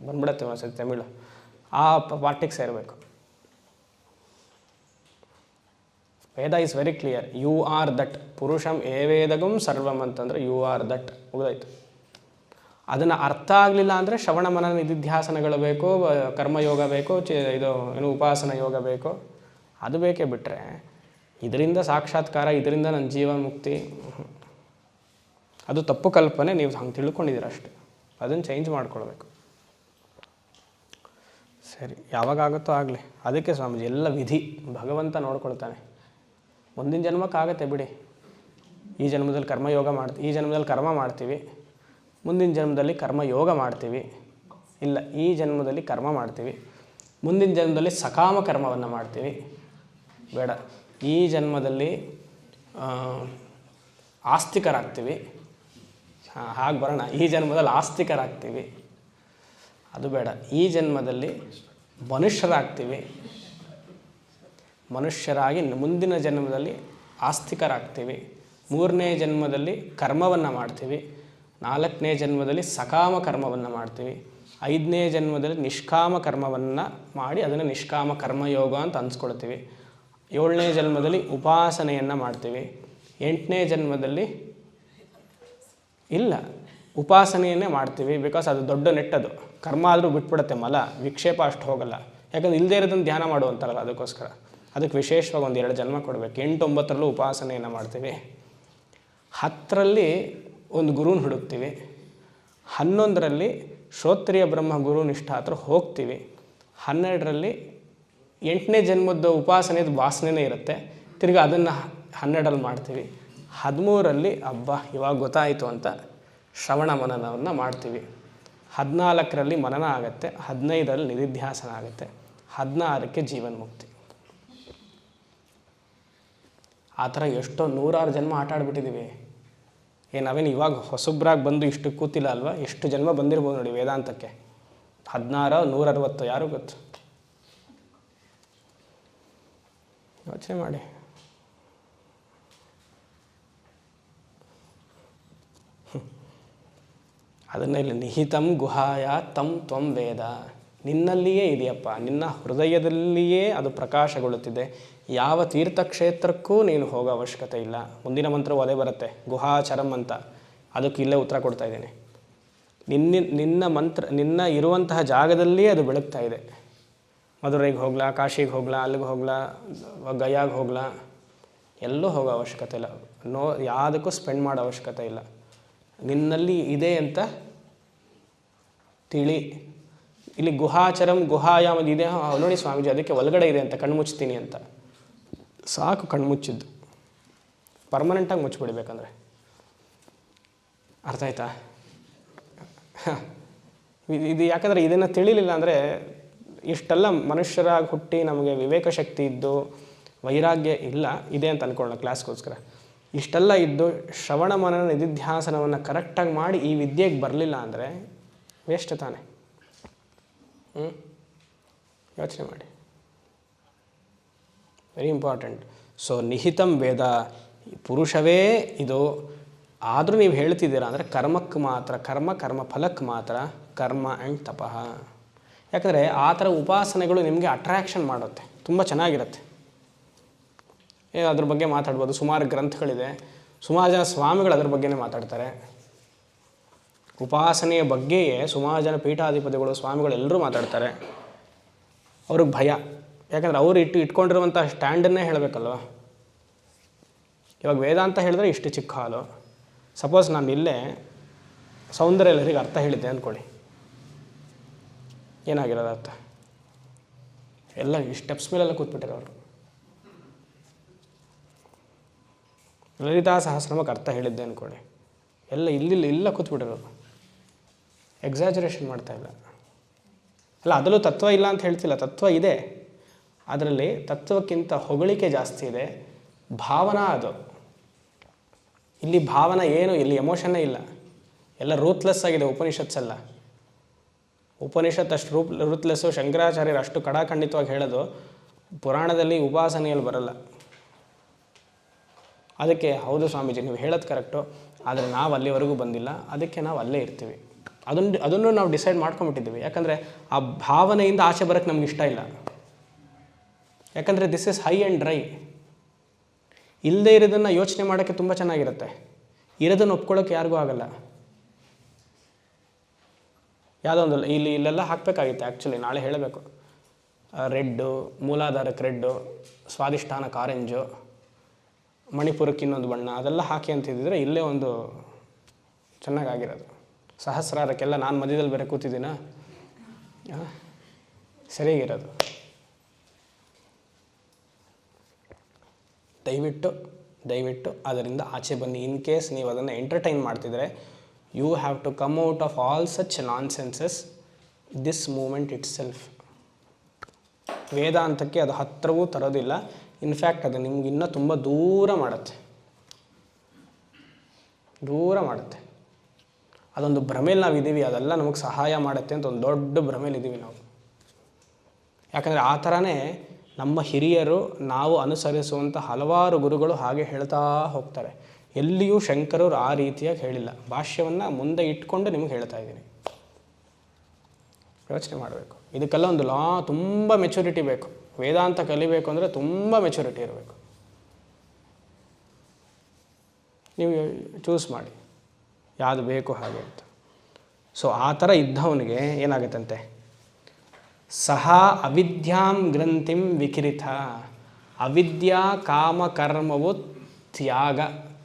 ಬಂದ್ಬಿಡತ್ತೆ ಒಂದ್ಸತಿ ತಮಿಳು, ಆ ಪಾರ್ಟಿಗೆ ಸೇರಬೇಕು. Veda is very clear. You are that. ಪುರುಷಂ ಏವೇದಗಂ ಸರ್ವಂ ಅಂತಂದರೆ ಯು ಆರ್ ದಟ್, ಮುಗಿದಾಯ್ತು. ಅದನ್ನು ಅರ್ಥ ಆಗಲಿಲ್ಲ ಅಂದರೆ ಶ್ರವಣ ಮನನ ನಿಧಿಧ್ಯಾಸನಗಳು ಬೇಕು, ಕರ್ಮಯೋಗ ಬೇಕು, ಇದು ಏನು ಉಪಾಸನ ಯೋಗ ಬೇಕು, ಅದು ಬೇಕೇ ಬಿಟ್ಟರೆ ಇದರಿಂದ ಸಾಕ್ಷಾತ್ಕಾರ, ಇದರಿಂದ ನನ್ನ ಜೀವನ ಮುಕ್ತಿ, ಅದು ತಪ್ಪು ಕಲ್ಪನೆ. ನೀವು ಹಂಗೆ ತಿಳ್ಕೊಂಡಿದ್ದೀರ ಅಷ್ಟೆ. ಅದನ್ನು ಚೇಂಜ್ ಮಾಡ್ಕೊಳ್ಬೇಕು. ಸರಿ, ಯಾವಾಗ ಆಗುತ್ತೋ ಆಗಲಿ. ಅದಕ್ಕೆ ಸ್ವಾಮೀಜಿ ಎಲ್ಲ ವಿಧಿ ಭಗವಂತ ನೋಡ್ಕೊಳ್ತಾನೆ. ಮುಂದಿನ ಜನ್ಮಕ್ಕಾಗತ್ತೆ ಬಿಡಿ. ಈ ಜನ್ಮದಲ್ಲಿ ಕರ್ಮಯೋಗ ಈ ಜನ್ಮದಲ್ಲಿ ಕರ್ಮ ಮಾಡ್ತೀವಿ, ಮುಂದಿನ ಜನ್ಮದಲ್ಲಿ ಕರ್ಮಯೋಗ ಮಾಡ್ತೀವಿ. ಇಲ್ಲ, ಈ ಜನ್ಮದಲ್ಲಿ ಕರ್ಮ ಮಾಡ್ತೀವಿ, ಮುಂದಿನ ಜನ್ಮದಲ್ಲಿ ಸಕಾಮ ಕರ್ಮವನ್ನು ಮಾಡ್ತೀವಿ. ಬೇಡ, ಈ ಜನ್ಮದಲ್ಲಿ ಆಸ್ತಿಕರಾಗ್ತೀವಿ. ಹಾಗೆ ಬರೋಣ, ಈ ಜನ್ಮದಲ್ಲಿ ಆಸ್ತಿಕರಾಗ್ತೀವಿ, ಅದು ಬೇಡ. ಈ ಜನ್ಮದಲ್ಲಿ ಮನುಷ್ಯರಾಗ್ತೀವಿ, ಮನುಷ್ಯರಾಗಿ ಮುಂದಿನ ಜನ್ಮದಲ್ಲಿ ಆಸ್ತಿಕರಾಗ್ತೀವಿ, 3ನೇ ಜನ್ಮದಲ್ಲಿ ಕರ್ಮವನ್ನು ಮಾಡ್ತೀವಿ, 4ನೇ ಜನ್ಮದಲ್ಲಿ ಸಕಾಮ ಕರ್ಮವನ್ನು ಮಾಡ್ತೀವಿ, 5ನೇ ಜನ್ಮದಲ್ಲಿ ನಿಷ್ಕಾಮ ಕರ್ಮವನ್ನು ಮಾಡಿ ಅದನ್ನು ನಿಷ್ಕಾಮ ಕರ್ಮಯೋಗ ಅಂತ ಅನ್ಸ್ಕೊಳ್ತೀವಿ, 7ನೇ ಜನ್ಮದಲ್ಲಿ ಉಪಾಸನೆಯನ್ನು ಮಾಡ್ತೀವಿ, 8ನೇ ಜನ್ಮದಲ್ಲಿ ಇಲ್ಲ ಉಪಾಸನೆಯನ್ನೇ ಮಾಡ್ತೀವಿ. ಬಿಕಾಸ್ ಅದು ದೊಡ್ಡ ನೆಟ್ಟದು. ಕರ್ಮ ಆದರೂ ಬಿಟ್ಬಿಡುತ್ತೆ, ಮಲ ವಿಕ್ಷೇಪ ಅಷ್ಟು ಹೋಗಲ್ಲ. ಯಾಕಂದರೆ ಇಲ್ಲದೇ ಇರೋದನ್ನು ಧ್ಯಾನ ಮಾಡುವಂತಾರಲ್ಲ, ಅದಕ್ಕೋಸ್ಕರ ಅದಕ್ಕೆ ವಿಶೇಷವಾಗಿ 1-2 ಜನ್ಮ ಕೊಡಬೇಕು. 8, 9ರಲ್ಲೂ ಉಪಾಸನೆಯನ್ನು ಮಾಡ್ತೀವಿ, 10ರಲ್ಲಿ ಒಂದು ಗುರುನ ಹುಡುಕ್ತೀವಿ, 11ರಲ್ಲಿ ಶ್ರೋತ್ರಿಯ ಬ್ರಹ್ಮ ಗುರು ನಿಷ್ಠ ಹತ್ರ ಹೋಗ್ತೀವಿ, 12ರಲ್ಲಿ 8ನೇ ಜನ್ಮದ ಉಪಾಸನೆದು ವಾಸನೆನೇ ಇರುತ್ತೆ, ತಿರ್ಗಿ ಅದನ್ನು 12ರಲ್ಲಿ ಮಾಡ್ತೀವಿ, 13ರಲ್ಲಿ ಹಬ್ಬ ಇವಾಗ ಗೊತ್ತಾಯಿತು ಅಂತ ಶ್ರವಣ ಮನನವನ್ನು ಮಾಡ್ತೀವಿ, 14ರಲ್ಲಿ ಮನನ ಆಗುತ್ತೆ, 15ರಲ್ಲಿ ನಿಧಿಧ್ಯಾಸನ ಆಗುತ್ತೆ, 16ಕ್ಕೆ ಜೀವನ್ಮುಕ್ತಿ. ಆ ಥರ ಎಷ್ಟೋ 100 ಜನ್ಮ ಆಟ ಆಡ್ಬಿಟ್ಟಿದ್ದೀವಿ. ನಾವೇನು ಇವಾಗ ಹೊಸಬ್ರಾಗಿ ಬಂದು ಇಷ್ಟು ಕೂತಿಲ್ಲ ಅಲ್ವಾ? ಎಷ್ಟು ಜನ್ಮ ಬಂದಿರ್ಬೋದು ನೋಡಿ ವೇದಾಂತಕ್ಕೆ. 16, 160 ಯಾರು ಗೊತ್ತು? ಯೋಚನೆ ಮಾಡಿ. ಅದನ್ನು ಇಲ್ಲಿ ನಿಹಿತಂ ಗುಹಾಯ ತಂ ತ್ವಂ ವೇದ, ನಿನ್ನಲ್ಲಿಯೇ ಇದೆಯಪ್ಪ, ನಿನ್ನ ಹೃದಯದಲ್ಲಿಯೇ ಅದು ಪ್ರಕಾಶಗೊಳ್ಳುತ್ತಿದೆ. ಯಾವ ತೀರ್ಥಕ್ಷೇತ್ರಕ್ಕೂ ನೀನು ಹೋಗೋ ಅವಶ್ಯಕತೆ ಇಲ್ಲ. ಮುಂದಿನ ಮಂತ್ರವು ಅದೇ ಬರುತ್ತೆ, ಗುಹಾಚರಂ ಅಂತ. ಅದಕ್ಕೆ ಇಲ್ಲೇ ಉತ್ತರ ಕೊಡ್ತಾ ಇದ್ದೀನಿ. ನಿನ್ನ ಇರುವಂತಹ ಜಾಗದಲ್ಲಿಯೇ ಅದು ಬೆಳಗ್ತಾ ಇದೆ. ಮಧುರೈಗೆ ಹೋಗ್ಲಾ, ಕಾಶಿಗೆ ಹೋಗ್ಲಾ, ಅಲ್ಲಿಗೆ ಹೋಗ್ಲಾ, ಗಯಾಗೆ ಹೋಗ್ಲಾ, ಎಲ್ಲೂ ಹೋಗೋ ಅವಶ್ಯಕತೆ ಇಲ್ಲ. ಯಾವುದಕ್ಕೂ ಸ್ಪೆಂಡ್ ಮಾಡೋ ಅವಶ್ಯಕತೆ ಇಲ್ಲ. ನಿನ್ನಲ್ಲಿ ಇದೆ ಅಂತ ತಿಳಿ. ಇಲ್ಲಿ ಗುಹಾಚರಂ ಗುಹಾಯಾಮ್ ಇದೆ ನೋಡಿ ಸ್ವಾಮೀಜಿ, ಅದಕ್ಕೆ ಒಳಗಡೆ ಇದೆ ಅಂತ ಕಣ್ಮುಚ್ತೀನಿ ಅಂತ. ಸಾಕು ಕಣ್ಮುಚ್ಚಿದ್ದು, ಪರ್ಮನೆಂಟಾಗಿ ಮುಚ್ಚಿಬಿಡ್ಬೇಕಂದ್ರೆ. ಅರ್ಥ ಆಯ್ತಾ? ಇದು ಯಾಕಂದರೆ ಇದನ್ನು ತಿಳಿಲಿಲ್ಲ ಅಂದರೆ ಇಷ್ಟೆಲ್ಲ ಮನುಷ್ಯರಾಗಿ ಹುಟ್ಟಿ ನಮಗೆ ವಿವೇಕ ಶಕ್ತಿ ಇದ್ದು ವೈರಾಗ್ಯ ಇಲ್ಲ ಇದೆ ಅಂತ ಅಂದ್ಕೊಳ್ಳೋಣ ಕ್ಲಾಸ್ಗೋಸ್ಕರ. ಇಷ್ಟೆಲ್ಲ ಇದ್ದು ಶ್ರವಣ ಮನನ ನಿಧಿಧ್ಯಾಸನವನ್ನು ಕರೆಕ್ಟಾಗಿ ಮಾಡಿ ಈ ವಿದ್ಯೆಗೆ ಬರಲಿಲ್ಲ ಅಂದರೆ ವೇಸ್ಟ್ ತಾನೆ. ಯೋಚನೆ ಮಾಡಿ, ವೆರಿ ಇಂಪಾರ್ಟೆಂಟ್. ಸೊ ನಿಹಿತಂ ವೇದ, ಪುರುಷವೇ ಇದು. ಆದರೂ ನೀವು ಹೇಳ್ತಿದ್ದೀರಾ ಅಂದರೆ ಕರ್ಮಕ್ಕೆ ಮಾತ್ರ, ಕರ್ಮ ಫಲಕ್ಕೆ ಮಾತ್ರ, ಕರ್ಮ ಆ್ಯಂಡ್ ತಪಃ. ಯಾಕಂದರೆ ಆ ಥರ ಉಪಾಸನೆಗಳು ನಿಮಗೆ ಅಟ್ರ್ಯಾಕ್ಷನ್ ಮಾಡುತ್ತೆ, ತುಂಬ ಚೆನ್ನಾಗಿರುತ್ತೆ. ಅದ್ರ ಬಗ್ಗೆ ಮಾತಾಡ್ಬೋದು. ಸುಮಾರು ಗ್ರಂಥಗಳಿದೆ, ಸುಮಾರು ಜನ ಸ್ವಾಮಿಗಳು ಅದ್ರ ಬಗ್ಗೆನೇ ಮಾತಾಡ್ತಾರೆ. ಉಪಾಸನೆಯ ಬಗ್ಗೆಯೇ ಸುಮಾರು ಜನ ಪೀಠಾಧಿಪತಿಗಳು ಸ್ವಾಮಿಗಳು ಎಲ್ಲರೂ ಮಾತಾಡ್ತಾರೆ. ಅವ್ರಿಗೆ ಭಯ, ಯಾಕಂದರೆ ಅವರು ಇಟ್ಕೊಂಡಿರುವಂಥ ಸ್ಟ್ಯಾಂಡನ್ನೇ ಹೇಳಬೇಕಲ್ವ. ಇವಾಗ ವೇದಾಂತ ಹೇಳಿದ್ರೆ ಇಷ್ಟು ಚಿಕ್ಕ ಹಾಲು. ಸಪೋಸ್ ನಾನು ಇಲ್ಲೇ ಸೌಂದರ್ಯ ಲಹರಿಗೆ ಅರ್ಥ ಹೇಳಿದ್ದೆ ಅಂದ್ಕೊಳ್ಳಿ, ಏನಾಗಿರೋದು ಅರ್ಥ? ಎಲ್ಲ ಈ ಸ್ಟೆಪ್ಸ್ ಮೇಲೆಲ್ಲ ಕೂತ್ಬಿಟ್ಟಿರೋರು. ಲಲಿತಾ ಸಹಸ್ರಮಕ್ಕೆ ಅರ್ಥ ಹೇಳಿದ್ದೆ ಅಂದ್ಕೊಳ್ಳಿ, ಎಲ್ಲ ಇಲ್ಲ ಕೂತ್ಬಿಟ್ಟಿರೋರು. ಎಕ್ಸಾಜರೇಷನ್ ಮಾಡ್ತಾಯಿಲ್ಲ. ಅಲ್ಲ, ಅದರಲ್ಲೂ ತತ್ವ ಇಲ್ಲ ಅಂತ ಹೇಳ್ತಿಲ್ಲ, ತತ್ವ ಇದೆ. ಅದರಲ್ಲಿ ತತ್ವಕ್ಕಿಂತ ಹೊಗಳಿಕೆ ಜಾಸ್ತಿ ಇದೆ, ಭಾವನಾ ಅದು. ಇಲ್ಲಿ ಭಾವನಾ ಏನು, ಇಲ್ಲಿ ಎಮೋಷನ್ನೇ ಇಲ್ಲ, ಎಲ್ಲ ರೂತ್ಲೆಸ್ ಆಗಿದೆ ಉಪನಿಷತ್ಸ್ ಎಲ್ಲ. ಉಪನಿಷತ್ ಅಷ್ಟು ರೂತ್ಲೆಸ್ಸು. ಶಂಕರಾಚಾರ್ಯರು ಅಷ್ಟು ಕಡಾಖಂಡಿತವಾಗಿ ಹೇಳೋದು ಪುರಾಣದಲ್ಲಿ ಉಪಾಸನೆಯಲ್ಲಿ ಬರಲ್ಲ. ಅದಕ್ಕೆ ಹೌದು ಸ್ವಾಮೀಜಿ ನೀವು ಹೇಳೋದು ಕರೆಕ್ಟು, ಆದರೆ ನಾವು ಅಲ್ಲಿವರೆಗೂ ಬಂದಿಲ್ಲ, ಅದಕ್ಕೆ ನಾವು ಅಲ್ಲೇ ಇರ್ತೀವಿ. ಅದನ್ನು ನಾವು ಡಿಸೈಡ್ ಮಾಡ್ಕೊಂಬಿಟ್ಟಿದ್ದೀವಿ. ಯಾಕಂದರೆ ಆ ಭಾವನೆಯಿಂದ ಆಚೆ ಬರೋಕ್ಕೆ ನಮ್ಗೆ ಇಷ್ಟ ಇಲ್ಲ. ಯಾಕಂದರೆ this is high and dry. ಇಲ್ಲದೇ ಇರೋದನ್ನು ಯೋಚನೆ ಮಾಡೋಕ್ಕೆ ತುಂಬ ಚೆನ್ನಾಗಿರುತ್ತೆ, ಇರೋದನ್ನು ಒಪ್ಕೊಳ್ಳೋಕ್ಕೆ ಯಾರಿಗೂ ಆಗಲ್ಲ. ಯಾವುದೋ ಒಂದು ಇಲ್ಲೆಲ್ಲ ಹಾಕಬೇಕಾಗಿತ್ತು ಆ್ಯಕ್ಚುಲಿ, ನಾಳೆ ಹೇಳಬೇಕು. ರೆಡ್ಡು, ಮೂಲಾಧಾರಕ್ಕೆ ರೆಡ್ಡು, ಸ್ವಾದಿಷ್ಠಾನಕ್ಕೆ ಆರೆಂಜು, ಮಣಿಪುರಕ್ಕೆ ಇನ್ನೊಂದು ಬಣ್ಣ, ಅದೆಲ್ಲ ಹಾಕಿ ಅಂತಿದ್ದರೆ ಇಲ್ಲೇ ಒಂದು ಚೆನ್ನಾಗಾಗಿರೋದು. ಸಹಸ್ರಾರಕ್ಕೆಲ್ಲ ನಾನು ಮಧ್ಯದಲ್ಲಿ ಬೇರೆ ಕೂತಿದ್ದೀನ, ಸರಿಯಾಗಿರೋದು. ದಯವಿಟ್ಟು ಅದರಿಂದ ಆಚೆ ಬನ್ನಿ. ಇನ್ ಕೇಸ್ ನೀವು ಅದನ್ನು ಎಂಟರ್ಟೈನ್ ಮಾಡ್ತಿದ್ರೆ, you have to come out of all such nonsenses this moment itself. ವೇದಾಂತಕ್ಕೆ ಅದು ಹತ್ತಿರವೂ ತರೋದಿಲ್ಲ. ಇನ್ಫ್ಯಾಕ್ಟ್ ಅದು ನಿಮ್ಗೆ ಇನ್ನೂ ತುಂಬ ದೂರ ಮಾಡುತ್ತೆ. ಅದೊಂದು ಭ್ರಮೇಲಿ ನಾವಿದ್ದೀವಿ, ಅದೆಲ್ಲ ನಮಗೆ ಸಹಾಯ ಮಾಡುತ್ತೆ ಅಂತ ಒಂದು ದೊಡ್ಡ ಭ್ರಮೇಲಿದ್ದೀವಿ ನಾವು. ಯಾಕಂದರೆ ಆ ಥರನೇ ನಮ್ಮ ಹಿರಿಯರು, ನಾವು ಅನುಸರಿಸುವಂಥ ಹಲವಾರು ಗುರುಗಳು ಹಾಗೆ ಹೇಳ್ತಾ ಹೋಗ್ತಾರೆ. ಎಲ್ಲಿಯೂ ಶಂಕರರು ಆ ರೀತಿಯಾಗಿ ಹೇಳಿಲ್ಲ. ಭಾಷ್ಯವನ್ನು ಮುಂದೆ ಇಟ್ಕೊಂಡು ನಿಮಗೆ ಹೇಳ್ತಾ ಇದ್ದೀನಿ. ಯೋಚನೆ ಮಾಡಬೇಕು. ಇದಕ್ಕೆಲ್ಲ ಒಂದು ತುಂಬ ಮೆಚುರಿಟಿ ಬೇಕು. ವೇದಾಂತ ಕಲಿಬೇಕು ಅಂದರೆ ತುಂಬ ಮೆಚುರಿಟಿ ಇರಬೇಕು. ನೀವು ಚೂಸ್ ಮಾಡಿ ಯಾವುದು ಬೇಕು ಹಾಗೆ ಅಂತ. ಸೊ ಆ ಥರ ಇದ್ದವನಿಗೆ ಏನಾಗುತ್ತಂತೆ, ಸಹ ಅವಿದ್ಯಾಂ ಗ್ರಂಥಿಂ ವಿಕಿರಿತ. ಅವಿದ್ಯಾ ಕಾಮಕರ್ಮವು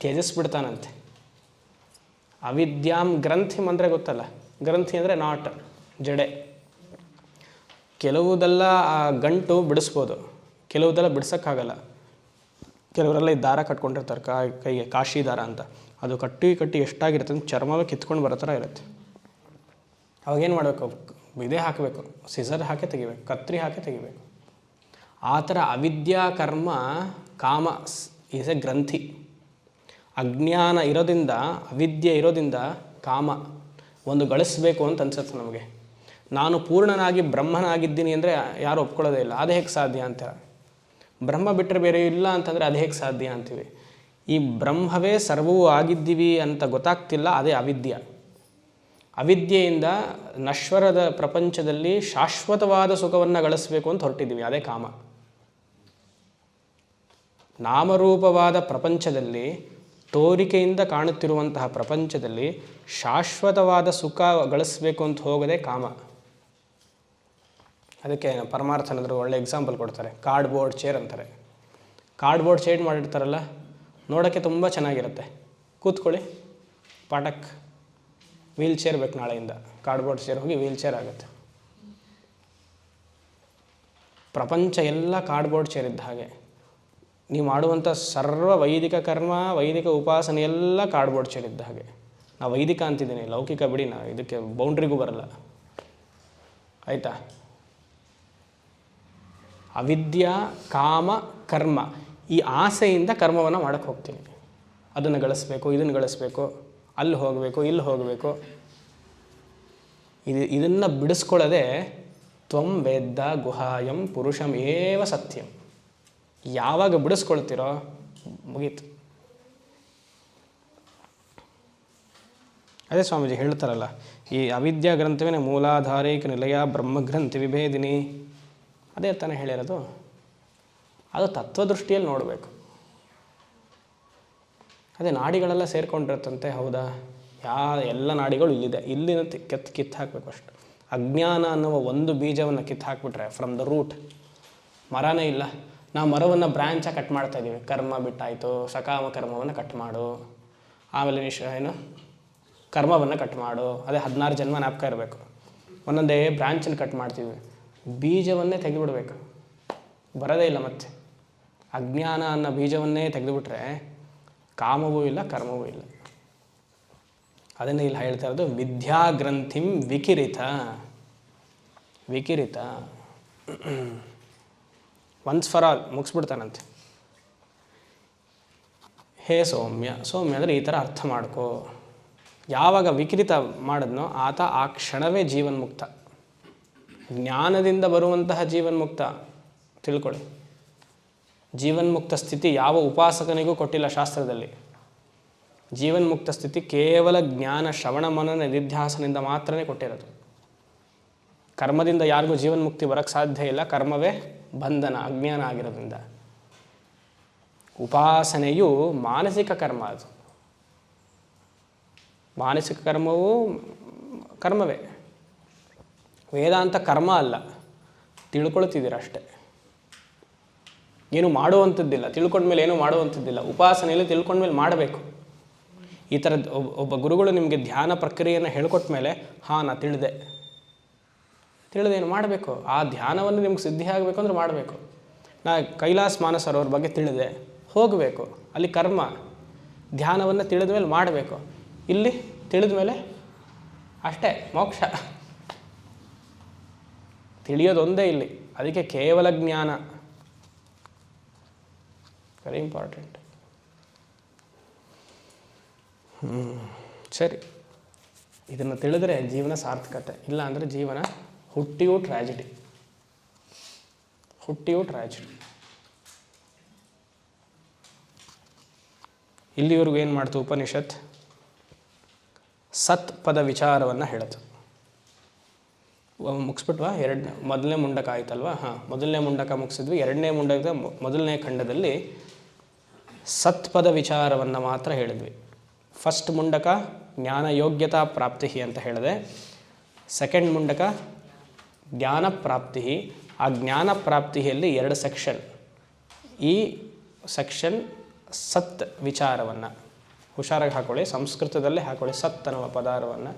ತ್ಯಜಿಸ್ಬಿಡ್ತಾನಂತೆ. ಅವಿದ್ಯಾಂ ಗ್ರಂಥಿಂ ಅಂದರೆ ಗೊತ್ತಲ್ಲ, ಗ್ರಂಥಿ ಅಂದರೆ ನಾಟ್, ಜಡೆ. ಕೆಲವುದೆಲ್ಲ ಆ ಗಂಟು ಬಿಡಿಸ್ಬೋದು, ಕೆಲವುದೆಲ್ಲ ಬಿಡ್ಸೋಕ್ಕಾಗಲ್ಲ. ಕೆಲವರೆಲ್ಲ ಈ ದಾರ ಕಟ್ಕೊಂಡಿರ್ತಾರೆ ಕೈಗೆ, ಕಾಶಿ ದಾರ ಅಂತ. ಅದು ಕಟ್ಟಿ ಎಷ್ಟಾಗಿರುತ್ತೆ ಅಂತ ಚರ್ಮವೇ ಕಿತ್ಕೊಂಡು ಬರೋ ಥರ ಇರುತ್ತೆ. ಅವಾಗೇನು ಮಾಡಬೇಕು, ಇದೇ ಹಾಕಬೇಕು, ಸಿಸರ್ ಹಾಕಿ ತೆಗಿಬೇಕು, ಕತ್ರಿ ಹಾಕಿ ತೆಗಿಬೇಕು. ಆ ಥರ ಅವಿದ್ಯಾ ಕರ್ಮ ಕಾಮ ಈಸ್ ಎ ಗ್ರಂಥಿ. ಅಜ್ಞಾನ ಇರೋದ್ರಿಂದ, ಅವಿದ್ಯೆ ಇರೋದ್ರಿಂದ ಕಾಮ ಒಂದು ಗಳಿಸ್ಬೇಕು ಅಂತ ಅನ್ಸುತ್ತೆ ನಮಗೆ. ನಾನು ಪೂರ್ಣನಾಗಿ ಬ್ರಹ್ಮನಾಗಿದ್ದೀನಿ ಅಂದರೆ ಯಾರು ಒಪ್ಕೊಳ್ಳೋದೇ ಇಲ್ಲ. ಅದು ಹೇಗೆ ಸಾಧ್ಯ ಅಂತ. ಬ್ರಹ್ಮ ಬಿಟ್ಟರೆ ಬೇರೆ ಇಲ್ಲ ಅಂತಂದರೆ ಅದು ಹೇಗೆ ಸಾಧ್ಯ ಅಂತೀವಿ. ಈ ಬ್ರಹ್ಮವೇ ಸರ್ವವೂ ಆಗಿದ್ದೀವಿ ಅಂತ ಗೊತ್ತಾಗ್ತಿಲ್ಲ, ಅದೇ ಅವಿದ್ಯೆ. ಅವಿದ್ಯೆಯಿಂದ ನಶ್ವರದ ಪ್ರಪಂಚದಲ್ಲಿ ಶಾಶ್ವತವಾದ ಸುಖವನ್ನು ಗಳಿಸಬೇಕು ಅಂತ ಹೊರಟಿದ್ದೀವಿ, ಅದೇ ಕಾಮ. ನಾಮರೂಪವಾದ ಪ್ರಪಂಚದಲ್ಲಿ, ತೋರಿಕೆಯಿಂದ ಕಾಣುತ್ತಿರುವಂತಹ ಪ್ರಪಂಚದಲ್ಲಿ ಶಾಶ್ವತವಾದ ಸುಖ ಗಳಿಸಬೇಕು ಅಂತ ಹೋಗೋದೇ ಕಾಮ. ಅದಕ್ಕೆ ಪರಮಾರ್ಥನಂದ್ರೆ ಒಳ್ಳೆ ಎಕ್ಸಾಂಪಲ್ ಕೊಡ್ತಾರೆ. ಕಾರ್ಡ್ಬೋರ್ಡ್ ಚೇರ್ ಅಂತಾರೆ. ಕಾರ್ಡ್ಬೋರ್ಡ್ ಚೇರ್ ಮಾಡಿರ್ತಾರಲ್ಲ, ನೋಡೋಕ್ಕೆ ತುಂಬ ಚೆನ್ನಾಗಿರುತ್ತೆ. ಕೂತ್ಕೊಳ್ಳಿ, ಪಾಠಕ್ ವೀಲ್ ಚೇರ್ ಬೇಕು ನಾಳೆಯಿಂದ. ಕಾರ್ಡ್ಬೋರ್ಡ್ ಚೇರ್ ಹೋಗಿ ವೀಲ್ ಚೇರ್ ಆಗುತ್ತೆ. ಪ್ರಪಂಚ ಎಲ್ಲ ಕಾರ್ಡ್ಬೋರ್ಡ್ ಚೇರ್ ಇದ್ದ ಹಾಗೆ. ನೀವು ಮಾಡುವಂಥ ಸರ್ವ ವೈದಿಕ ಕರ್ಮ, ವೈದಿಕ ಉಪಾಸನೆ ಎಲ್ಲ ಕಾರ್ಡ್ಬೋರ್ಡ್ ಚೇರ್ ಇದ್ದ ಹಾಗೆ. ನಾವು ವೈದಿಕ ಅಂತಿದ್ದೀನಿ, ಲೌಕಿಕ ಬಿಡಿ, ನಾವು ಇದಕ್ಕೆ ಬೌಂಡ್ರಿಗೂ ಬರಲ್ಲ, ಆಯಿತಾ. ಅವಿದ್ಯಾ ಕಾಮ ಕರ್ಮ, ಈ ಆಸೆಯಿಂದ ಕರ್ಮವನ್ನು ಮಾಡೋಕ್ಕೆ ಹೋಗ್ತೀನಿ. ಅದನ್ನು ಗಳಿಸ್ಬೇಕು, ಇದನ್ನು ಗಳಿಸ್ಬೇಕು, ಅಲ್ಲಿ ಹೋಗಬೇಕು, ಇಲ್ಲಿ ಹೋಗಬೇಕು. ಇದನ್ನು ಬಿಡಿಸ್ಕೊಳ್ಳೋದೆ ತ್ವಂ ವೇದ್ದ ಗುಹಾಯಂ ಪುರುಷಂ ಏವ ಸತ್ಯಂ. ಯಾವಾಗ ಬಿಡಿಸ್ಕೊಳ್ತೀರೋ ಮುಗೀತು. ಅದೇ ಸ್ವಾಮೀಜಿ ಹೇಳ್ತಾರಲ್ಲ, ಈ ಅವಿದ್ಯಾ ಗ್ರಂಥವೇ ಮೂಲಾಧಾರೈಕ ನಿಲಯ ಬ್ರಹ್ಮಗ್ರಂಥಿ ವಿಭೇದಿನಿ. ಅದೇ ತಾನೇ ಹೇಳಿರೋದು. ಅದು ತತ್ವದೃಷ್ಟಿಯಲ್ಲಿ ನೋಡಬೇಕು. ಅದೇ ನಾಡಿಗಳೆಲ್ಲ ಸೇರ್ಕೊಂಡಿರುತ್ತಂತೆ, ಹೌದಾ? ಎಲ್ಲ ನಾಡಿಗಳು ಇಲ್ಲಿದೆ, ಇಲ್ಲಿನ ಕಿತ್ತು ಹಾಕಬೇಕು ಅಷ್ಟು. ಅಜ್ಞಾನ ಅನ್ನುವ ಒಂದು ಬೀಜವನ್ನು ಕಿತ್ತು ಹಾಕಿಬಿಟ್ರೆ ಫ್ರಮ್ ದ ರೂಟ್ ಮರನೇ ಇಲ್ಲ. ನಾವು ಮರವನ್ನು ಬ್ರ್ಯಾಂಚಾಗಿ ಕಟ್ ಮಾಡ್ತಾಯಿದ್ದೀವಿ. ಕರ್ಮ ಬಿಟ್ಟಾಯಿತು, ಸಕಾಮ ಕರ್ಮವನ್ನು ಕಟ್ ಮಾಡು, ಆಮೇಲೆ ಏನು ಕರ್ಮವನ್ನು ಕಟ್ ಮಾಡು. ಅದೇ 16 ಜನ್ಮ ಜ್ಞಾಪಕ ಇರಬೇಕು. ಒಂದೊಂದೇ ಬ್ರ್ಯಾಂಚನ್ನು ಕಟ್ ಮಾಡ್ತೀವಿ, ಬೀಜವನ್ನೇ ತೆಗೆದುಬಿಡ್ಬೇಕು, ಬರೋದೇ ಇಲ್ಲ ಮತ್ತೆ. ಅಜ್ಞಾನ ಅನ್ನೋ ಬೀಜವನ್ನೇ ತೆಗೆದುಬಿಟ್ರೆ ಕಾಮವೂ ಇಲ್ಲ, ಕರ್ಮವೂ ಇಲ್ಲ. ಅದನ್ನೇ ಇಲ್ಲಿ ಹೇಳ್ತಾ ಇರೋದು, ವಿದ್ಯಾಗ್ರಂಥಿಂ ವಿಕಿರಿತ. ಒನ್ಸ್ ಫಾರ್ ಆಲ್ ಮುಗಿಸ್ಬಿಡ್ತಾನಂತೆ. ಹೇ ಸೌಮ್ಯ ಅಂದರೆ ಈ ಥರ ಅರ್ಥ ಮಾಡ್ಕೋ. ಯಾವಾಗ ವಿಕಿರಿತ ಮಾಡಿದ್ನೋ ಆತ ಆ ಕ್ಷಣವೇ ಜೀವನ್ಮುಕ್ತ. ಜ್ಞಾನದಿಂದ ಬರುವಂತಹ ಜೀವನ್ಮುಕ್ತ ತಿಳ್ಕೊಳ್ಳಿ. ಜೀವನ್ಮುಕ್ತ ಸ್ಥಿತಿ ಯಾವ ಉಪಾಸಕನಿಗೂ ಕೊಟ್ಟಿಲ್ಲ ಶಾಸ್ತ್ರದಲ್ಲಿ. ಜೀವನ್ಮುಕ್ತ ಸ್ಥಿತಿ ಕೇವಲ ಜ್ಞಾನ ಶ್ರವಣ ಮನನ ನಿಧಿಧ್ಯಾಸನದಿಂದ ಮಾತ್ರನೇ ಕೊಟ್ಟಿರೋದು. ಕರ್ಮದಿಂದ ಯಾರಿಗೂ ಜೀವನ್ಮುಕ್ತಿ ಬರೋಕ್ಕೆ ಸಾಧ್ಯ ಇಲ್ಲ. ಕರ್ಮವೇ ಬಂಧನ, ಅಜ್ಞಾನ ಆಗಿರೋದ್ರಿಂದ. ಉಪಾಸನೆಯು ಮಾನಸಿಕ ಕರ್ಮ. ಅದು ಮಾನಸಿಕ ಕರ್ಮವೂ ಕರ್ಮವೇ. ವೇದಾಂತ ಕರ್ಮ ಅಲ್ಲ, ತಿಳ್ಕೊಳ್ತಿದ್ದೀರ ಅಷ್ಟೇ. ಏನು ಮಾಡುವಂಥದ್ದಿಲ್ಲ, ತಿಳ್ಕೊಂಡ್ಮೇಲೆ ಏನು ಮಾಡುವಂಥದ್ದಿಲ್ಲ. ಉಪಾಸನೆಯಲ್ಲಿ ತಿಳ್ಕೊಂಡ್ಮೇಲೆ ಮಾಡಬೇಕು. ಈ ಥರದ್ದು ಒಬ್ಬ ಗುರುಗಳು ನಿಮಗೆ ಧ್ಯಾನ ಪ್ರಕ್ರಿಯೆಯನ್ನು ಹೇಳ್ಕೊಟ್ಟ ಮೇಲೆ ಹಾಂ ನಾ ತಿಳಿದೇನು ಮಾಡಬೇಕು. ಆ ಧ್ಯಾನವನ್ನು ನಿಮ್ಗೆ ಸಿದ್ಧಿ ಆಗಬೇಕು ಅಂದ್ರೆ ಮಾಡಬೇಕು. ನಾ ಕೈಲಾಸ ಮಾನಸರ್ ಅವ್ರ ಬಗ್ಗೆ ತಿಳಿದೆ, ಹೋಗಬೇಕು. ಅಲ್ಲಿ ಕರ್ಮ. ಧ್ಯಾನವನ್ನು ತಿಳಿದ ಮೇಲೆ ಮಾಡಬೇಕು. ಇಲ್ಲಿ ತಿಳಿದ ಮೇಲೆ ಅಷ್ಟೇ ಮೋಕ್ಷ. ತಿಳಿಯೋದೊಂದೇ ಇಲ್ಲಿ. ಅದಕ್ಕೆ ಕೇವಲ ಜ್ಞಾನ ವೆರಿ ಇಂಪಾರ್ಟೆಂಟ್. ಸರಿ, ಇದನ್ನು ತಿಳಿದ್ರೆ ಜೀವನ ಸಾರ್ಥಕತೆ. ಇಲ್ಲ ಅಂದರೆ ಜೀವನ ಹುಟ್ಟಿಯೂ ಟ್ರ್ಯಾಜಿಡಿ. ಇಲ್ಲಿವರೆಗೂ ಏನು ಮಾಡ್ತು ಉಪನಿಷತ್? ಸತ್ ಪದ ವಿಚಾರವನ್ನು ಹೇಳುತ್ತೆ. ಮುಗಿಸ್ಬಿಟ್ವಾ? ಮೊದಲನೇ ಮುಂಡಕ ಆಯ್ತಲ್ವಾ? ಹಾಂ, ಮೊದಲನೇ ಮುಂಡಕ ಮುಗಿಸಿದ್ವಿ. ಎರಡನೇ ಮುಂಡಕದ ಮೊದಲನೇ ಖಂಡದಲ್ಲಿ ಸತ್ಪದ ವಿಚಾರವನ್ನು ಮಾತ್ರ ಹೇಳಿದ್ವಿ. ಫಸ್ಟ್ ಮುಂಡಕ ಜ್ಞಾನ ಯೋಗ್ಯತಾ ಪ್ರಾಪ್ತಿ ಅಂತ ಹೇಳಿದೆ. ಸೆಕೆಂಡ್ ಮುಂಡಕ ಜ್ಞಾನ ಪ್ರಾಪ್ತಿ. ಆ ಜ್ಞಾನ ಪ್ರಾಪ್ತಿಯಲ್ಲಿ 2 ಸೆಕ್ಷನ್. ಈ ಸೆಕ್ಷನ್ ಸತ್ ವಿಚಾರವನ್ನು ಹುಷಾರಾಗಿ ಹಾಕೊಳ್ಳಿ. ಸಂಸ್ಕೃತದಲ್ಲೇ ಹಾಕೊಳ್ಳಿ ಸತ್ ಅನ್ನುವ ಪದಾರ್ಥವನ್ನು.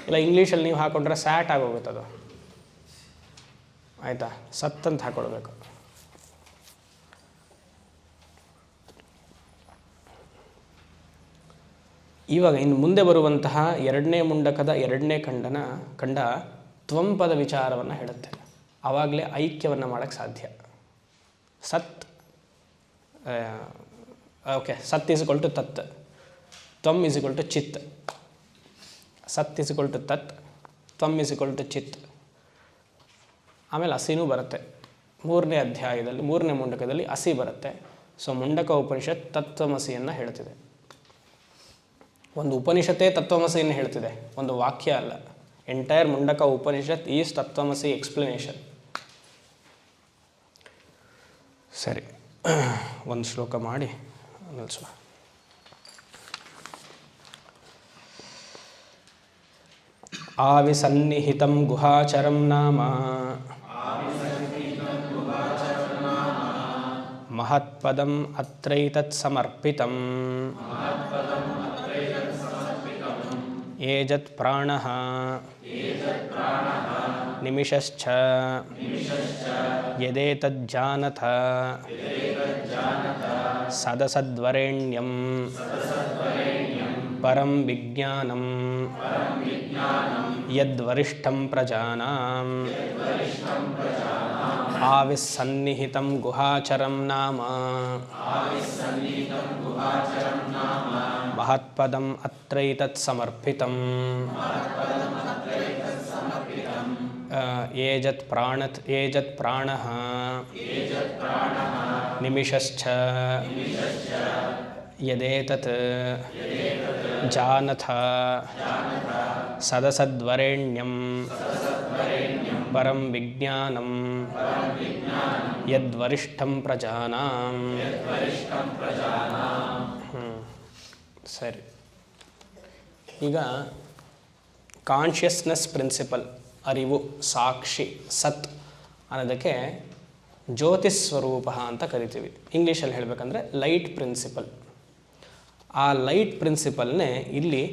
ಇಲ್ಲ ಇಂಗ್ಲೀಷಲ್ಲಿ ನೀವು ಹಾಕೊಂಡ್ರೆ ಸ್ಯಾಟ್ ಆಗೋಗುತ್ತದು. ಆಯಿತಾ? ಸತ್ ಅಂತ ಹಾಕೊಳ್ಬೇಕು. ಇವಾಗ ಇನ್ನು ಮುಂದೆ ಬರುವಂತಹ ಎರಡನೇ ಮುಂಡಕದ ಎರಡನೇ ಖಂಡ ತ್ವಂಪದ ವಿಚಾರವನ್ನು ಹೇಳುತ್ತೆ. ಆವಾಗಲೇ ಐಕ್ಯವನ್ನು ಮಾಡೋಕ್ಕೆ ಸಾಧ್ಯ. ಸತ್ ಓಕೆ, ಸತ್ ಈಸ್ಕೊಲ್ ಟು ತತ್, ತ್ವಂ ಈಸ್ಕೊಲ್ ಟು ಚಿತ್. ಸತ್ ಈಸ್ಕೊಲ್ ಟು ತತ್, ತ್ವಂ ಈಸ್ಕೊಲ್ ಟು ಚಿತ್. ಆಮೇಲೆ ಅಸಿನೂ ಬರುತ್ತೆ. 3ನೇ ಅಧ್ಯಾಯದಲ್ಲಿ 3ನೇ ಮುಂಡಕದಲ್ಲಿ ಅಸಿ ಬರುತ್ತೆ. ಸೊ ಮುಂಡಕ ಉಪನಿಷತ್ ತತ್ವಮಸಿಯನ್ನು ಹೇಳ್ತಿದೆ. ಒಂದು ಉಪನಿಷತ್ತೇ ತತ್ವಮಸಿಯನ್ನು ಹೇಳ್ತಿದೆ, ಒಂದು ವಾಕ್ಯ ಅಲ್ಲ. ಎಂಟೈರ್ ಮುಂಡಕ ಉಪನಿಷತ್ ಈಸ್ ತತ್ವಮಸಿ ಎಕ್ಸ್ಪ್ಲನೇಷನ್. ಸರಿ, ಒಂದು ಶ್ಲೋಕ ಮಾಡಿ ನಿಲ್ಲಿಸುವ. ಆವಿಸನ್ನಿಹಿತಂ ಗುಹಾಚರಂ ನಾಮ ಮಹತ್ಪದಂ ಅತ್ರೈತತ್ ಸಮರ್ಪಿತಂ ಏಜತ್ ಪ್ರಾಣಃ ನಿಮಿಷಶ್ಚ ಯದೇತಜ್ಜಾನಥ ಸದಸದ್ವರೆಣ್ಯಂ ಪರಂ ವಿಜ್ಞಾನಂ ಯದ್ವರಿಷ್ಠಂ ಪ್ರಜಾನಾಂ ಆವಿಸ್ಸನ್ನಿಹಿತಂ ಗುಹಾಚರಂ ನಾಮ ಮಹತ್ಪದಂ ಅತ್ರೈತತ್ ಸಮರ್ಪಿತಂ ಏಜತ್ ಪ್ರಾಣಃ ನಿಮಿಷಶ್ಚ ಯದೇತತ್ ಜಾನಥ ಸದಸದ್ವರೆಣ್ಯಂ ಪರಂ ವಿಜ್ಞಾನಂ ಯದ್ವರಿಷ್ಠಂ ಪ್ರಜಾನಾಂ. ಸರಿ, ಈಗ ಕಾನ್ಷಿಯಸ್ನೆಸ್ ಪ್ರಿನ್ಸಿಪಲ್, ಅರಿವು, ಸಾಕ್ಷಿ, ಸತ್ ಅನ್ನೋದಕ್ಕೆ ಜ್ಯೋತಿಸ್ವರೂಪ ಅಂತ ಕರಿತೀವಿ. ಇಂಗ್ಲೀಷಲ್ಲಿ ಹೇಳಬೇಕಂದ್ರೆ ಲೈಟ್ ಪ್ರಿನ್ಸಿಪಲ್. ಆ ಲೈಟ್ ಪ್ರಿನ್ಸಿಪಲ್ನೇ ಇಲ್ಲಿ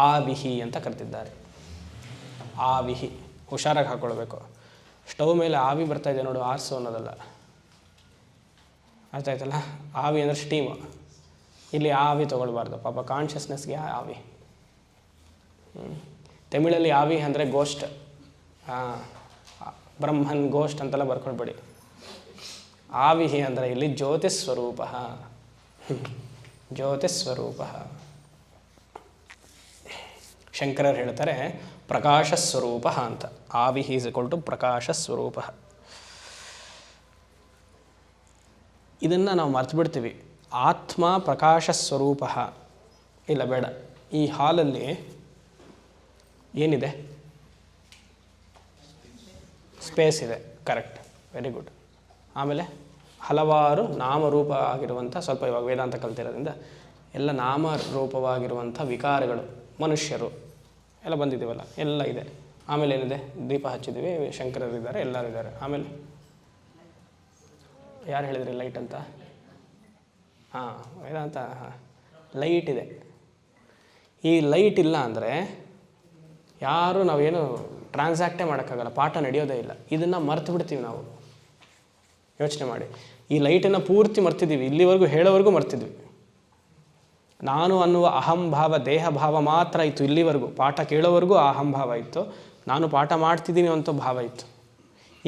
ಆವಿಹಿ ಅಂತ ಕರೆದಿದ್ದಾರೆ. ಆವಿಹಿ ಹುಷಾರಾಗಿ ಹಾಕ್ಕೊಳ್ಬೇಕು. ಸ್ಟವ್ ಮೇಲೆ ಆವಿ ಬರ್ತಾಯಿದೆ ನೋಡು, ಆರ್ಸು ಅನ್ನೋದಲ್ಲ. ಅರ್ಥ ಆಯ್ತಲ್ಲ? ಆವಿ ಅಂದರೆ ಸ್ಟೀಮು. ಇಲ್ಲಿ ಆವಿ ತೊಗೊಳ್ಬಾರ್ದು. ಪಾಪ ಕಾನ್ಷಿಯಸ್ನೆಸ್ಗೆ ಆವಿ. ತಮಿಳಲ್ಲಿ ಆವಿ ಅಂದರೆ ಗೋಸ್ಟ್. ಬ್ರಹ್ಮನ್ ಗೋಸ್ಟ್ ಅಂತೆಲ್ಲ ಬರ್ಕೊಳ್ಬೇಡಿ. ಆವಿಹಿ ಅಂದರೆ ಇಲ್ಲಿ ಜ್ಯೋತಿಸ್ವರೂಪ. ಜ್ಯೋತಿಸ್ವರೂಪ. ಶಂಕರರು ಹೇಳ್ತಾರೆ ಪ್ರಕಾಶಸ್ವರೂಪ ಅಂತ. ಆವಿಹಿ ಈಸ್ ಈಕ್ವಲ್ ಟು ಪ್ರಕಾಶಸ್ವರೂಪ. ಇದನ್ನು ನಾವು ಮರ್ತು ಬಿಡ್ತೀವಿ. ಆತ್ಮ ಪ್ರಕಾಶಸ್ವರೂಪ. ಇಲ್ಲ ಬೇಡ, ಈ ಹಾಲಲ್ಲಿ ಏನಿದೆ? ಸ್ಪೇಸ್ ಇದೆ. Correct, very good. ಆಮೇಲೆ ಹಲವಾರು ನಾಮರೂಪ ಆಗಿರುವಂಥ, ಸ್ವಲ್ಪ ಇವಾಗ ವೇದಾಂತ ಕಲ್ತಿರೋದ್ರಿಂದ ಎಲ್ಲ ನಾಮರೂಪವಾಗಿರುವಂಥ ವಿಕಾರಗಳು, ಮನುಷ್ಯರು ಎಲ್ಲ ಬಂದಿದ್ದೀವಲ್ಲ, ಎಲ್ಲ ಇದೆ. ಆಮೇಲೆ ಏನಿದೆ? ದೀಪ ಹಚ್ಚಿದ್ದೀವಿ, ಶಂಕರರಿದ್ದಾರೆ, ಎಲ್ಲರೂ ಇದ್ದಾರೆ. ಆಮೇಲೆ ಯಾರು ಹೇಳಿದ್ರಿ ಲೈಟ್ ಅಂತ? ಹಾಂ, ವೇದಾಂತ. ಹಾಂ, ಲೈಟ್ ಇದೆ. ಈ ಲೈಟ್ ಇಲ್ಲ ಅಂದರೆ ಯಾರು ನಾವೇನು ಟ್ರಾನ್ಸಾಕ್ಟೇ ಮಾಡೋಕ್ಕಾಗಲ್ಲ, ಪಾಠ ನಡೆಯೋದೇ ಇಲ್ಲ. ಇದನ್ನು ಮರ್ತು ಬಿಡ್ತೀವಿ ನಾವು. ಯೋಚನೆ ಮಾಡಿ, ಈ ಲೈಟನ್ನು ಪೂರ್ತಿ ಮರ್ತಿದ್ದೀವಿ, ಇಲ್ಲಿವರೆಗೂ ಹೇಳೋವರೆಗೂ ಮರ್ತಿದ್ವಿ. ನಾನು ಅನ್ನುವ ಅಹಂಭಾವ, ದೇಹ ಭಾವ ಮಾತ್ರ ಇತ್ತು ಇಲ್ಲಿವರೆಗೂ. ಪಾಠ ಕೇಳೋವರೆಗೂ ಆ ಅಹಂಭಾವ ಇತ್ತು, ನಾನು ಪಾಠ ಮಾಡ್ತಿದ್ದೀನಿ ಅಂತ ಭಾವ ಇತ್ತು.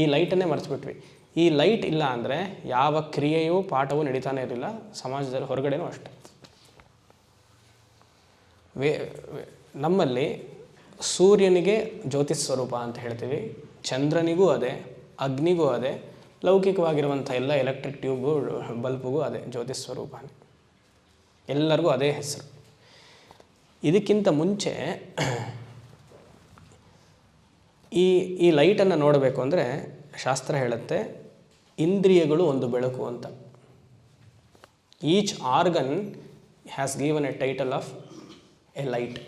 ಈ ಲೈಟನ್ನೇ ಮರೆತುಬಿಟ್ವಿ. ಈ ಲೈಟ್ ಇಲ್ಲ ಅಂದರೆ ಯಾವ ಕ್ರಿಯೆಯೂ ಪಾಠವೂ ನಡೀತಾನೆ ಇರಲಿಲ್ಲ, ಸಮಾಜದಲ್ಲಿ ಹೊರಗಡೆನೂ ಅಷ್ಟೆ. ನಮ್ಮಲ್ಲಿ ಸೂರ್ಯನಿಗೆ ಜ್ಯೋತಿಷ್ ಸ್ವರೂಪ ಅಂತ ಹೇಳ್ತೀವಿ, ಚಂದ್ರನಿಗೂ ಅದೇ, ಅಗ್ನಿಗೂ ಅದೇ, ಲೌಕಿಕವಾಗಿರುವಂಥ ಎಲ್ಲ ಎಲೆಕ್ಟ್ರಿಕ್ ಟ್ಯೂಬು ಬಲ್ಬ್ಗೂ ಅದೇ ಜ್ಯೋತಿಷ್ ಸ್ವರೂಪ. ಎಲ್ಲರಿಗೂ ಅದೇ ಹೆಸರು. ಇದಕ್ಕಿಂತ ಮುಂಚೆ ಈ ಲೈಟನ್ನು ನೋಡಬೇಕು ಅಂದರೆ ಶಾಸ್ತ್ರ ಹೇಳುತ್ತೆ, ಇಂದ್ರಿಯಗಳು ಒಂದು ಬೆಳಕು ಅಂತ. Each organ has given A title of A light.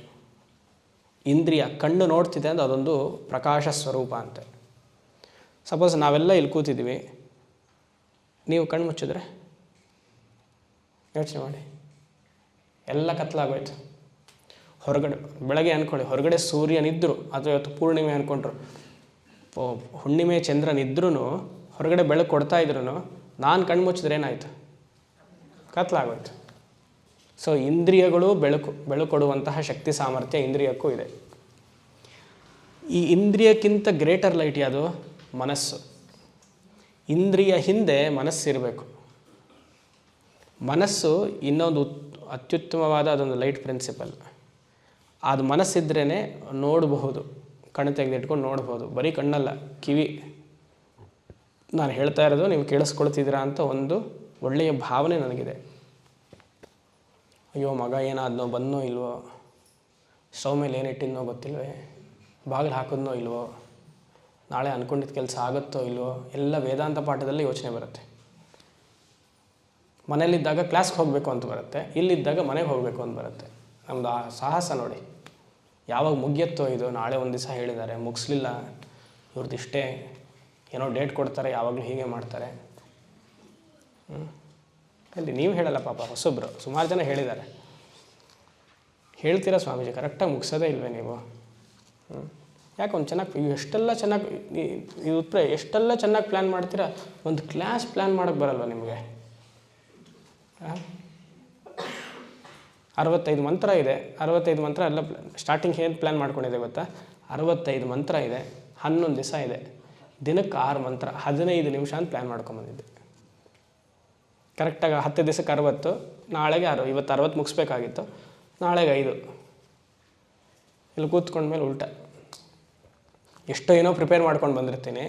ಇಂದ್ರಿಯ ಕಣ್ಣು ನೋಡ್ತಿದೆ ಅಂದರೆ ಅದೊಂದು ಪ್ರಕಾಶ ಸ್ವರೂಪ ಅಂತೆ. ಸಪೋಸ್ ನಾವೆಲ್ಲ ಇಲ್ಲಿ ಕೂತಿದ್ದೀವಿ, ನೀವು ಕಣ್ಣು ಮುಚ್ಚಿದ್ರೆ ಯೋಚನೆ ಮಾಡಿ, ಎಲ್ಲ ಕತ್ತಲಾಗೋಯ್ತು. ಹೊರಗಡೆ ಬೆಳಗ್ಗೆ ಅಂದ್ಕೊಳ್ಳಿ, ಹೊರಗಡೆ ಸೂರ್ಯನಿದ್ದರು, ಅಥವಾ ಇವತ್ತು ಪೂರ್ಣಿಮೆ ಅಂದ್ಕೊಂಡ್ರು, ಹುಣ್ಣಿಮೆ ಚಂದ್ರನಿದ್ರೂ ಹೊರಗಡೆ ಬೆಳಕು ಕೊಡ್ತಾ ಇದ್ರು, ನಾನು ಕಣ್ಣು ಮುಚ್ಚಿದ್ರೆ ಏನಾಯಿತು? ಕತ್ತಲಾಗೋಯ್ತು. ಸೊ ಇಂದ್ರಿಯಗಳು ಬೆಳಕು ಕೊಡುವಂತಹ ಶಕ್ತಿ ಸಾಮರ್ಥ್ಯ ಇಂದ್ರಿಯಕ್ಕೂ ಇದೆ. ಈ ಇಂದ್ರಿಯಕ್ಕಿಂತ ಗ್ರೇಟರ್ ಲೈಟ್ ಯಾವುದು? ಮನಸ್ಸು. ಇಂದ್ರಿಯ ಹಿಂದೆ ಮನಸ್ಸಿರಬೇಕು. ಮನಸ್ಸು ಇನ್ನೊಂದು ಅತ್ಯುತ್ತಮವಾದ ಅದೊಂದು ಲೈಟ್ ಪ್ರಿನ್ಸಿಪಲ್. ಅದು ಮನಸ್ಸಿದ್ರೇ ನೋಡಬಹುದು, ಕಣ್ಣು ತೆಗೆದಿಟ್ಕೊಂಡು ನೋಡ್ಬೋದು. ಬರೀ ಕಣ್ಣಲ್ಲ, ಕಿವಿ. ನಾನು ಹೇಳ್ತಾ ಇರೋದು ನೀವು ಕೇಳಿಸ್ಕೊಳ್ತಿದ್ದೀರಾ ಅಂತ ಒಂದು ಒಳ್ಳೆಯ ಭಾವನೆ ನನಗಿದೆ. ಅಯ್ಯೋ ಮಗ ಏನಾದನೋ, ಬಂದನೋ ಇಲ್ವೋ, ಸ್ಟವ್ ಮೇಲೆ ಏನಿಟ್ಟಿದ್ನೋ ಗೊತ್ತಿಲ್ವೇ, ಬಾಗಿಲು ಹಾಕಿದ್ನೋ ಇಲ್ವೋ, ನಾಳೆ ಅಂದ್ಕೊಂಡಿದ್ದ ಕೆಲಸ ಆಗುತ್ತೋ ಇಲ್ವೋ, ಎಲ್ಲ ವೇದಾಂತ ಪಾಠದಲ್ಲಿ ಯೋಚನೆ ಬರುತ್ತೆ. ಮನೇಲಿದ್ದಾಗ ಕ್ಲಾಸ್ಗೆ ಹೋಗಬೇಕು ಅಂತ ಬರುತ್ತೆ, ಇಲ್ಲಿದ್ದಾಗ ಮನೆಗೆ ಹೋಗಬೇಕು ಅಂತ ಬರುತ್ತೆ. ನಮ್ಮದು ಆ ಸಾಹಸ ನೋಡಿ, ಯಾವಾಗ ಮುಗಿಯತ್ತೋ ಇದು, ನಾಳೆ ಒಂದು ದಿವಸ ಹೇಳಿದ್ದಾರೆ ಮುಗಿಸ್ಲಿಲ್ಲ, ಇವ್ರದ್ದು ಇಷ್ಟೇ, ಏನೋ ಡೇಟ್ ಕೊಡ್ತಾರೆ, ಯಾವಾಗಲೂ ಹೀಗೆ ಮಾಡ್ತಾರೆ. ಅಲ್ಲಿ ನೀವು ಹೇಳಲ್ಲ ಪಾಪ, ಹೊಸೊಬ್ಬರು ಸುಮಾರು ಜನ ಹೇಳಿದ್ದಾರೆ. ಹೇಳ್ತೀರಾ ಸ್ವಾಮೀಜಿ, ಕರೆಕ್ಟಾಗಿ ಮುಗಿಸೋದೇ ಇಲ್ವೇ ನೀವು? ಯಾಕೆ ಒಂದು ಚೆನ್ನಾಗಿ ಎಷ್ಟೆಲ್ಲ ಚೆನ್ನಾಗಿ ಪ್ಲ್ಯಾನ್ ಮಾಡ್ತೀರಾ, ಒಂದು ಕ್ಲಾಸ್ ಪ್ಲ್ಯಾನ್ ಮಾಡೋಕ್ಕೆ ಬರಲ್ವ ನಿಮಗೆ? 65 ಮಂತ್ರ ಇದೆ. 65 ಮಂತ್ರ ಎಲ್ಲ ಸ್ಟಾರ್ಟಿಂಗ್ ಏನು ಪ್ಲ್ಯಾನ್ ಮಾಡ್ಕೊಂಡಿದೆ ಗೊತ್ತಾ? 65 ಮಂತ್ರ ಇದೆ, 11 ದಿವಸ ಇದೆ, ದಿನಕ್ಕೆ 6 ಮಂತ್ರ, 15 ನಿಮಿಷ ಅಂತ ಪ್ಲ್ಯಾನ್ ಮಾಡ್ಕೊಂಬಂದಿದ್ದೆ. ಕರೆಕ್ಟಾಗಿ 10 ದಿವಸಕ್ಕೆ 60, ನಾಳೆಗೆ 6. ಇವತ್ತು 60 ಮುಗಿಸ್ಬೇಕಾಗಿತ್ತು, ನಾಳೆಗೆ 5. ಇಲ್ಲಿ ಕೂತ್ಕೊಂಡ್ಮೇಲೆ ಉಲ್ಟ. ಎಷ್ಟೋ ಏನೋ ಪ್ರಿಪೇರ್ ಮಾಡ್ಕೊಂಡು ಬಂದಿರ್ತೀನಿ,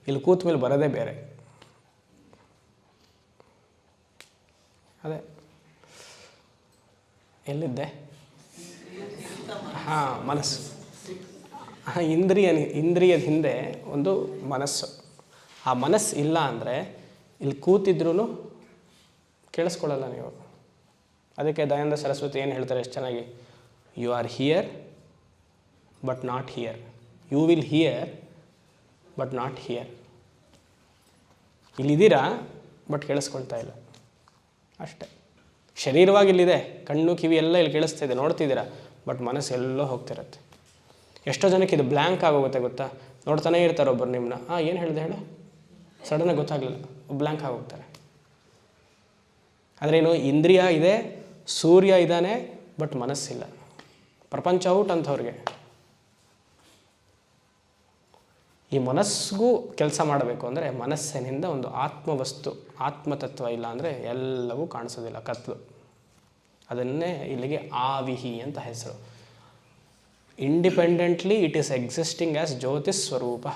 ಇಲ್ಲಿ ಕೂತ ಮೇಲೆ ಬರೋದೇ ಬೇರೆ. ಅದೇ ಎಲ್ಲಿದ್ದೆ? ಹಾಂ, ಮನಸ್ಸು. ಇಂದ್ರಿಯದ ಹಿಂದೆ ಒಂದು ಮನಸ್ಸು. ಆ ಮನಸ್ಸು ಇಲ್ಲ ಅಂದರೆ ಇಲ್ಲಿ ಕೂತಿದ್ರೂ ಕೇಳಿಸ್ಕೊಳ್ಳಲ್ಲ ನೀವು. ಅದಕ್ಕೆ ದಯಾನಂದ ಸರಸ್ವತಿ ಏನು ಹೇಳ್ತಾರೆ ಎಷ್ಟು ಚೆನ್ನಾಗಿ, you are here but not here, you will hear but not hear. ಇಲ್ಲಿದ್ದೀರಾ ಬಟ್ ಕೇಳಿಸ್ಕೊಳ್ತಾ ಇಲ್ಲ ಅಷ್ಟೆ. ಶರೀರವಾಗಿ ಇಲ್ಲಿದೆ, ಕಣ್ಣು ಕಿವಿ ಎಲ್ಲ ಇಲ್ಲಿ ಕೇಳಿಸ್ತಾ ಇದೆ, ನೋಡ್ತಿದ್ದೀರಾ, ಬಟ್ ಮನಸ್ಸು ಎಲ್ಲೋ ಹೋಗ್ತಿರತ್ತೆ. ಎಷ್ಟೋ ಜನಕ್ಕೆ ಇದು ಬ್ಲ್ಯಾಂಕ್ ಆಗೋಗುತ್ತೆ ಗೊತ್ತಾ? ನೋಡ್ತಾನೆ ಇರ್ತಾರೆ ಒಬ್ಬರು ನಿಮ್ಮನ್ನ, ಏನು ಹೇಳಿದೆ ಹೇಳು, ಸಡನ್ನಾಗಿ ಗೊತ್ತಾಗಲಿಲ್ಲ, ಬ್ಲ್ಯಾಂಕ್ ಆಗೋಗ್ತಾರೆ. ಆದ್ರೇನು, ಇಂದ್ರಿಯ ಇದೆ, ಸೂರ್ಯ ಇದ್ದಾನೆ, ಬಟ್ ಮನಸ್ಸಿಲ್ಲ. ಪ್ರಪಂಚ ಔಟ್ ಅಂಥವ್ರಿಗೆ. ಈ ಮನಸ್ಸಿಗೂ ಕೆಲಸ ಮಾಡಬೇಕು ಅಂದರೆ ಮನಸ್ಸಿನಿಂದ ಒಂದು ಆತ್ಮವಸ್ತು, ಆತ್ಮತತ್ವ ಇಲ್ಲ ಅಂದರೆ ಎಲ್ಲವೂ ಕಾಣಿಸೋದಿಲ್ಲ, ಕತ್ಲು. ಅದನ್ನೇ ಇಲ್ಲಿಗೆ ಆವಿಹಿ ಅಂತ ಹೆಸರು. Independently it is existing as ಜ್ಯೋತಿಷ್ ಸ್ವರೂಪ.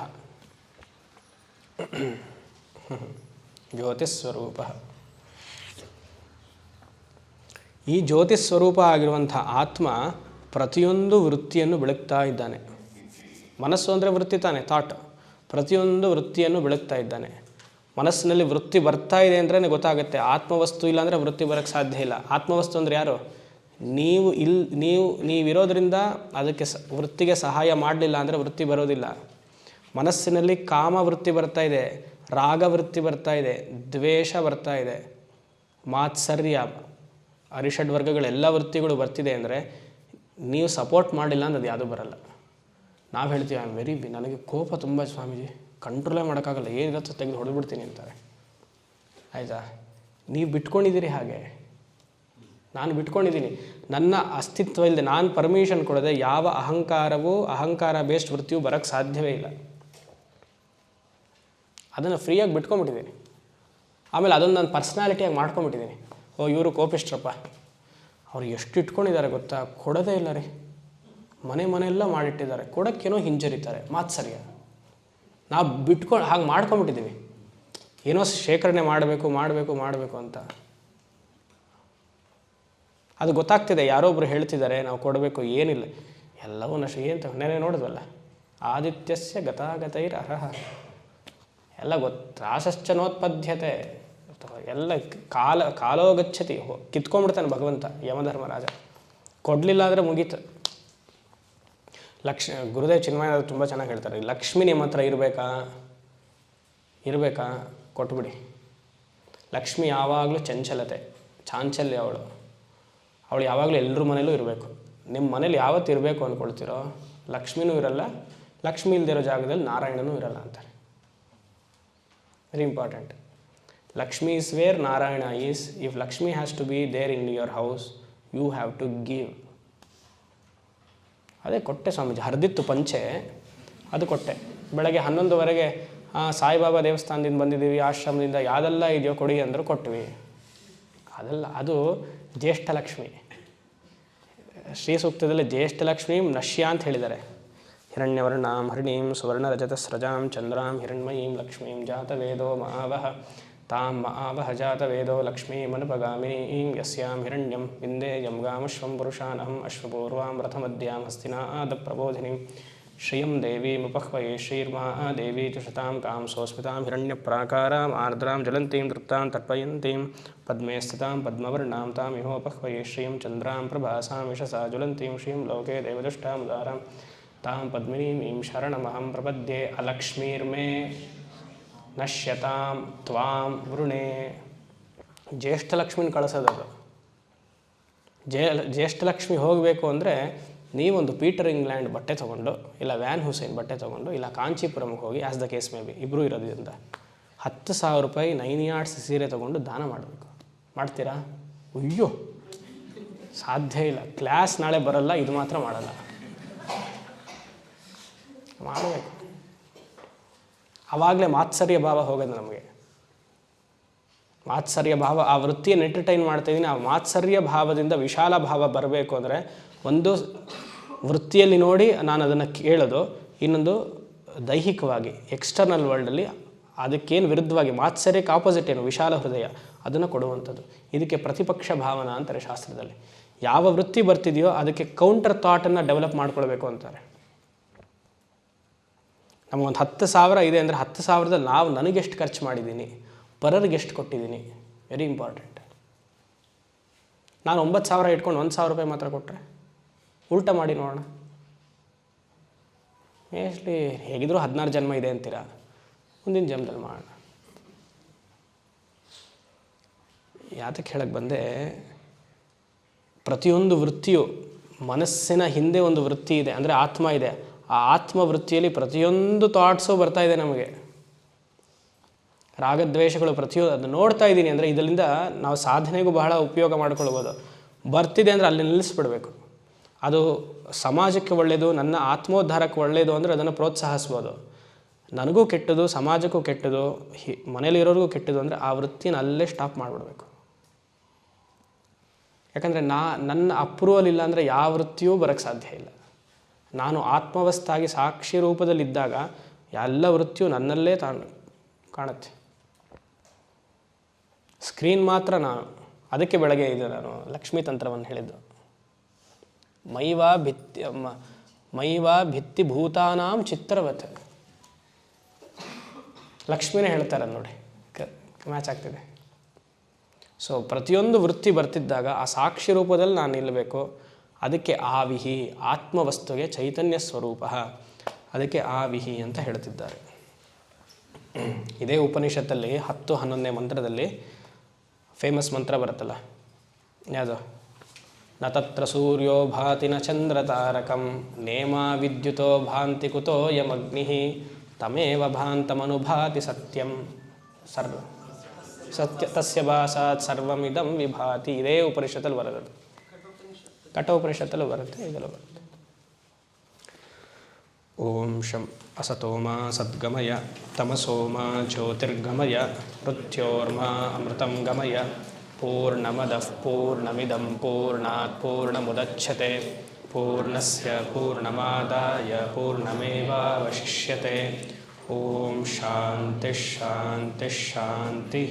ಜ್ಯೋತಿಷ್ ಸ್ವರೂಪ. ಈ ಜ್ಯೋತಿಷ್ ಸ್ವರೂಪ ಆಗಿರುವಂಥ ಆತ್ಮ ಪ್ರತಿಯೊಂದು ವೃತ್ತಿಯನ್ನು ಬೆಳಗ್ತಾ ಇದ್ದಾನೆ. ಮನಸ್ಸು ಅಂದರೆ ವೃತ್ತಿ ತಾನೆ, ಥಾಟ್. ಪ್ರತಿಯೊಂದು ವೃತ್ತಿಯನ್ನು ಬೆಳಗ್ತಾ ಇದ್ದಾನೆ. ಮನಸ್ಸಿನಲ್ಲಿ ವೃತ್ತಿ ಬರ್ತಾ ಇದೆ ಅಂದ್ರೆ ಗೊತ್ತಾಗುತ್ತೆ. ಆತ್ಮವಸ್ತು ಇಲ್ಲ ಅಂದರೆ ವೃತ್ತಿ ಬರೋಕ್ಕೆ ಸಾಧ್ಯ ಇಲ್ಲ. ಆತ್ಮವಸ್ತು ಅಂದರೆ ಯಾರು? ನೀವಿರೋದ್ರಿಂದ ಅದಕ್ಕೆ ವೃತ್ತಿಗೆ ಸಹಾಯ ಮಾಡಲಿಲ್ಲ ಅಂದರೆ ವೃತ್ತಿ ಬರೋದಿಲ್ಲ. ಮನಸ್ಸಿನಲ್ಲಿ ಕಾಮ ವೃತ್ತಿ ಬರ್ತಾ ಇದೆ, ರಾಗ ವೃತ್ತಿ ಬರ್ತಾ ಇದೆ, ದ್ವೇಷ ಬರ್ತಾ ಇದೆ, ಮಾತ್ಸರ್ಯ, ಅರಿಷಡ್ ವರ್ಗಗಳೆಲ್ಲ ವೃತ್ತಿಗಳು ಬರ್ತಿದೆ ಅಂದರೆ ನೀವು ಸಪೋರ್ಟ್ ಮಾಡಿಲ್ಲ ಅಂದ್ರೆ ಅದು ಯಾವುದೂ ಬರಲ್ಲ. ನಾವು ಹೇಳ್ತೀವಿ ಐ ಆಮ್ ವೆರಿ ನನಗೆ ಕೋಪ ತುಂಬ ಸ್ವಾಮೀಜಿ, ಕಂಟ್ರೋಲೇ ಮಾಡೋಕ್ಕಾಗಲ್ಲ, ಏನಿರತ್ತೋ ತೆಗೆದು ಹೊಡೆದ್ಬಿಡ್ತೀನಿ ಅಂತಾರೆ. ಆಯಿತಾ? ನೀವು ಬಿಟ್ಕೊಂಡಿದ್ದೀರಿ ಹಾಗೆ, ನಾನು ಬಿಟ್ಕೊಂಡಿದ್ದೀನಿ. ನನ್ನ ಅಸ್ತಿತ್ವ ಇಲ್ಲದೆ, ನಾನು ಪರ್ಮಿಷನ್ ಕೊಡದೆ ಯಾವ ಅಹಂಕಾರ ಬೇಸ್ಡ್ ವೃತ್ತಿಯೂ ಬರೋಕ್ಕೆ ಸಾಧ್ಯವೇ ಇಲ್ಲ. ಅದನ್ನು ಫ್ರೀಯಾಗಿ ಬಿಟ್ಕೊಂಡ್ಬಿಟ್ಟಿದ್ದೀನಿ. ಆಮೇಲೆ ಅದನ್ನು ನಾನು ಪರ್ಸ್ನಾಲಿಟಿಯಾಗಿ ಮಾಡ್ಕೊಂಬಿಟ್ಟಿದ್ದೀನಿ. ಓ ಇವರು ಕೋಪಿಷ್ಟ್ರಪ್ಪ, ಅವ್ರು ಎಷ್ಟು ಇಟ್ಕೊಂಡಿದ್ದಾರೆ ಗೊತ್ತಾ, ಕೊಡೋದೇ ಇಲ್ಲ ರೀ, ಮನೆಯೆಲ್ಲ ಮಾಡಿಟ್ಟಿದ್ದಾರೆ, ಕೊಡೋಕ್ಕೇನೋ ಹಿಂಜರಿತಾರೆ, ಮಾತ್ಸರ್ಯ. ನಾವು ಹಾಗೆ ಮಾಡ್ಕೊಂಬಿಟ್ಟಿದ್ದೀವಿ, ಏನೋ ಶೇಖರಣೆ ಮಾಡಬೇಕು ಅಂತ. ಅದು ಗೊತ್ತಾಗ್ತಿದೆ, ಯಾರೊಬ್ಬರು ಹೇಳ್ತಿದ್ದಾರೆ ನಾವು ಕೊಡಬೇಕು, ಏನಿಲ್ಲ ಎಲ್ಲವೂ ಏನು ನೆನೆ ನೋಡಿದ್ವಲ್ಲ, ಆದಿತ್ಯಸ್ಯ ಗತಾಗತೈರ್ ಅರ್ಹ, ಎಲ್ಲ ರಾಶಶ್ಚನೋತ್ಪದ್ಯತೆ, ಎಲ್ಲ ಕಾಲೋಗಚ್ಚತಿ, ಕಿತ್ಕೊಂಡ್ಬಿಡ್ತಾನೆ ಭಗವಂತ ಯಮಧರ್ಮರಾಜ. ಕೊಡಲಿಲ್ಲ ಅಂದರೆ ಮುಗೀತು. ಗುರುದೇವ್ ಚಿನ್ಮಯ ತುಂಬ ಚೆನ್ನಾಗಿ ಹೇಳ್ತಾರೆ, ಲಕ್ಷ್ಮಿ ನಿಮ್ಮ ಹತ್ರ ಇರಬೇಕಾ ಕೊಟ್ಬಿಡಿ. ಲಕ್ಷ್ಮಿ ಯಾವಾಗಲೂ ಚಾಂಚಲ್ಯ, ಅವಳು ಯಾವಾಗಲೂ ಎಲ್ಲರ ಮನೇಲೂ ಇರಬೇಕು. ನಿಮ್ಮ ಮನೇಲಿ ಯಾವತ್ತು ಇರಬೇಕು ಅಂದ್ಕೊಳ್ತೀರೋ ಲಕ್ಷ್ಮಿನೂ ಇರಲ್ಲ, ಲಕ್ಷ್ಮಿ ಇಲ್ದಿರೋ ಜಾಗದಲ್ಲಿ ನಾರಾಯಣನೂ ಇರಲ್ಲ ಅಂತಾರೆ. Very important. Lakshmi is where Narayana is. If Lakshmi has to be there in your house, you have to give. ಅದೇ ಕೊಟ್ಟೆ ಸ್ವಾಮೀಜಿ, ಹರಿದಿತ್ತು ಪಂಚೆ, ಅದು ಕೊಟ್ಟೆ. ಬೆಳಗ್ಗೆ 11:00 ಸಾಯಿಬಾಬಾ ದೇವಸ್ಥಾನದಿಂದ ಬಂದಿದ್ದೀವಿ, ಆಶ್ರಮದಿಂದ, ಯಾವುದೆಲ್ಲ ಇದೆಯೋ ಕೊಡಿ ಅಂದರು, ಕೊಟ್ವಿ. ಅದು ಜ್ಯೇಷ್ಠ ಲಕ್ಷ್ಮಿ. ಶ್ರೀ ಸೂಕ್ತದಲ್ಲಿ ಜ್ಯೇಷ್ಠ ಲಕ್ಷ್ಮೀ ನಶ್ಯ ಅಂತ ಹೇಳಿದ್ದಾರೆ. ಹಿರಣ್ಯವರ್ಣಾಂ ಹರಿಣೀಂ ಸುವರ್ಣರಜತಸ್ರಜಾಂ ಚಂದ್ರಾಂ ಹಿರಣ್ಮಯೀಂ ಲಕ್ಷ್ಮೀಂ ಜಾತವೇದೋ ಮಹಾವಹ ತಾಂ ಮಹಾವಹ ಜಾತವೇದೋ ಲಕ್ಷ್ಮೀಮನುಪಗಾಮಿನೀಂ ಯಸ್ಯಾಂ ಹಿರಣ್ಯಂ ವಿಂದೇಯಂ ಗಾಮಶ್ವಂ ಪುರುಷಾನಹಂ ಅಶ್ವಪೂರ್ವಾಂ ರಥಮದ್ಯಾಂ ಹಸ್ತಿನಾದ ಪ್ರಬೋಧಿನೀಂ ಶ್ರಿಯಂ ದೇವೀಮುಪಹ್ವಯೇ ಶ್ರೀರ್ಮಹಾದೇವೀ ಚ ಶತಾಂ ಕಾಂ ಸೋಸ್ಮಿತಾಂ ಹಿರಣ್ಯಪ್ರಾಕಾರಾಂ ಆರ್ದ್ರಾಂ ಜ್ವಲಂತೀಂ ತೃಪ್ತಾಂ ತರ್ಪಯಂತೀಂ ಪದ್ಮೇ ಸ್ಥಿತಾಂ ಪದ್ಮವರ್ಣಾಂ ತಾಮಿಹೋಪಹ್ವಯೇ ಶ್ರಿಯಂ ಚಂದ್ರಾಂ ಪ್ರಭಾಸಾಂ ಯಶಸಾ ಜ್ವಲಂತೀಂ ಶ್ರೀಂ ಲೋಕೆ ದೇವದುಷ್ಟಾಮುದಾರಾಂ ತಾಂ ಪದ್ಮಿನೀಂ ಶರಣಮಹಂ ಪ್ರಪದ್ಯೆ ಅಲಕ್ಷ್ಮೀರ್ಮೇ ನಶ್ಯತಾಂ ತ್ವಾಂ ವೃಣೇ. ಜ್ಯೇಷ್ಠಲಕ್ಷ್ಮಿನ ಕಳಿಸೋದದು. ಜ್ಯೇಷ್ಠಲಕ್ಷ್ಮಿ ಹೋಗಬೇಕು ಅಂದರೆ ನೀವೊಂದು ಪೀಟರ್ ಇಂಗ್ಲೆಂಡ್ ಬಟ್ಟೆ ತೊಗೊಂಡು, ಇಲ್ಲ ವ್ಯಾನ್ ಹುಸೇನ್ ಬಟ್ಟೆ ತೊಗೊಂಡು, ಇಲ್ಲ ಕಾಂಚೀಪುರಂಗೆ ಹೋಗಿ, as the case may be, ಇಬ್ಬರು ಇರೋದ್ರಿಂದ 10,000 ರೂಪಾಯಿ 9 yards ಸೀರೆ ತೊಗೊಂಡು ದಾನ ಮಾಡಬೇಕು. ಮಾಡ್ತೀರಾ? ಅಯ್ಯೋ ಸಾಧ್ಯ ಇಲ್ಲ, ಕ್ಲಾಸ್ ನಾಳೆ ಬರಲ್ಲ, ಇದು ಮಾತ್ರ ಮಾಡಲ್ಲ. ಮಾಡಬೇಕು. ಆವಾಗಲೇ ಮಾತ್ಸರ್ಯ ಭಾವ ಹೋಗೋದು ನಮಗೆ. ಮಾತ್ಸರ್ಯ ಭಾವ, ಆ ವೃತ್ತಿಯನ್ನು ಎಂಟರ್ಟೈನ್ ಮಾಡ್ತಾಯಿದ್ದೀನಿ, ಆ ಮಾತ್ಸರ್ಯ ಭಾವದಿಂದ ವಿಶಾಲ ಭಾವ ಬರಬೇಕು ಅಂದರೆ ಒಂದು ವೃತ್ತಿಯಲ್ಲಿ ನೋಡಿ ನಾನು ಅದನ್ನು ಕೇಳೋದು, ಇನ್ನೊಂದು ದೈಹಿಕವಾಗಿ ಎಕ್ಸ್ಟರ್ನಲ್ ವರ್ಲ್ಡಲ್ಲಿ ಅದಕ್ಕೇನು ವಿರುದ್ಧವಾಗಿ ಮಾತ್ಸರ್ಯಕ್ಕೆ ಆಪೋಸಿಟ್ ಏನು ವಿಶಾಲ ಹೃದಯ, ಅದನ್ನು ಕೊಡುವಂಥದ್ದು. ಇದಕ್ಕೆ ಪ್ರತಿಪಕ್ಷ ಭಾವನಾ ಅಂತಾರೆ ಶಾಸ್ತ್ರದಲ್ಲಿ. ಯಾವ ವೃತ್ತಿ ಬರ್ತಿದೆಯೋ ಅದಕ್ಕೆ ಕೌಂಟರ್ ಥಾಟನ್ನು ಡೆವಲಪ್ ಮಾಡ್ಕೊಳ್ಬೇಕು ಅಂತಾರೆ. ನಮಗೊಂದು 10,000 ಇದೆ ಅಂದರೆ 10,000ದಲ್ಲಿ ನನಗೆಷ್ಟು ಖರ್ಚು ಮಾಡಿದ್ದೀನಿ, ಪರರಿಗೆ ಎಷ್ಟು ಕೊಟ್ಟಿದ್ದೀನಿ, ವೆರಿ ಇಂಪಾರ್ಟೆಂಟ್. ನಾನು 9,000 ಇಟ್ಕೊಂಡು 1,000 ರೂಪಾಯಿ ಮಾತ್ರ ಕೊಟ್ಟರೆ, ಉಲ್ಟಾ ಮಾಡಿ ನೋಡೋಣ. ಮೇಸ್ಟ್ಲಿ ಹೇಗಿದ್ರೂ 16 ಜನ್ಮ ಇದೆ ಅಂತೀರಾ, ಮುಂದಿನ ಜನ್ಮದಲ್ಲಿ ಮಾಡೋಣ. ಯಾತಕ್ಕೆ ಹೇಳಕ್ಕೆ ಬಂದೆ, ಪ್ರತಿಯೊಂದು ವೃತ್ತಿಯು ಮನಸ್ಸಿನ ಹಿಂದೆ ಒಂದು ವೃತ್ತಿ ಇದೆ, ಅಂದರೆ ಆತ್ಮ ಇದೆ. ಆ ಆತ್ಮವೃತ್ತಿಯಲ್ಲಿ ಪ್ರತಿಯೊಂದು ಥಾಟ್ಸು ಬರ್ತಾ ಇದೆ ನಮಗೆ. ರಾಗದ್ವೇಷಗಳು ಪ್ರತಿಯೊಂದು ಅದು ನೋಡ್ತಾ ಇದ್ದೀನಿ ಅಂದರೆ ಇದರಿಂದ ನಾವು ಸಾಧನೆಗೂ ಬಹಳ ಉಪಯೋಗ ಮಾಡ್ಕೊಳ್ಬೋದು. ಬರ್ತಿದೆ ಅಂದರೆ ಅಲ್ಲಿ ನಿಲ್ಲಿಸ್ಬಿಡ್ಬೇಕು. ಅದು ಸಮಾಜಕ್ಕೆ ಒಳ್ಳೆಯದು, ನನ್ನ ಆತ್ಮೋದ್ಧಾರಕ್ಕೆ ಒಳ್ಳೆಯದು ಅಂದರೆ ಅದನ್ನು ಪ್ರೋತ್ಸಾಹಿಸ್ಬೋದು. ನನಗೂ ಕೆಟ್ಟದು, ಸಮಾಜಕ್ಕೂ ಕೆಟ್ಟದು, ಮನೇಲಿರೋರಿಗೂ ಕೆಟ್ಟದು ಅಂದರೆ ಆ ವೃತ್ತಿನ ಅಲ್ಲೇ ಸ್ಟಾಪ್ ಮಾಡಿಬಿಡ್ಬೇಕು. ಯಾಕಂದರೆ ನನ್ನ ಅಪ್ರೂವಲ್ ಇಲ್ಲ ಅಂದರೆ ಯಾವ ವೃತ್ತಿಯೂ ಬರೋಕ್ಕೆ ಸಾಧ್ಯ ಇಲ್ಲ. ನಾನು ಆತ್ಮವಸ್ಥಾಗಿ ಸಾಕ್ಷಿ ರೂಪದಲ್ಲಿದ್ದಾಗ ಎಲ್ಲ ವೃತ್ತಿಯು ನನ್ನಲ್ಲೇ ಕಾಣುತ್ತೆ. ಸ್ಕ್ರೀನ್ ಮಾತ್ರ ನಾನು. ಅದಕ್ಕೆ ಬೆಳಗ್ಗೆ ನಾನು ಲಕ್ಷ್ಮೀ ತಂತ್ರವನ್ನು ಹೇಳಿದ್ದು. ಮೈವಾ ಭಿತ್ತಿ ಭೂತಾನಾಂ ಚಿತ್ರವತ್. ಲಕ್ಷ್ಮಿನೇ ಹೇಳ್ತಾರೆ ನೋಡಿ, ಮ್ಯಾಚ್ ಆಗ್ತಿದೆ. ಸೊ ಪ್ರತಿಯೊಂದು ವೃತ್ತಿ ಬರ್ತಿದ್ದಾಗ ಆ ಸಾಕ್ಷಿ ರೂಪದಲ್ಲಿ ನಾನು ನಿಲ್ಲಬೇಕು. ಅದಕ್ಕೆ ಆವಿಹಿ, ಆತ್ಮವಸ್ತುಗೆ ಚೈತನ್ಯ ಸ್ವರೂಪ, ಅದಕ್ಕೆ ಆವಿಹಿ ಅಂತ ಹೇಳ್ತಿದ್ದಾರೆ. ಇದೇ ಉಪನಿಷತ್ತಲ್ಲಿ 10-11ನೇ ಮಂತ್ರದಲ್ಲಿ ಫೇಮಸ್ ಮಂತ್ರ ಬರುತ್ತಲ್ಲ, ಯಾವುದು? ನ ತತ್ರ ಸೂರ್ಯೋ ಭಾತಿ ನ ಚಂದ್ರ ತಾರಕಂ ನೇಮ ವಿದ್ಯುತೋ ಭಾಂತಿ ಕುತೋ ಯಮಗ್ನಿ ತಮೇವ ಭಾಂತಮನುಭಾತಿ ಸತ್ಯಂ ಸತ್ಯ ತಸ್ಯ ಭಾಸಾತ್ ಸರ್ವಮಿದಂ ವಿಭಾತಿ. ಇದೇ ಉಪನಿಷತ್ತಲ್ಲಿ ಬರೋದು, ಕಠೋಪನಿಷತ್ತಲ್ಲೂ ಬರುತ್ತೆ, ಇದೆಲ್ಲ ಬರುತ್ತೆ. ಓಂ ಶಂ ಅಸತೋಮ ಸದ್ಗಮಯ ತಮಸೋಮ ಜ್ಯೋತಿರ್ಗಮಯ ಮೃತ್ಯೋರ್ಮ ಅಮೃತಂ ಗಮಯ ಪೂರ್ಣಮದಃ ಪೂರ್ಣಮಿದಂ ಪೂರ್ಣಾತ್ ಪೂರ್ಣಮುದಚ್ಯತೆ ಪೂರ್ಣಸ್ಯ ಪೂರ್ಣಮಾದಾಯ ಪೂರ್ಣಮೇವಾವಶಿಷ್ಯತೆ. ಓಂ ಶಾಂತಿ ಶಾಂತಿ ಶಾಂತಿ.